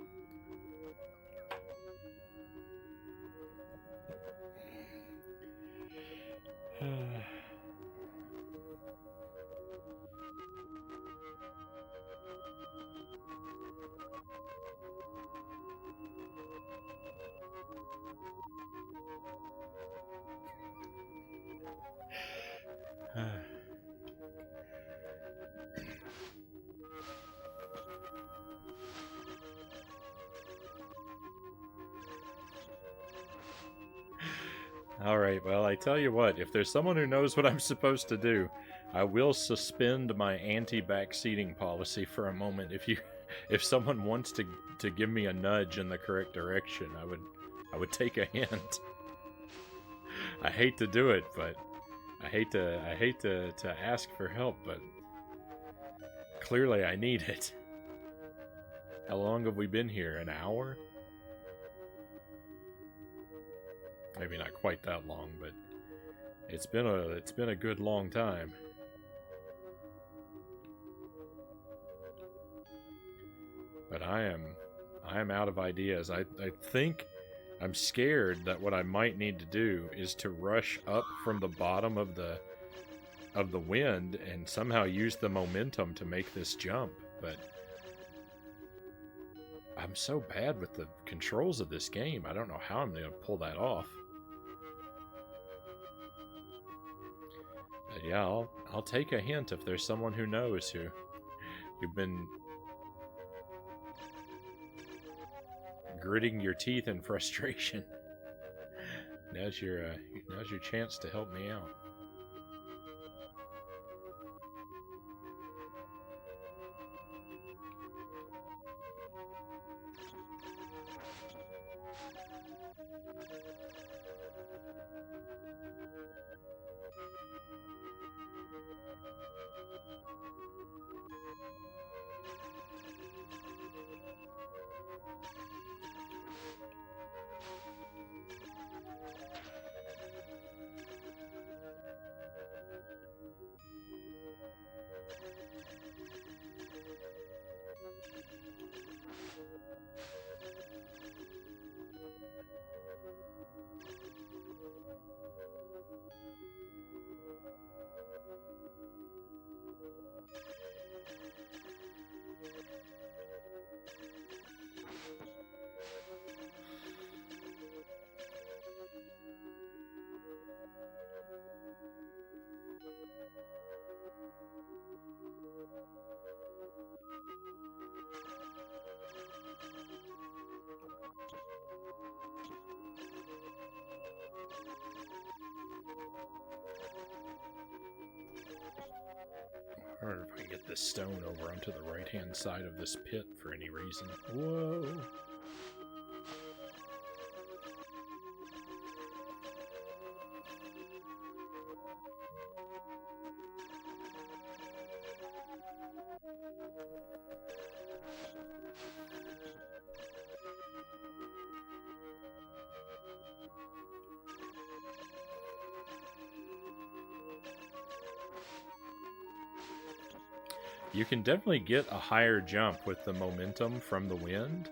Alright, well, I tell you what, if there's someone who knows what I'm supposed to do, I will suspend my anti-backseating policy for a moment. If someone wants to give me a nudge in the correct direction, I would take a hint. I hate to do it, but I hate to ask for help, but clearly I need it. How long have we been here? An hour? Maybe not quite that long, but it's been a good long time. But I am out of ideas. I think I'm scared that what I might need to do is to rush up from the bottom of the wind and somehow use the momentum to make this jump, but I'm so bad with the controls of this game. I don't know how I'm going to pull that off. But yeah, I'll take a hint if there's someone who knows you've been gritting your teeth in frustration. Now's your chance to help me out. Or if I can get this stone over onto the right-hand side of this pit for any reason. Whoa! You can definitely get a higher jump with the momentum from the wind,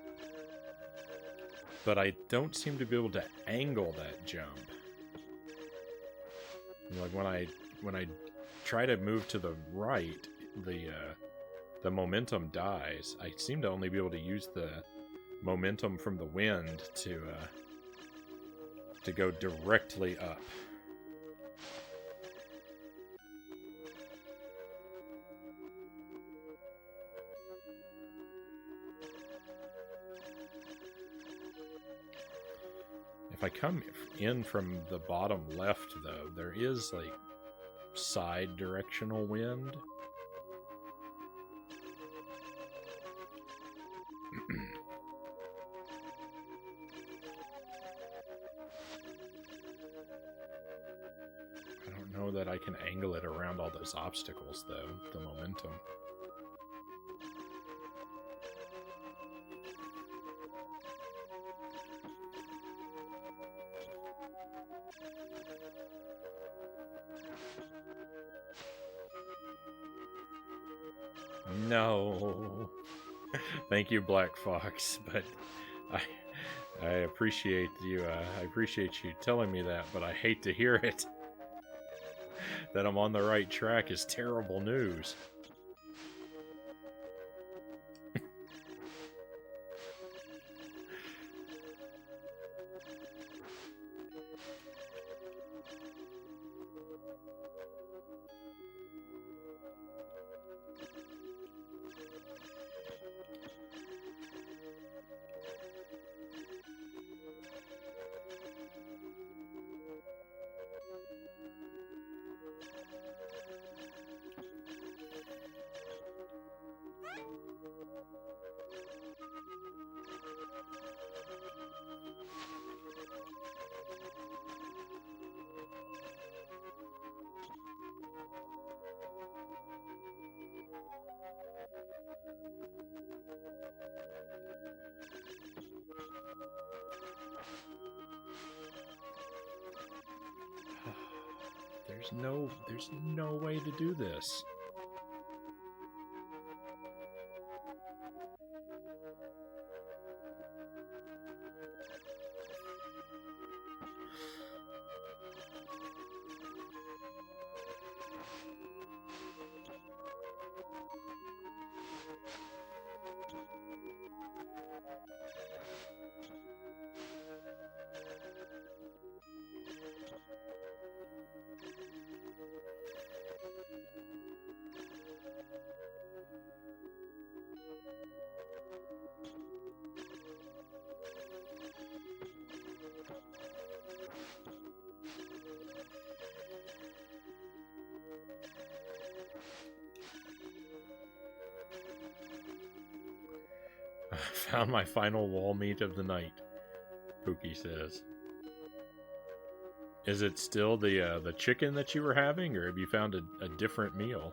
but I don't seem to be able to angle that jump. Like when I try to move to the right, the momentum dies. I seem to only be able to use the momentum from the wind to go directly up. If I come in from the bottom left, though, there is, like, side directional wind. I don't know that I can angle it around all those obstacles, though, the momentum. No. Thank you, Black Fox, but I appreciate you. I appreciate you telling me that, but I hate to hear it. That I'm on the right track is terrible news. There's no way to do this. Found my final wall meat of the night, Pookie says. Is it still the chicken that you were having, or have you found a different meal?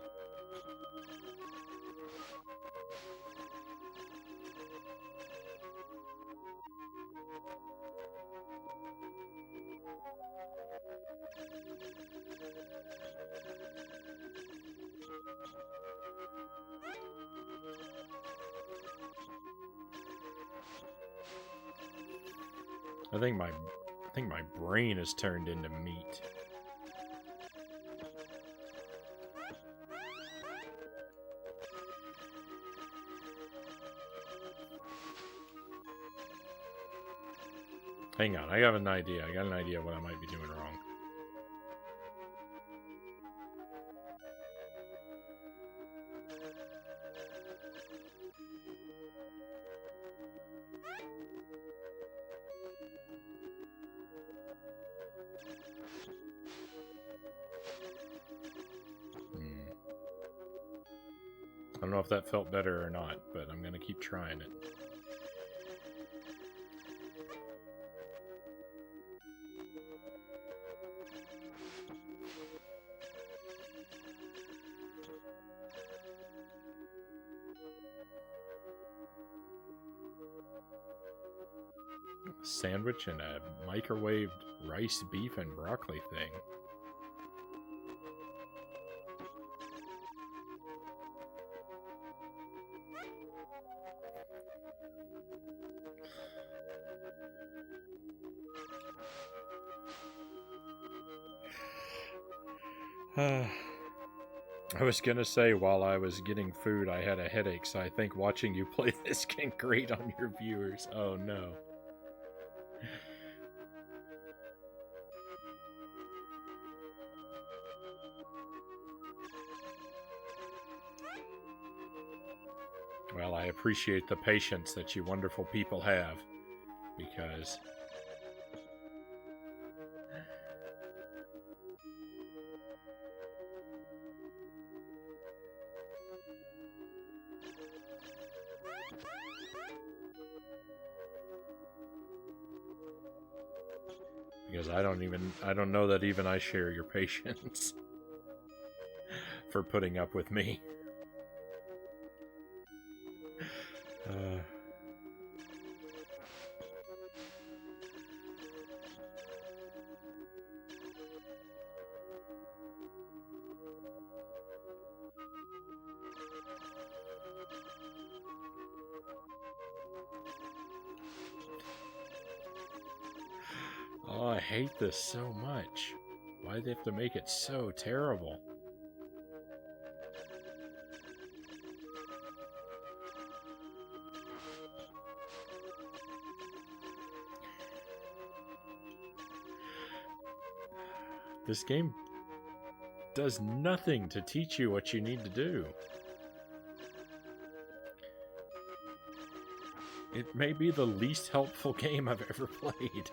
I think my brain has turned into meat. Hang on, I got an idea. I got an idea of what I might be doing wrong. I don't know if that felt better or not, but I'm gonna keep trying it. A sandwich and a microwaved rice, beef, and broccoli thing. I was gonna say while I was getting food, I had a headache, so I think watching you play this can grate on your viewers. Oh no. Well, I appreciate the patience that you wonderful people have, because I don't know that even I share your patience for putting up with me. Oh, I hate this so much. Why do they have to make it so terrible? This game does nothing to teach you what you need to do. It may be the least helpful game I've ever played.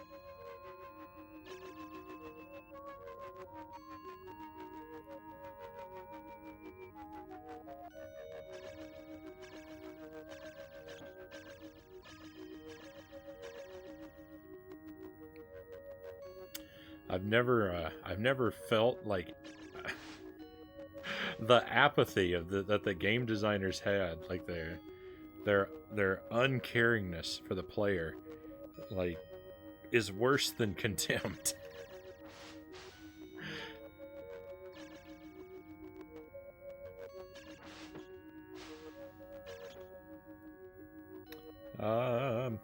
I've never felt like the apathy of that the game designers had, like their uncaringness for the player, like, is worse than contempt.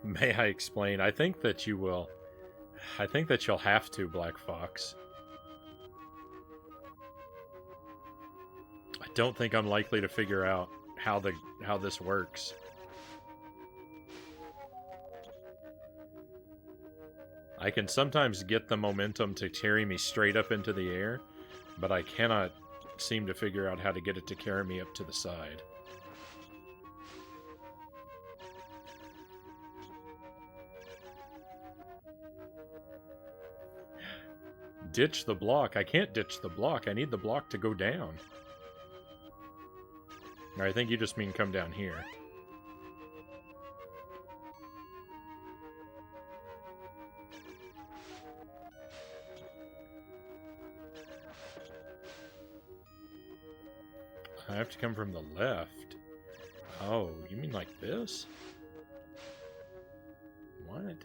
May I explain? I think that you will. I think that you'll have to, Black Fox. I don't think I'm likely to figure out how this works. I can sometimes get the momentum to carry me straight up into the air, but I cannot seem to figure out how to get it to carry me up to the side. Ditch the block? I can't ditch the block. I need the block to go down. Or I think you just mean come down here. I have to come from the left. Oh, you mean like this? What?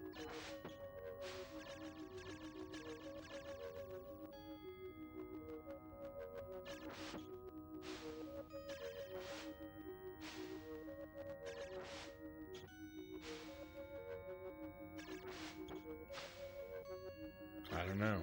I don't know.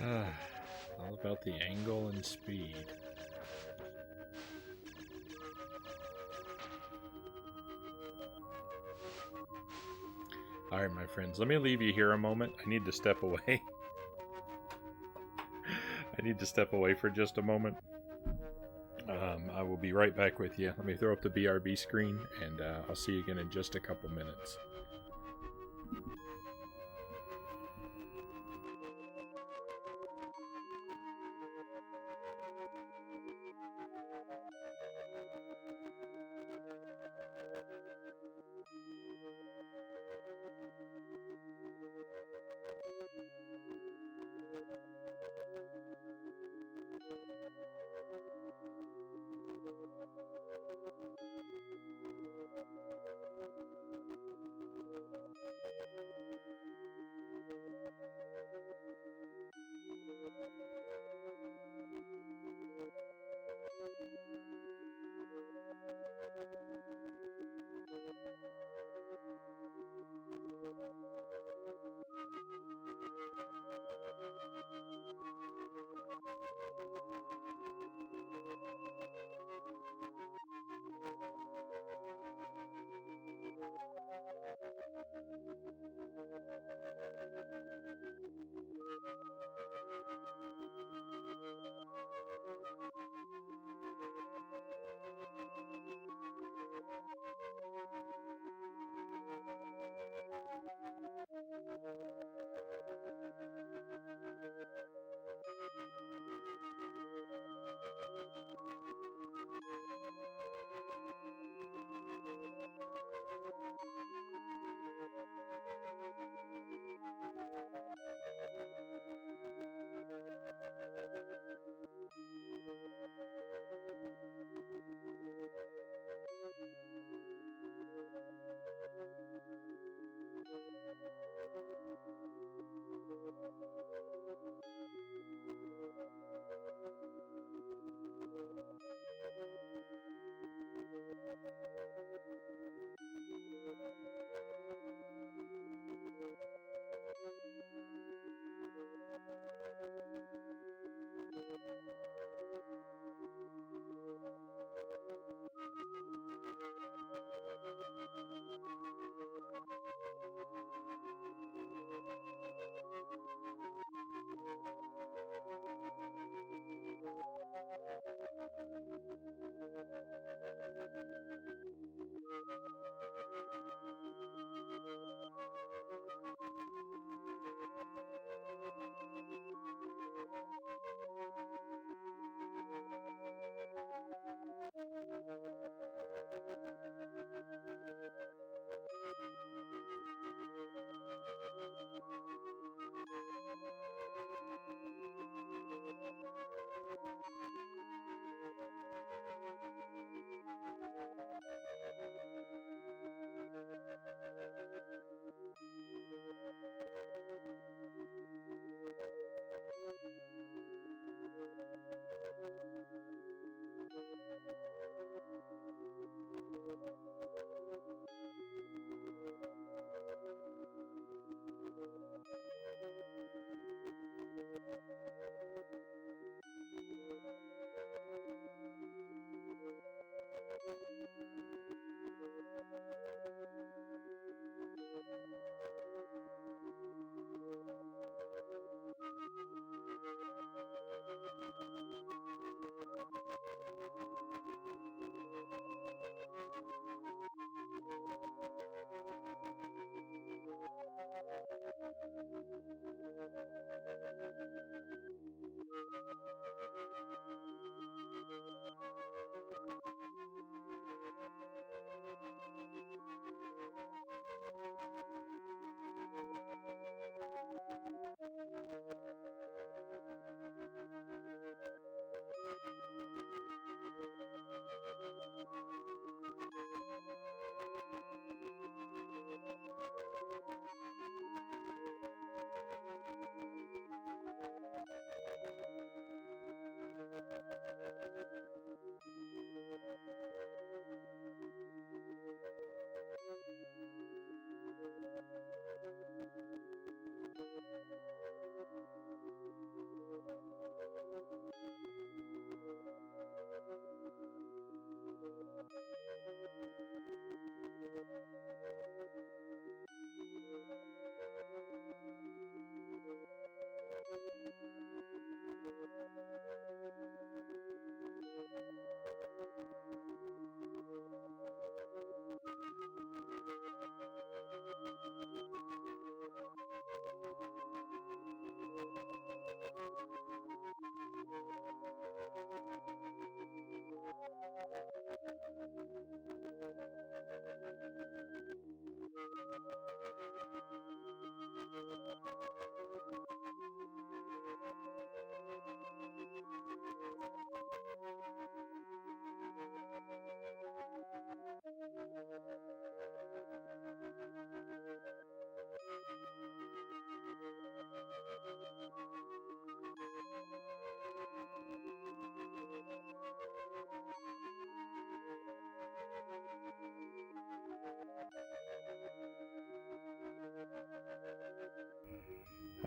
All about the angle and speed. Alright, my friends, let me leave you here a moment. I need to step away. I need to step away for just a moment. I will be right back with you. Let me throw up the BRB screen, and I'll see you again in just a couple minutes.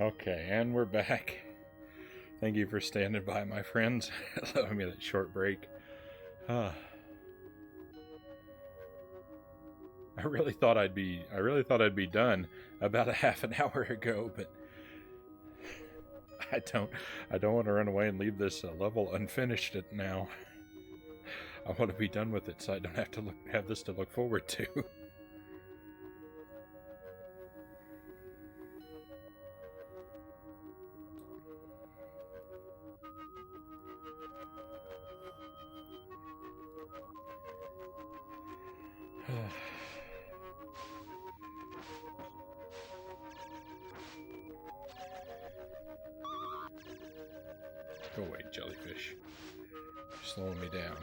Okay, and we're back. Thank you for standing by, my friends. Allowing me that short break. I really thought I'd be done about a half an hour ago, but I don't want to run away and leave this level unfinished now. I want to be done with it so I don't have to have this to look forward to. Go away, jellyfish. You're slowing me down.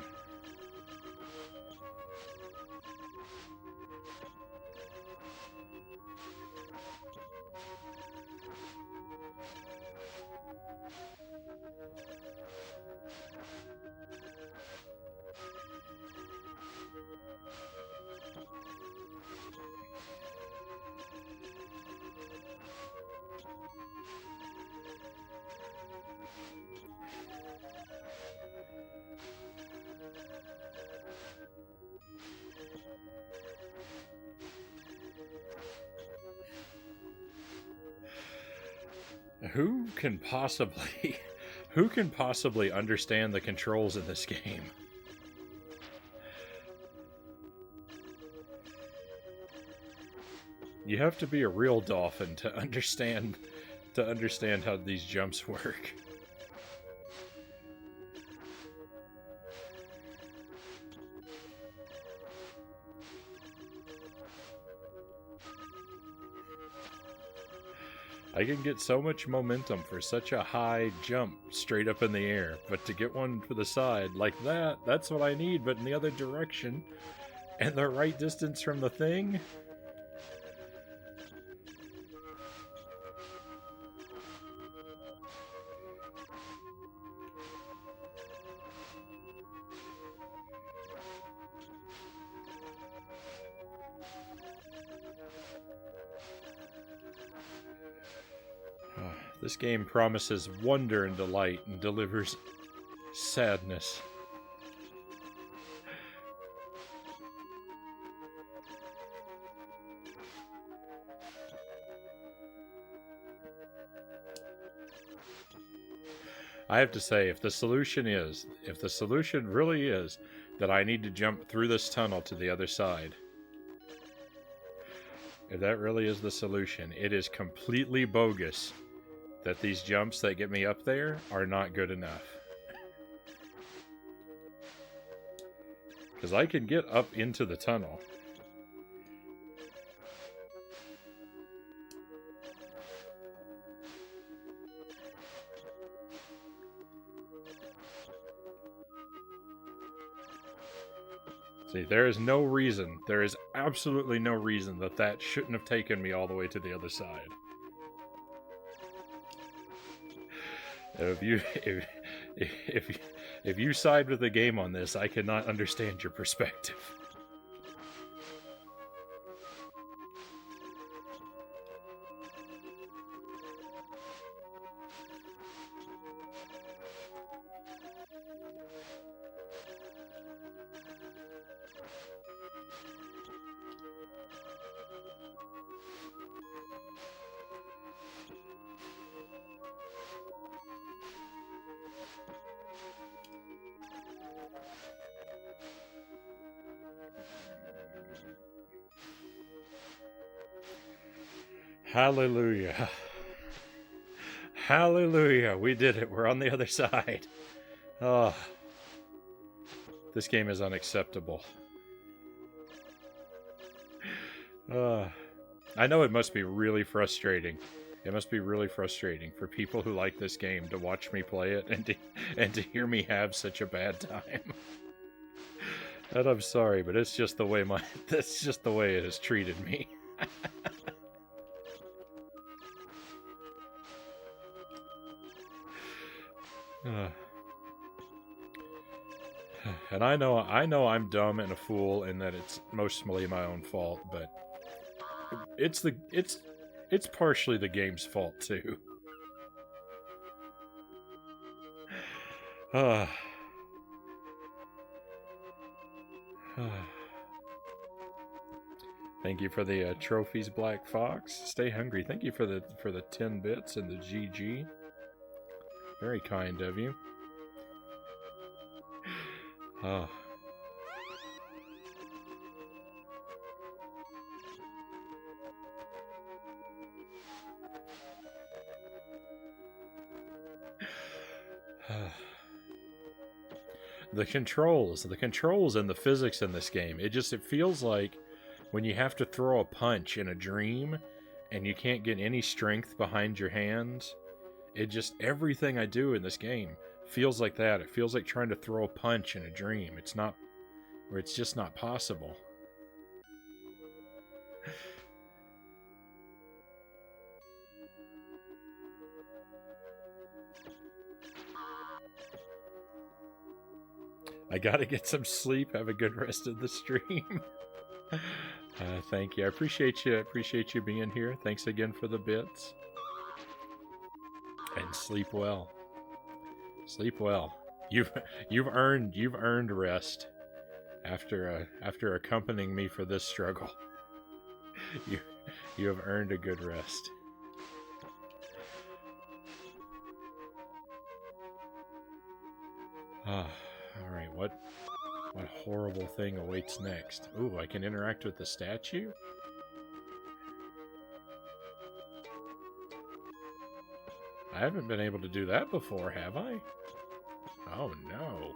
Who can possibly understand the controls in this game? You have to be a real dolphin to understand how these jumps work. I can get so much momentum for such a high jump straight up in the air, but to get one to the side like that, that's what I need, but in the other direction, and the right distance from the thing? This game promises wonder and delight and delivers sadness. I have to say, if the solution really is that I need to jump through this tunnel to the other side, if that really is the solution, it is completely bogus that these jumps that get me up there are not good enough. Because I can get up into the tunnel. See, there is absolutely no reason that shouldn't have taken me all the way to the other side. If you side with the game on this, I cannot understand your perspective. Hallelujah. Hallelujah. We did it. We're on the other side. Oh. This game is unacceptable. I know it must be really frustrating. It must be really frustrating for people who like this game to watch me play it and to hear me have such a bad time. And I'm sorry, but it's just the way that's just the way it has treated me. And I know I'm dumb and a fool and that it's mostly my own fault, but it's partially the game's fault too. Uh, Thank you for the trophies, Black Fox. Stay hungry. Thank you for the 10 bits and the GG. Very kind of you. Oh. The controls and the physics in this game, it feels like when you have to throw a punch in a dream and you can't get any strength behind your hands. Everything I do in this game feels like that. It feels like trying to throw a punch in a dream. It's just not possible. I gotta get some sleep. Have a good rest of the stream. Thank you. I appreciate you. I appreciate you being here. Thanks again for the bits. And sleep well. Sleep well. You've earned rest after accompanying me for this struggle. You have earned a good rest. Alright, what horrible thing awaits next? Ooh, I can interact with the statue? I haven't been able to do that before, have I? Oh no.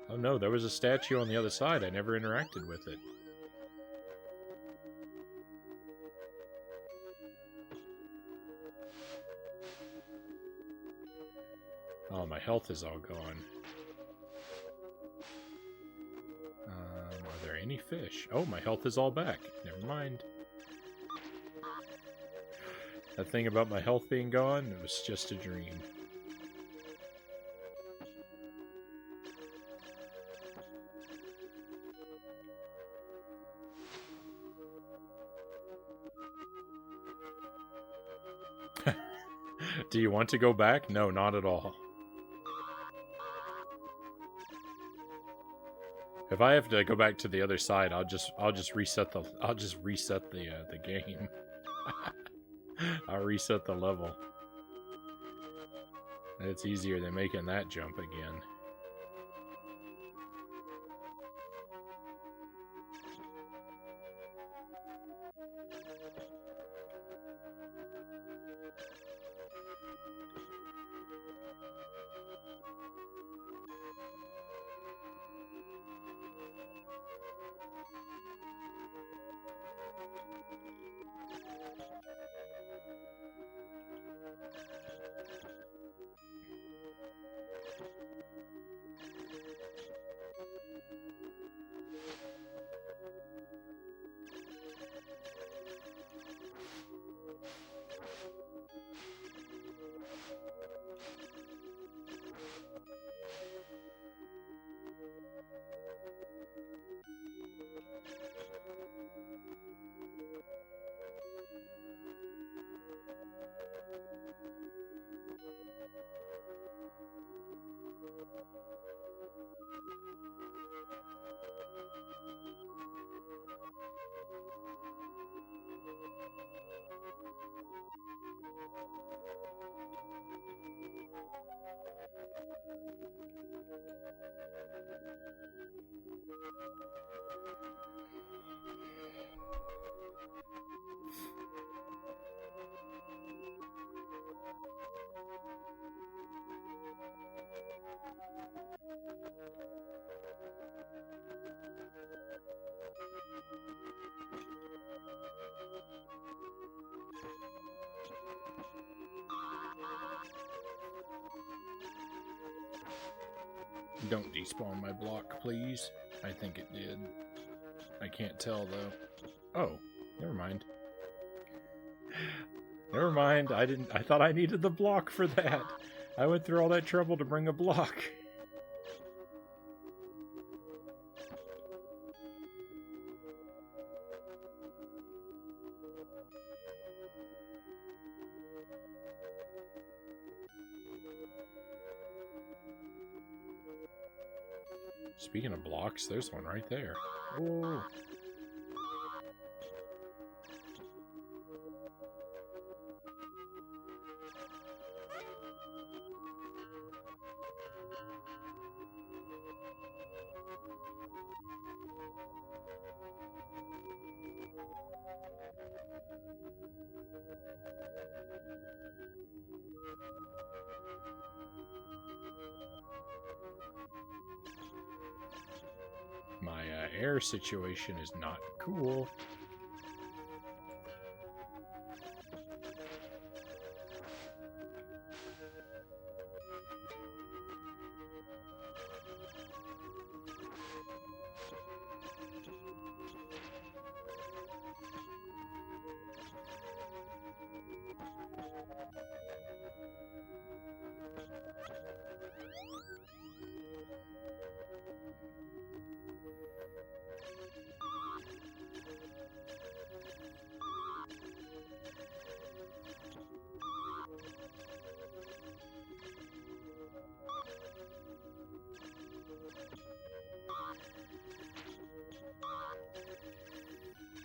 Oh no, there was a statue on the other side. I never interacted with it. Oh, my health is all gone. Are there any fish? Oh, my health is all back. Never mind. That thing about my health being gone, it was just a dream. Do you want to go back? No, not at all. If I have to go back to the other side, I'll just reset the game. I'll reset the level. It's easier than making that jump again. Don't despawn my block, please. I think it did. I can't tell, though. Oh, never mind. Never mind, I thought I needed the block for that. I went through all that trouble to bring a block. Speaking of blocks, there's one right there. Oh. My air situation is not cool.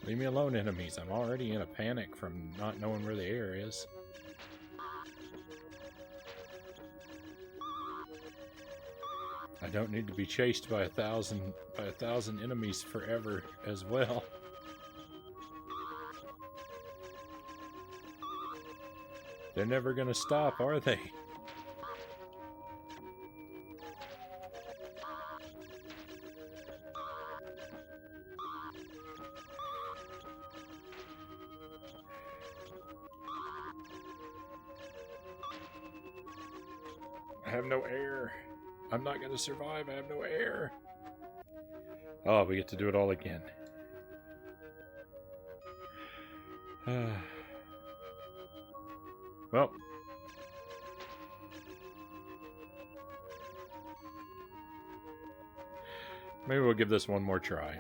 Leave me alone, enemies. I'm already in a panic from not knowing where the air is. I don't need to be chased by a thousand enemies forever as well. They're never gonna stop, are they? I have no air. I'm not gonna survive. I have no air. Oh, we get to do it all again. Well. Maybe we'll give this one more try.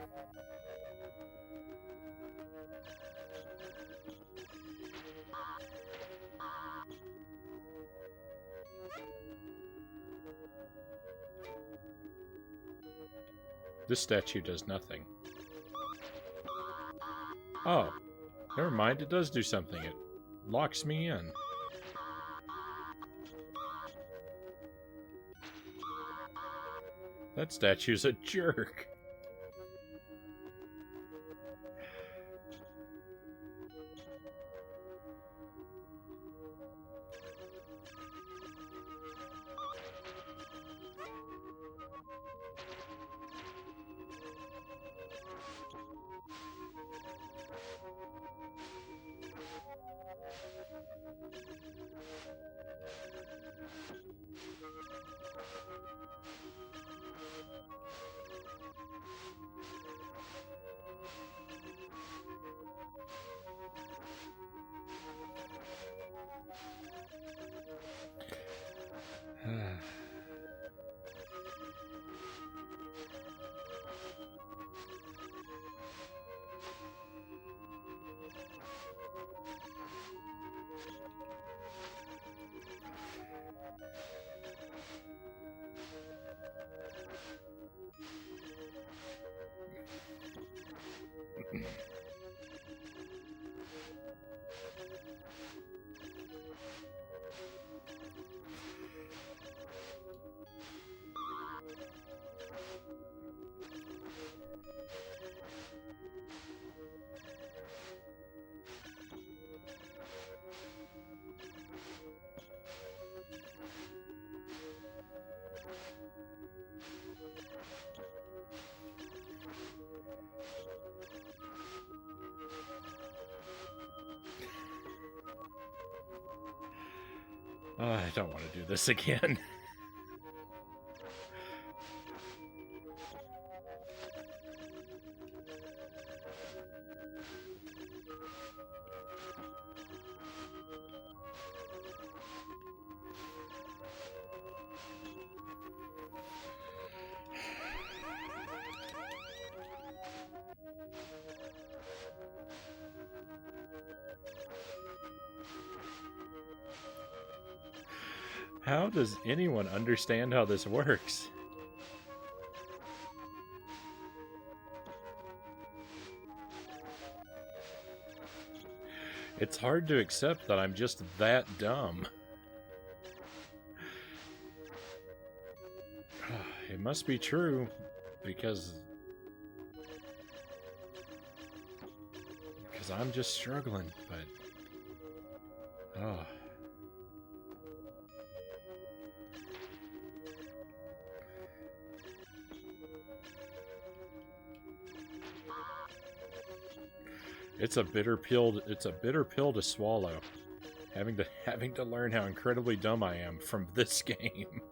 This statue does nothing. Oh, never mind. It does do something. It locks me in. That statue's a jerk. I don't want to do this again. How does anyone understand how this works? It's hard to accept that I'm just that dumb. It must be true, because I'm just struggling, but... Oh... It's a bitter pill to swallow. Having to learn how incredibly dumb I am from this game.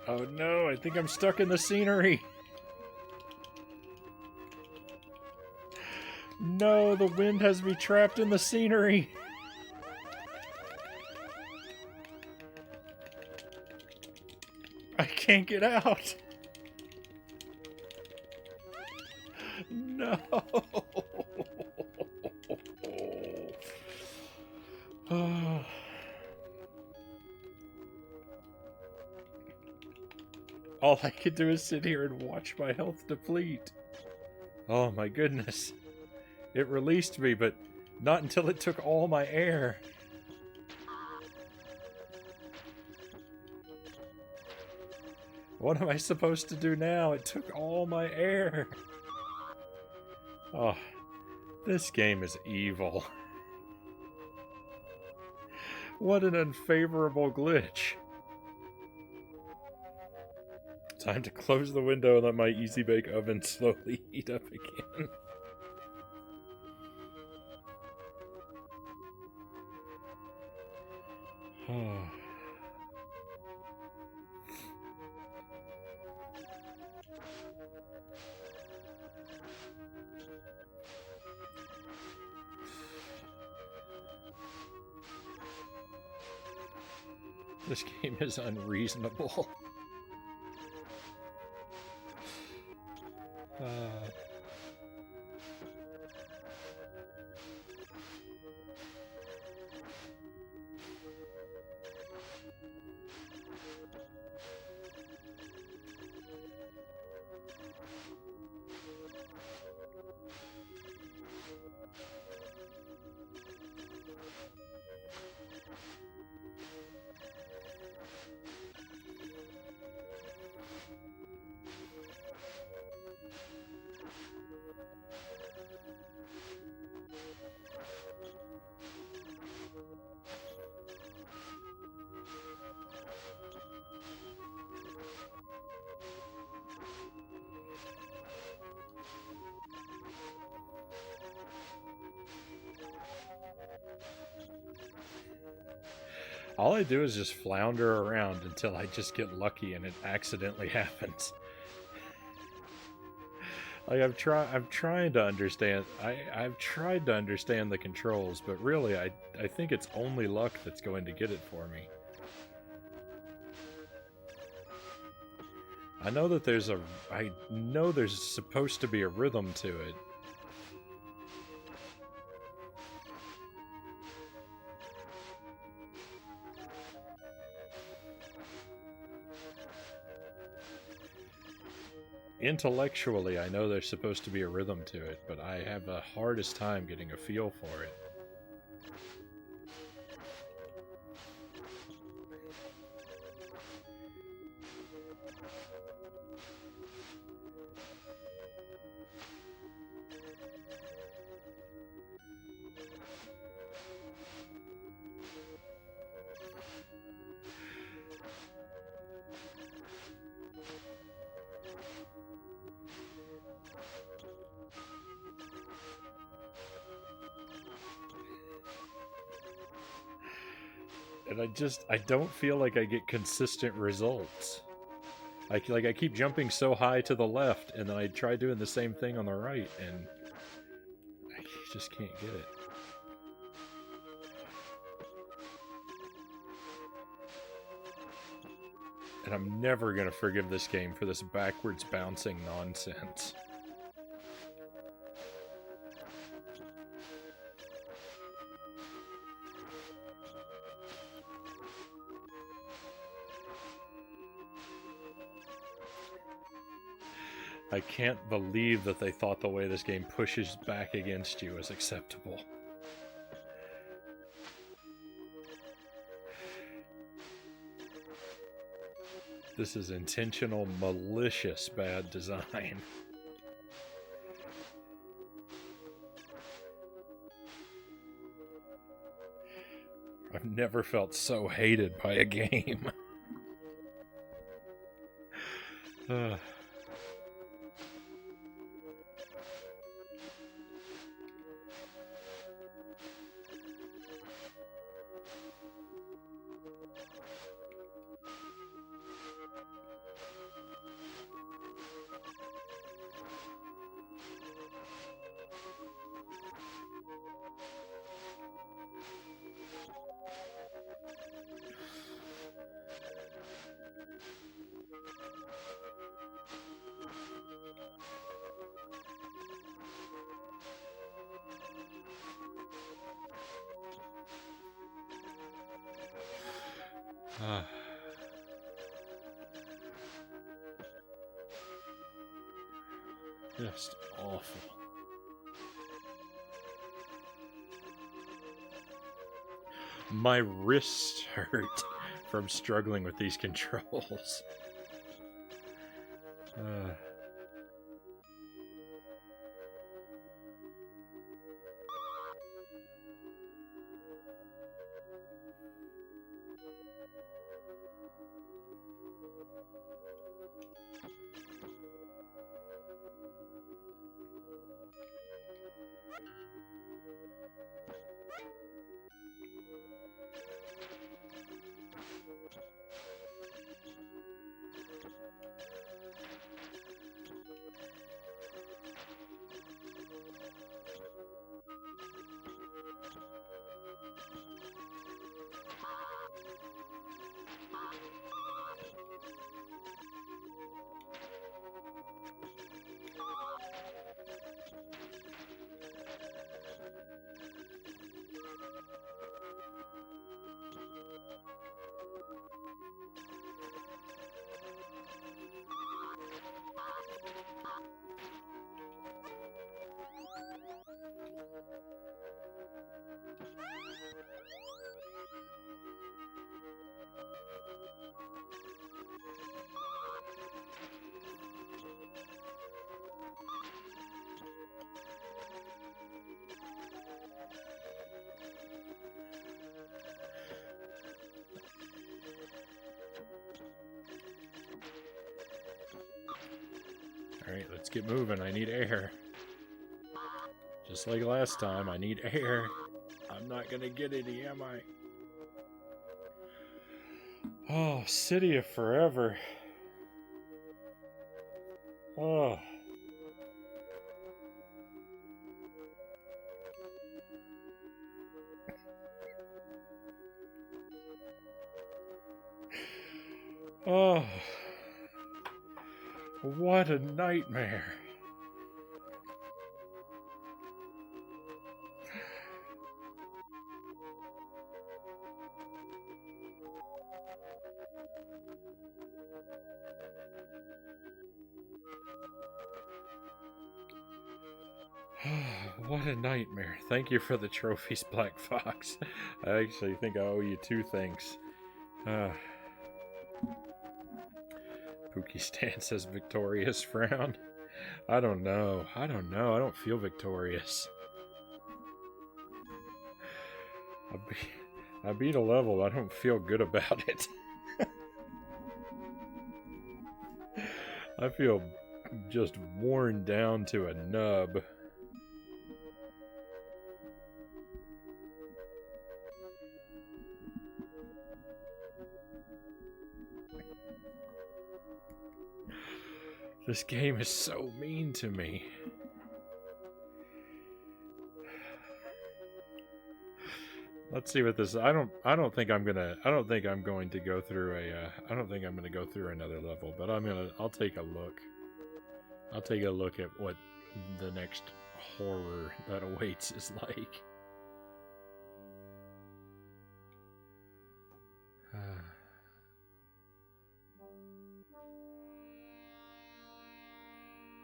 Oh no, I think I'm stuck in the scenery. No, the wind has me trapped in the scenery. I can't get out. No. All I could do is sit here and watch my health deplete. Oh my goodness. It released me, but not until it took all my air. What am I supposed to do now? It took all my air. Oh, this game is evil. What an unfavorable glitch. Time to close the window and let my Easy Bake Oven slowly heat up again. This game is unreasonable. All I do is just flounder around until I just get lucky and it accidentally happens. Like I'm trying to understand. I've tried to understand the controls, but really I think it's only luck that's going to get it for me. I know that I know there's supposed to be a rhythm to it. Intellectually, I know there's supposed to be a rhythm to it, but I have the hardest time getting a feel for it. And I don't feel like I get consistent results. I keep jumping so high to the left, and then I try doing the same thing on the right, and I just can't get it. And I'm never gonna forgive this game for this backwards bouncing nonsense. I can't believe that they thought the way this game pushes back against you is acceptable. This is intentional, malicious bad design. I've never felt so hated by a game. Just awful. My wrists hurt from struggling with these controls. Alright, let's get moving. I need air. Just like last time, I need air. I'm not gonna get any, am I? Oh, City of Forever. Oh. Oh. What a nightmare. What a nightmare. Thank you for the trophies, Black Fox. I actually think I owe you 2 things. Pookie Stan says victorious frown. I don't know. I don't feel victorious. I beat a level. I don't feel good about it. I feel just worn down to a nub. This game is so mean to me. Let's see what this. I don't think I'm going to go through I don't think I'm going to go through another level, but I'll take a look. I'll take a look at what the next horror that awaits is like.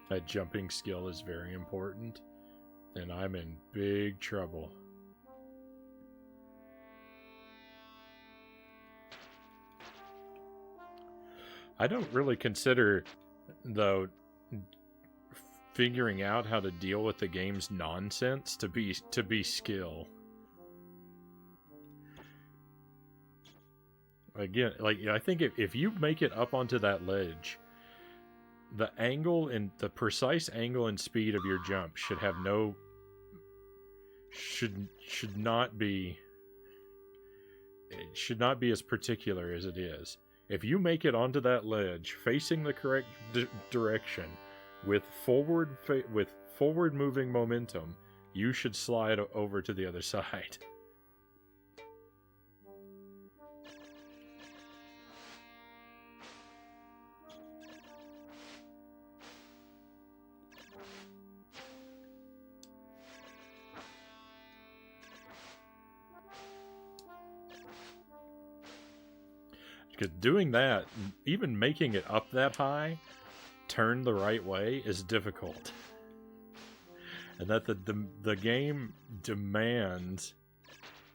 That jumping skill is very important, and I'm in big trouble. I don't really consider, though, figuring out how to deal with the game's nonsense to be skill. Again, like, I think if you make it up onto that ledge, the angle and the precise angle and speed of your jump should have no should not be as particular as it is. If you make it onto that ledge facing the correct direction with forward moving momentum, you should slide over to the other side. Because doing that, even making it up that high, turn the right way, is difficult. And that the game demands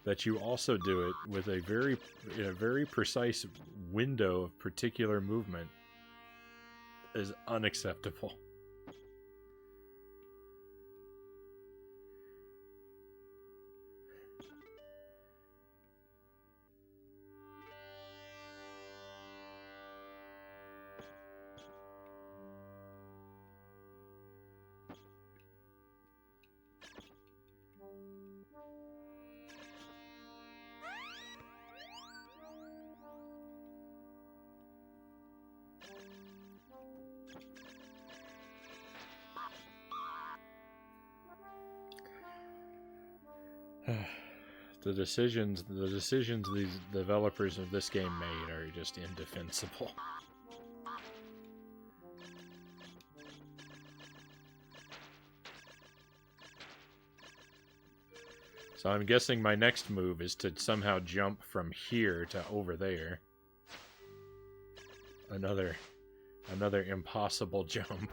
that you also do it with a very precise window of particular movement is unacceptable. The decisions these developers of this game made are just indefensible. So I'm guessing my next move is to somehow jump from here to over there. Another impossible jump.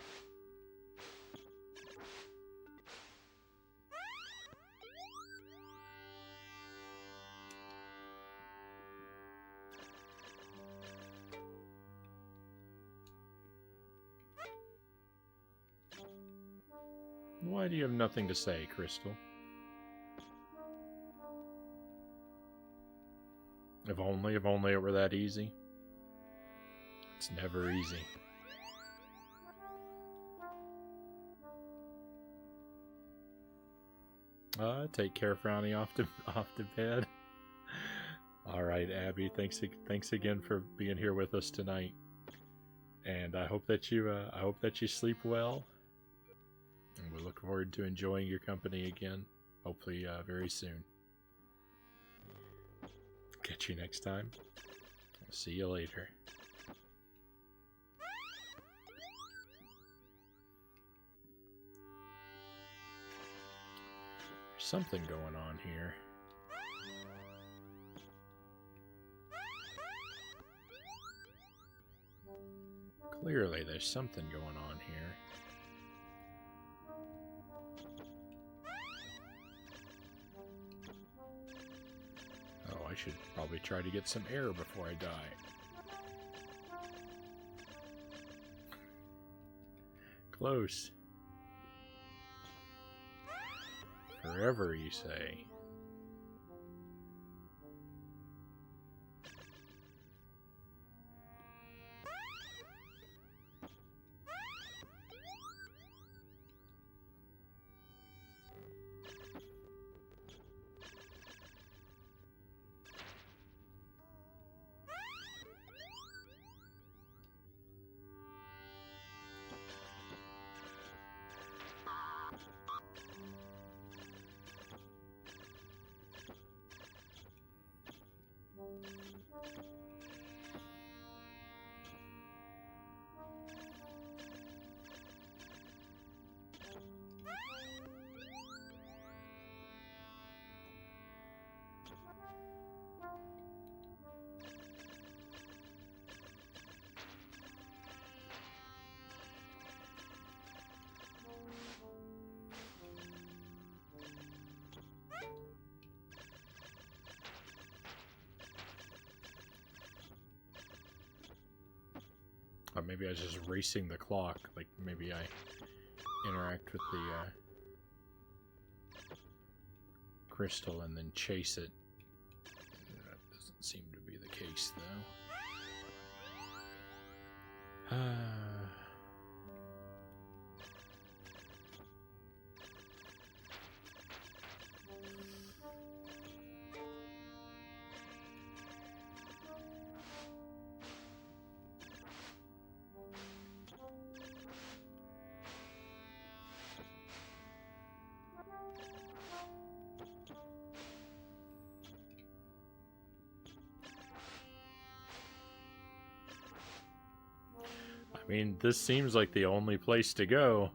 Why do you have nothing to say, Crystal? If only it were that easy. It's never easy. Take care, Frownie, off to bed. All right, Abby. Thanks again for being here with us tonight. And I hope that you sleep well. And we look forward to enjoying your company again, hopefully very soon. Catch you next time. I'll see you later. There's something going on here. Clearly, there's something going on here. Oh, I should probably try to get some air before I die. Close. Forever, you say? Or maybe I was just racing the clock. Like, maybe I interact with the crystal and then chase it. That doesn't seem to be the case, though. I mean, this seems like the only place to go.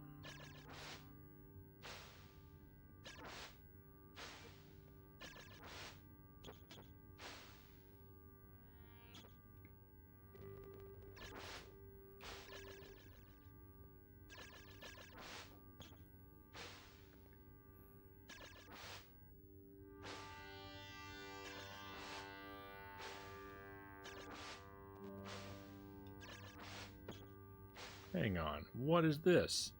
Hang on, what is this?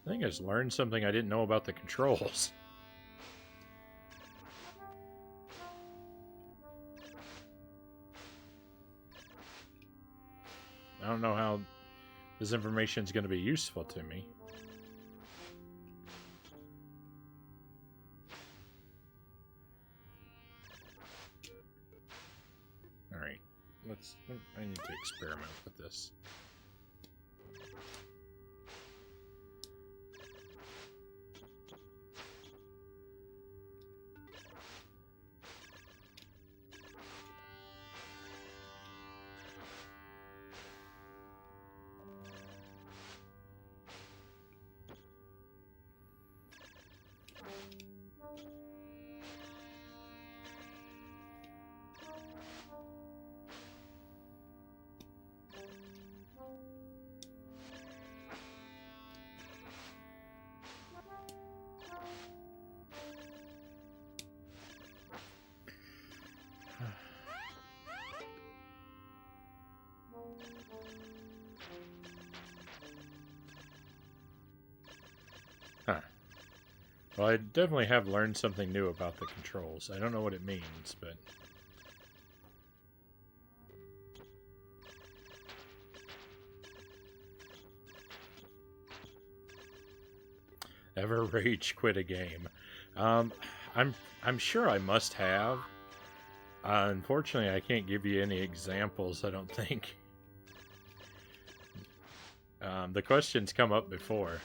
I think I just learned something I didn't know about the controls. I don't know how this information is going to be useful to me. I need to experiment with this. Huh. Well, I definitely have learned something new about the controls. I don't know what it means, but... Ever rage quit a game? Um, I'm sure I must have. Unfortunately, I can't give you any examples, I don't think. The question's come up before.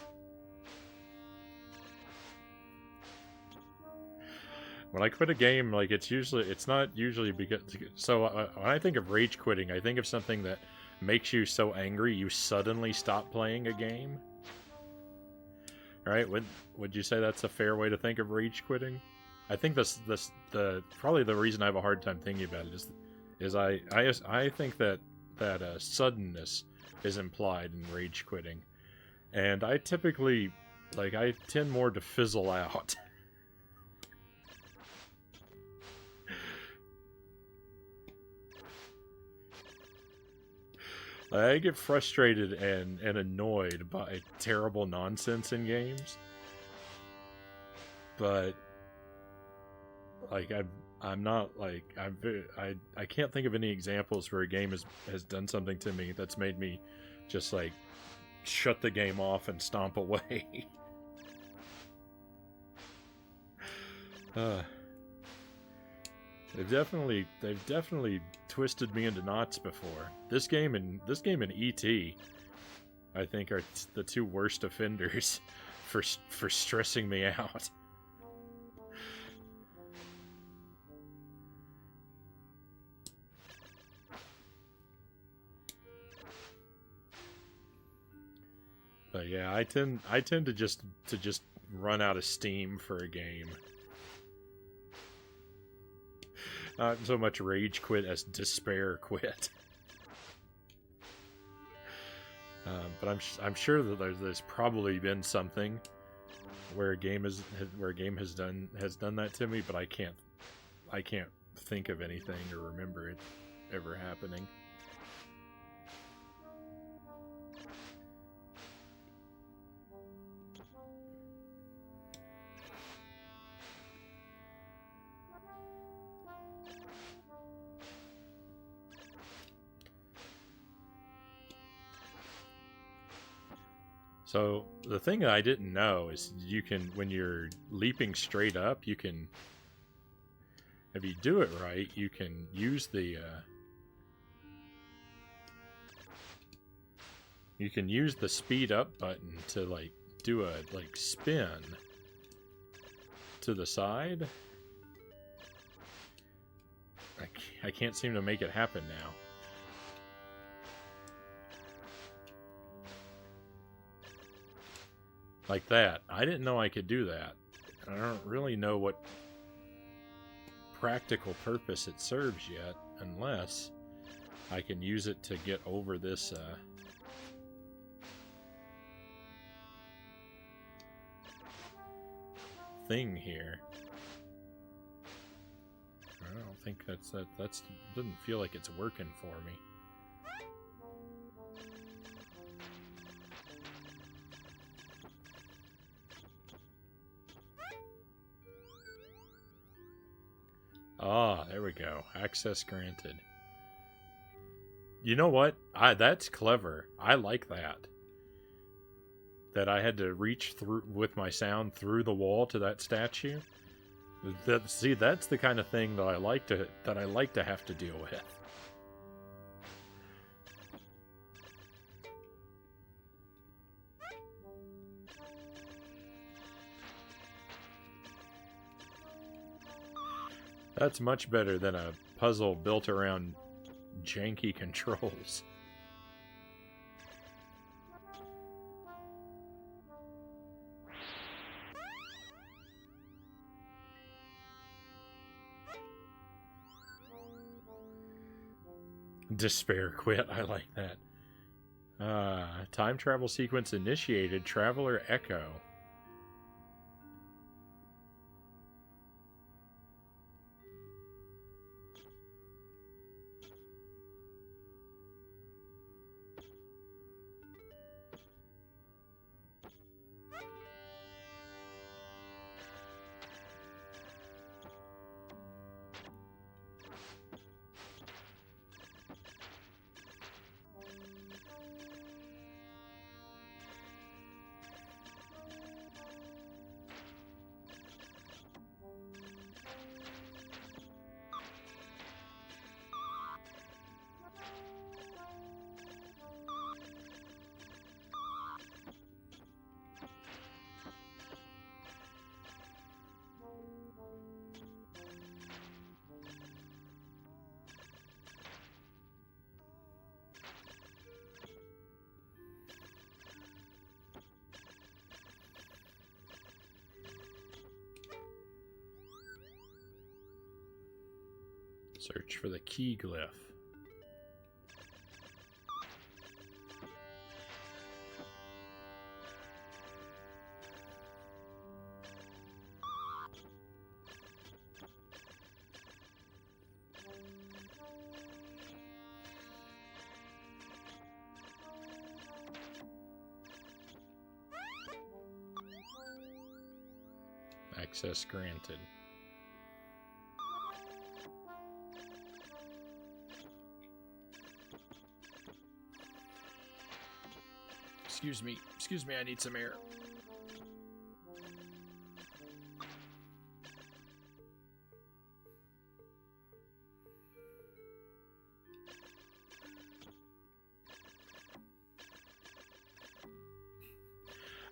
When I quit a game, like, it's not usually because... So, when I think of rage quitting, I think of something that makes you so angry you suddenly stop playing a game. Right? Would you say that's a fair way to think of rage quitting? I think the probably the reason I have a hard time thinking about it is I think that suddenness is implied in rage quitting, and I typically I tend more to fizzle out. I get frustrated and annoyed by terrible nonsense in games, but like I'm not like I can't think of any examples where a game has done something to me that's made me just like shut the game off and stomp away. They've definitely twisted me into knots before. This game and E.T. I think are the two worst offenders for stressing me out. But yeah, I tend to just run out of steam for a game. Not so much rage quit as despair quit. But I'm sure that there's probably been something where a game has done that to me, but I can't think of anything or remember it ever happening. So the thing that I didn't know is you can, when you're leaping straight up, you can, if you do it right, you can use the speed up button to like do a spin to the side. I can't seem to make it happen now. Like that. I didn't know I could do that. I don't really know what practical purpose it serves yet, unless I can use it to get over this thing here. I don't think that's doesn't feel like it's working for me. Ah, there we go. Access granted. You know what? That's clever. I like that. That I had to reach through with my sound through the wall to that statue. See, that's the kind of thing that I like to have to deal with. That's much better than a puzzle built around janky controls. Despair quit, I like that. Time travel sequence initiated, Traveler Echo. Search for the Key Glyph. Access granted. Excuse me, I need some air.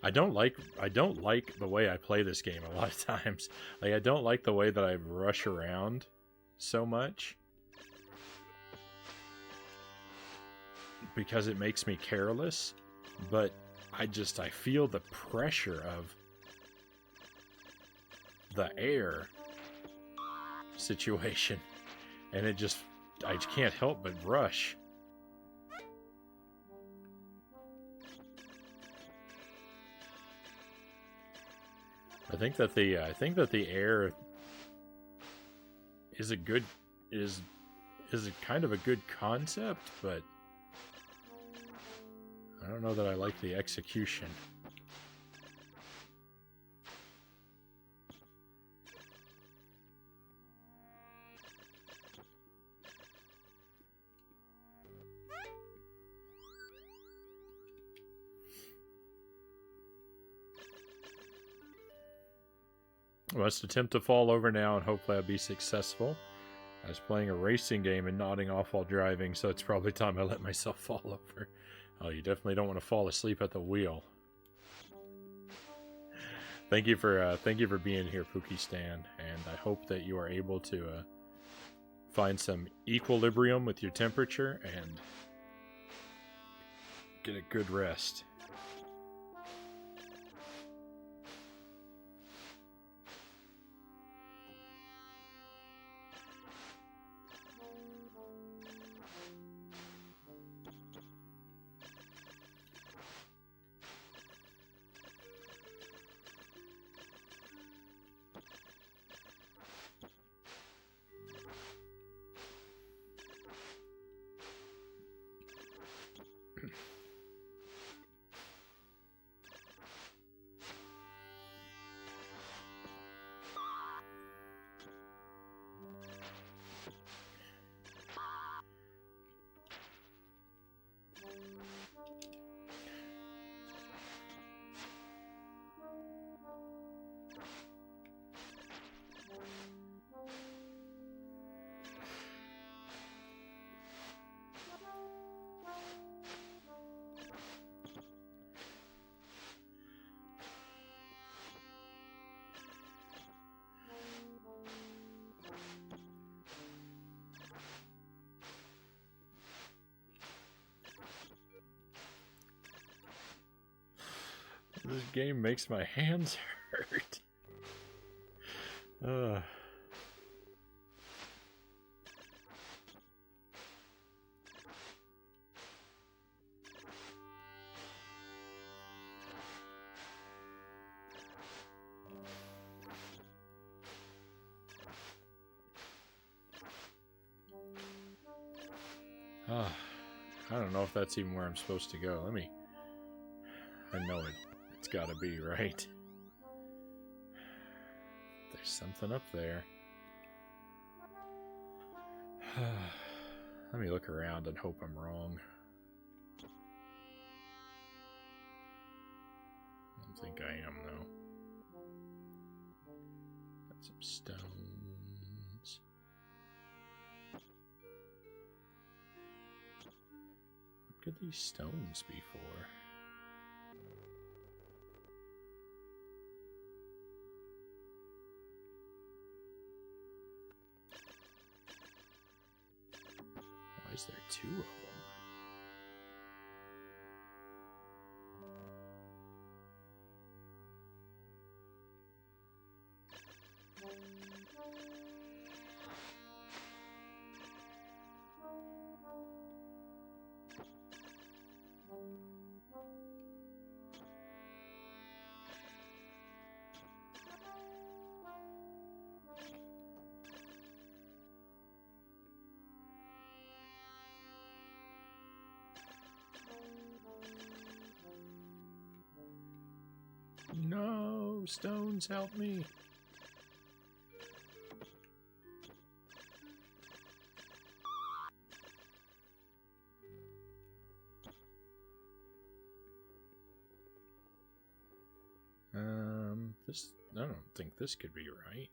I don't like the way I play this game a lot of times. Like, I don't like the way that I rush around so much, because it makes me careless. But I feel the pressure of the air situation, and I can't help but rush. I think that the air is a kind of a good concept, but I don't know that I like the execution. I must attempt to fall over now, and hopefully I'll be successful. I was playing a racing game and nodding off while driving, so it's probably time I let myself fall over. Oh, you definitely don't want to fall asleep at the wheel. Thank you for being here, Pookie Stan, and I hope that you are able to find some equilibrium with your temperature and get a good rest. This game makes my hands hurt. I don't know if that's even where I'm supposed to go. I know it's gotta be, right? There's something up there. Let me look around and hope I'm wrong. I don't think I am, though. Got some stones. What could these stones be for? Why is there two of them? No, stones, help me. I don't think this could be right.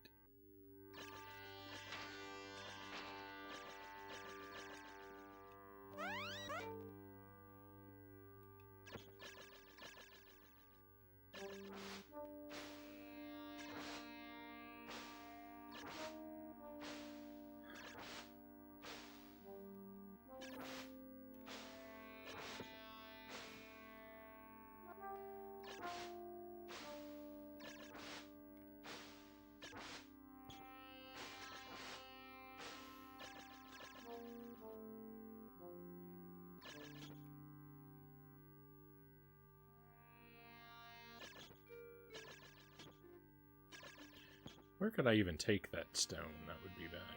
Where could I even take that stone that would be valuable?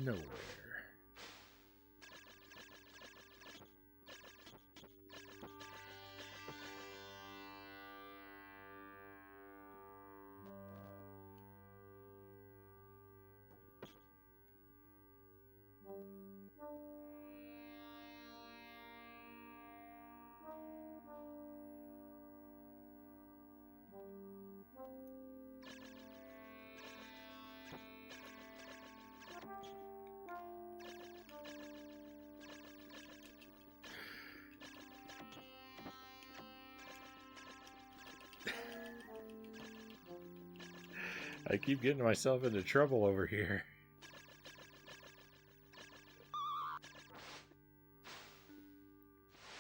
Nowhere. I keep getting myself into trouble over here.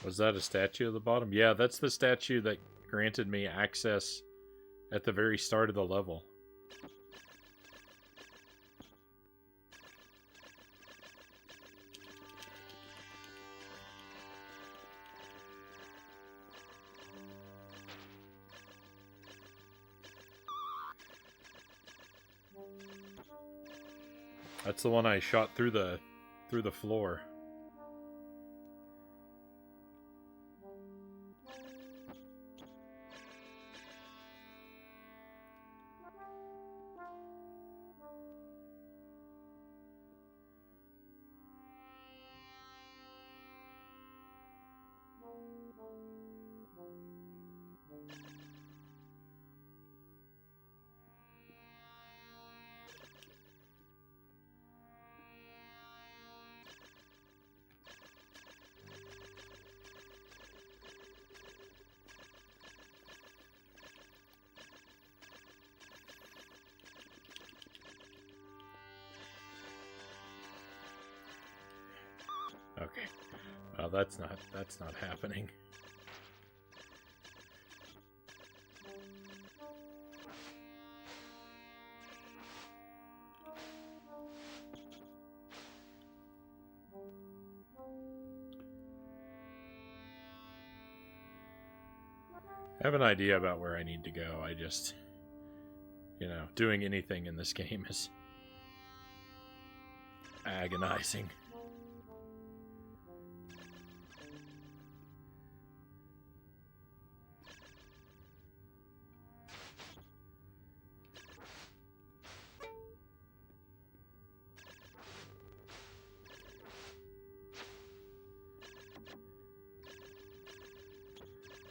Was that a statue at the bottom? Yeah, that's the statue that granted me access at the very start of the level. That's the one I shot through the floor. Okay. Well, that's not happening. I have an idea about where I need to go. I just, doing anything in this game is agonizing.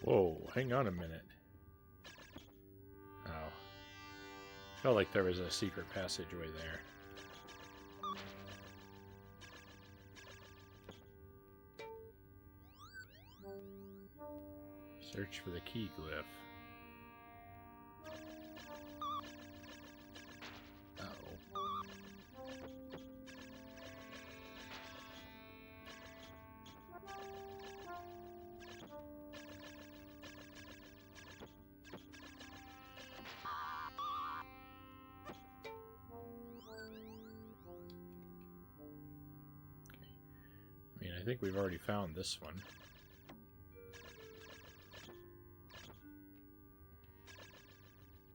Whoa, hang on a minute. Oh. Felt like there was a secret passageway there. Search for the Key Glyph. I think we've already found this one.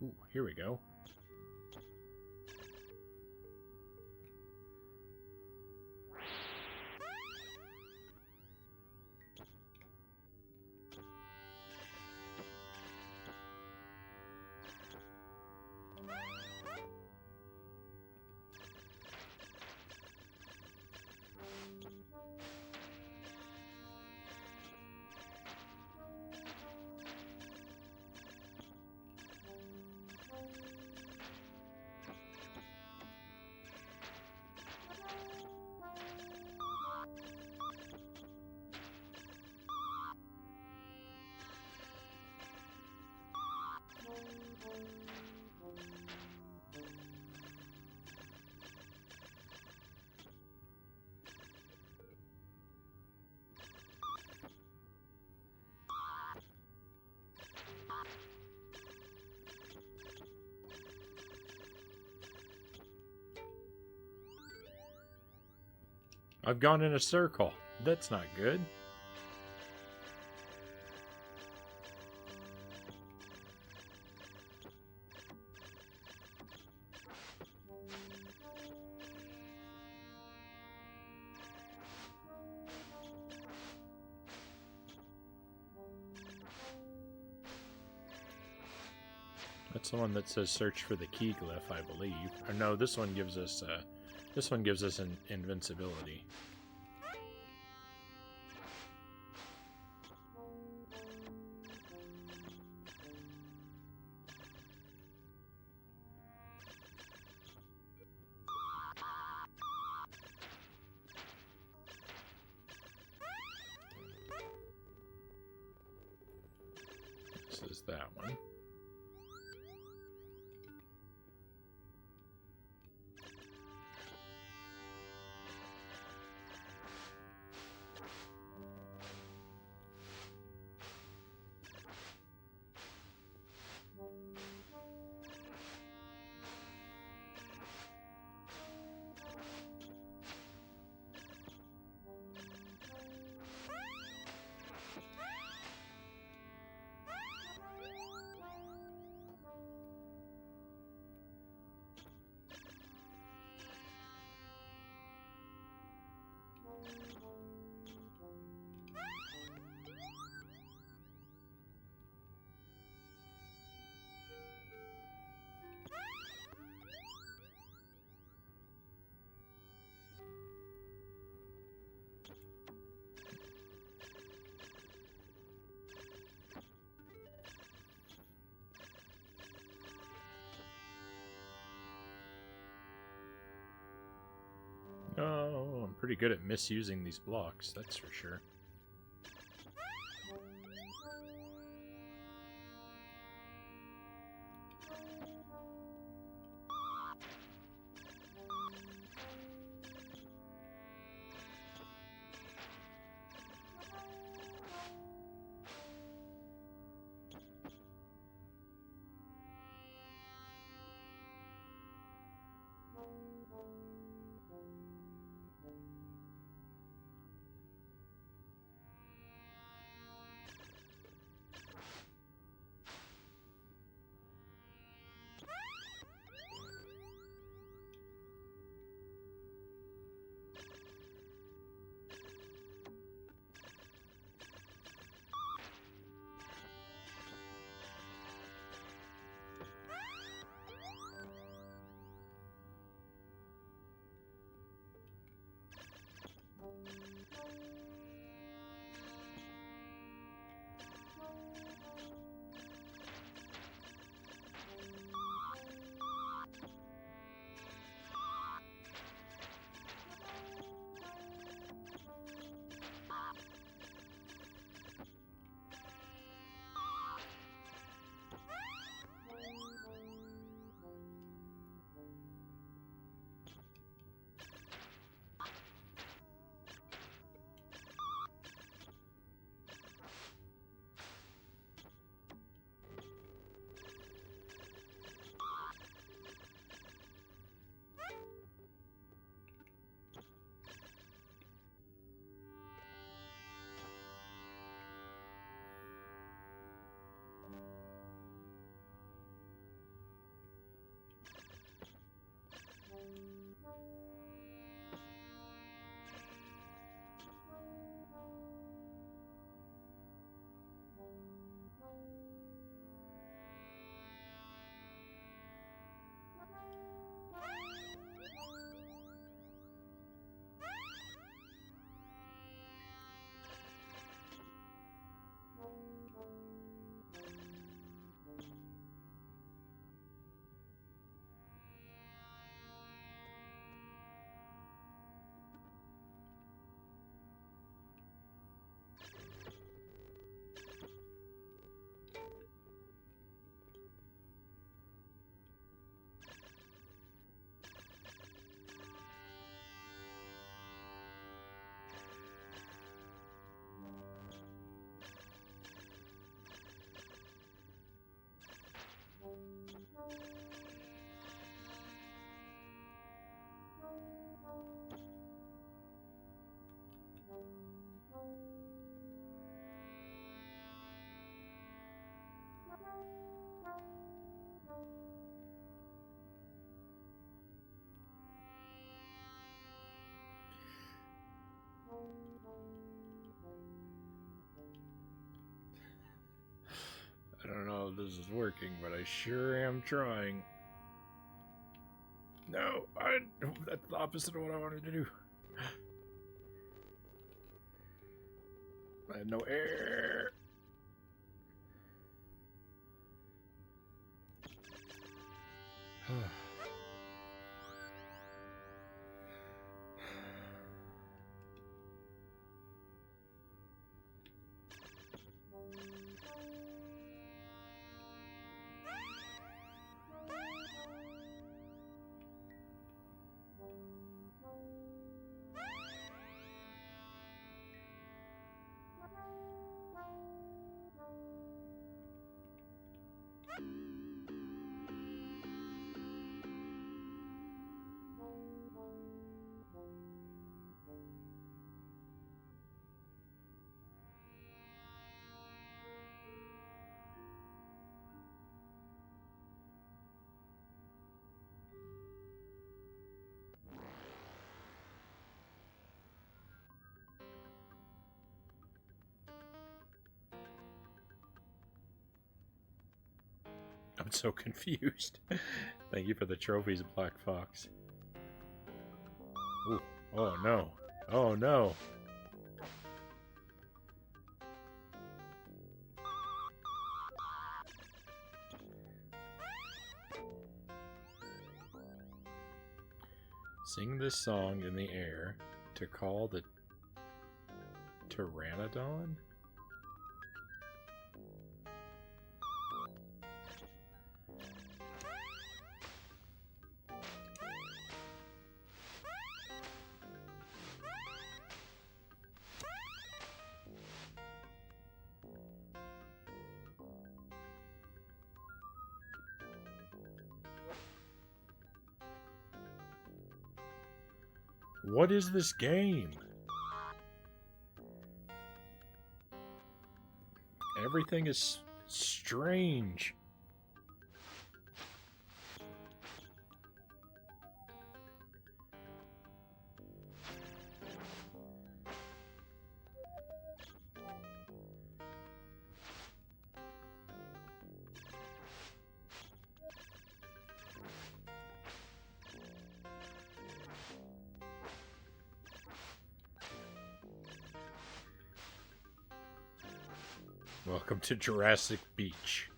Ooh, here we go. I've gone in a circle. That's not good. That's the one that says search for the Key Glyph, I believe. Or no, this one gives us an invincibility. This is that one. Oh, I'm pretty good at misusing these blocks, that's for sure. this is working, but I sure am trying. No, that's the opposite of what I wanted to do. I had no air. I'm so confused. Thank you for the trophies, Black Fox. Ooh. Oh no. Oh no. Sing this song in the air to call the Pteranodon? What is this game? Everything is strange. Welcome to Jurassic Beach.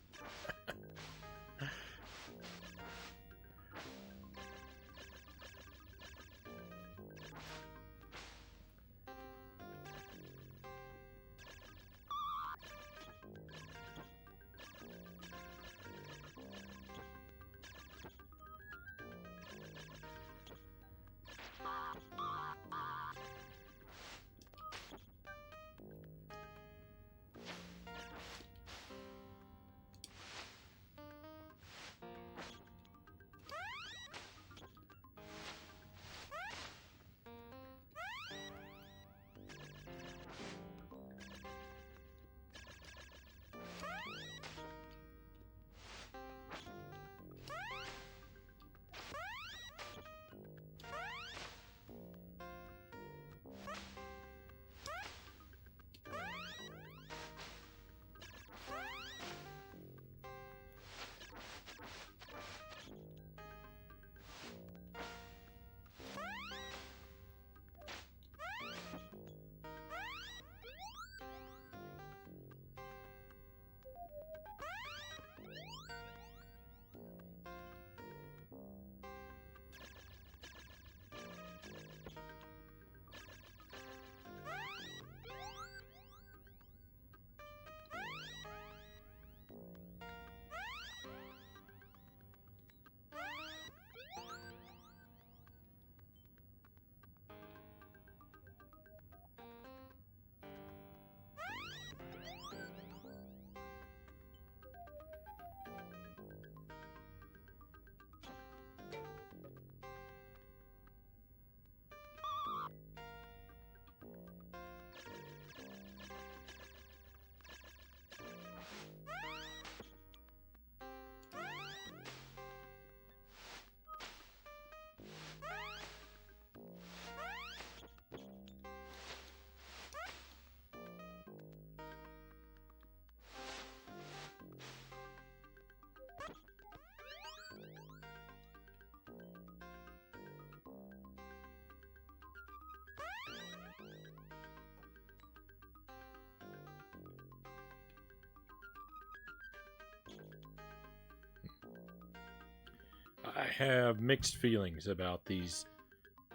I have mixed feelings about these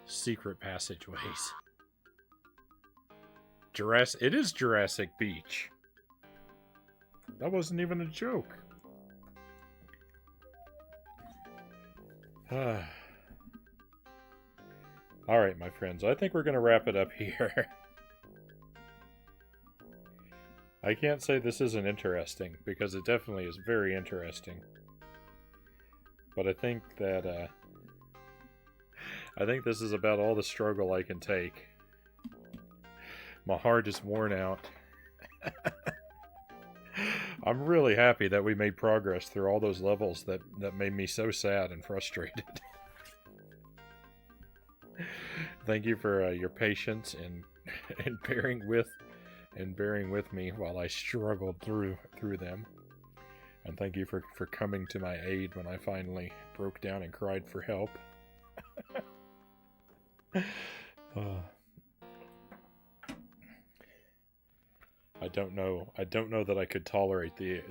secret passageways. It is Jurassic Beach. That wasn't even a joke. Alright, my friends, I think we're going to wrap it up here. I can't say this isn't interesting, because it definitely is very interesting. But I think that, I think this is about all the struggle I can take. My heart is worn out. I'm really happy that we made progress through all those levels that made me so sad and frustrated. Thank you for your patience and bearing with me while I struggled through them. And thank you for coming to my aid when I finally broke down and cried for help. I don't know that I could tolerate the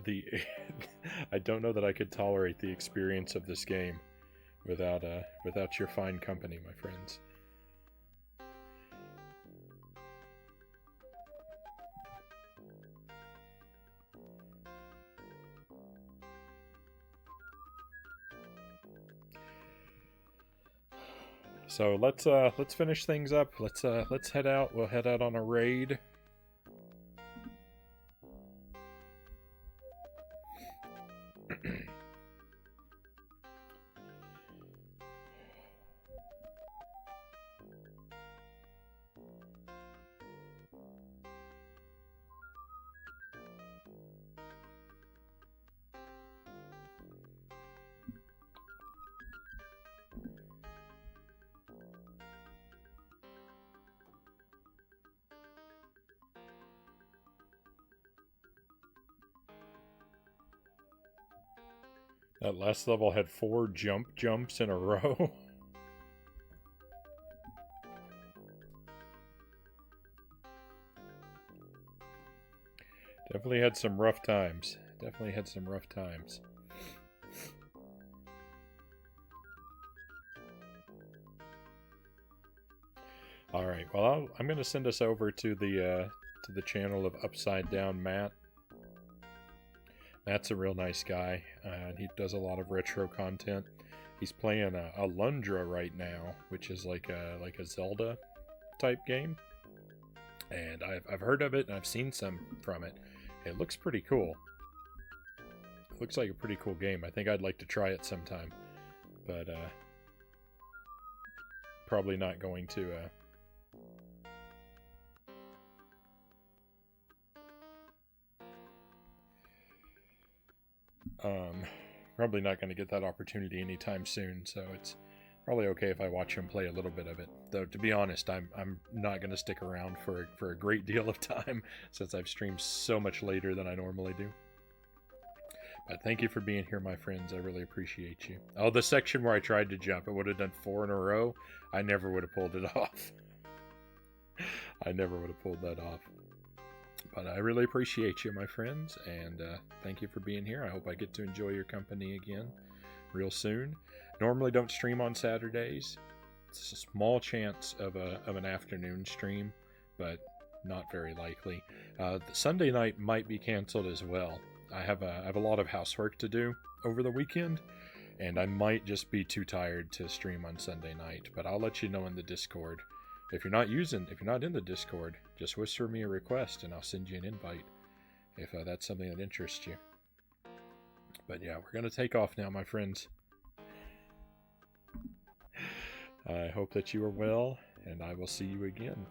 I don't know that I could tolerate the experience of this game without your fine company, my friends. So let's finish things up. Let's head out. We'll head out on a raid. That last level had 4 jumps in a row. Definitely had some rough times. Alright, well I'm going to send us over to the channel of Upside Down Matt. Matt's a real nice guy, and he does a lot of retro content. He's playing a Lundra right now, which is like a Zelda type game. And I've heard of it, and I've seen some from it. It looks pretty cool. It looks like a pretty cool game. I think I'd like to try it sometime. But, probably not going to, probably not going to get that opportunity anytime soon, so it's probably okay if I watch him play a little bit of it. Though, to be honest, I'm not going to stick around for a great deal of time, since I've streamed so much later than I normally do. But thank you for being here, my friends. I really appreciate you. Oh, the section where I tried to jump, I would have done 4 in a row. I never would have pulled it off. I never would have pulled that off. But I really appreciate you, my friends, and thank you for being here. I hope I get to enjoy your company again real soon. Normally don't stream on Saturdays. It's a small chance of an afternoon stream, but not very likely. The Sunday night might be canceled as well. I have a lot of housework to do over the weekend, and I might just be too tired to stream on Sunday night, but I'll let you know in the Discord. If you're not in the Discord, just whisper me a request and I'll send you an invite if that's something that interests you. But yeah, we're going to take off now, my friends. I hope that you are well, and I will see you again.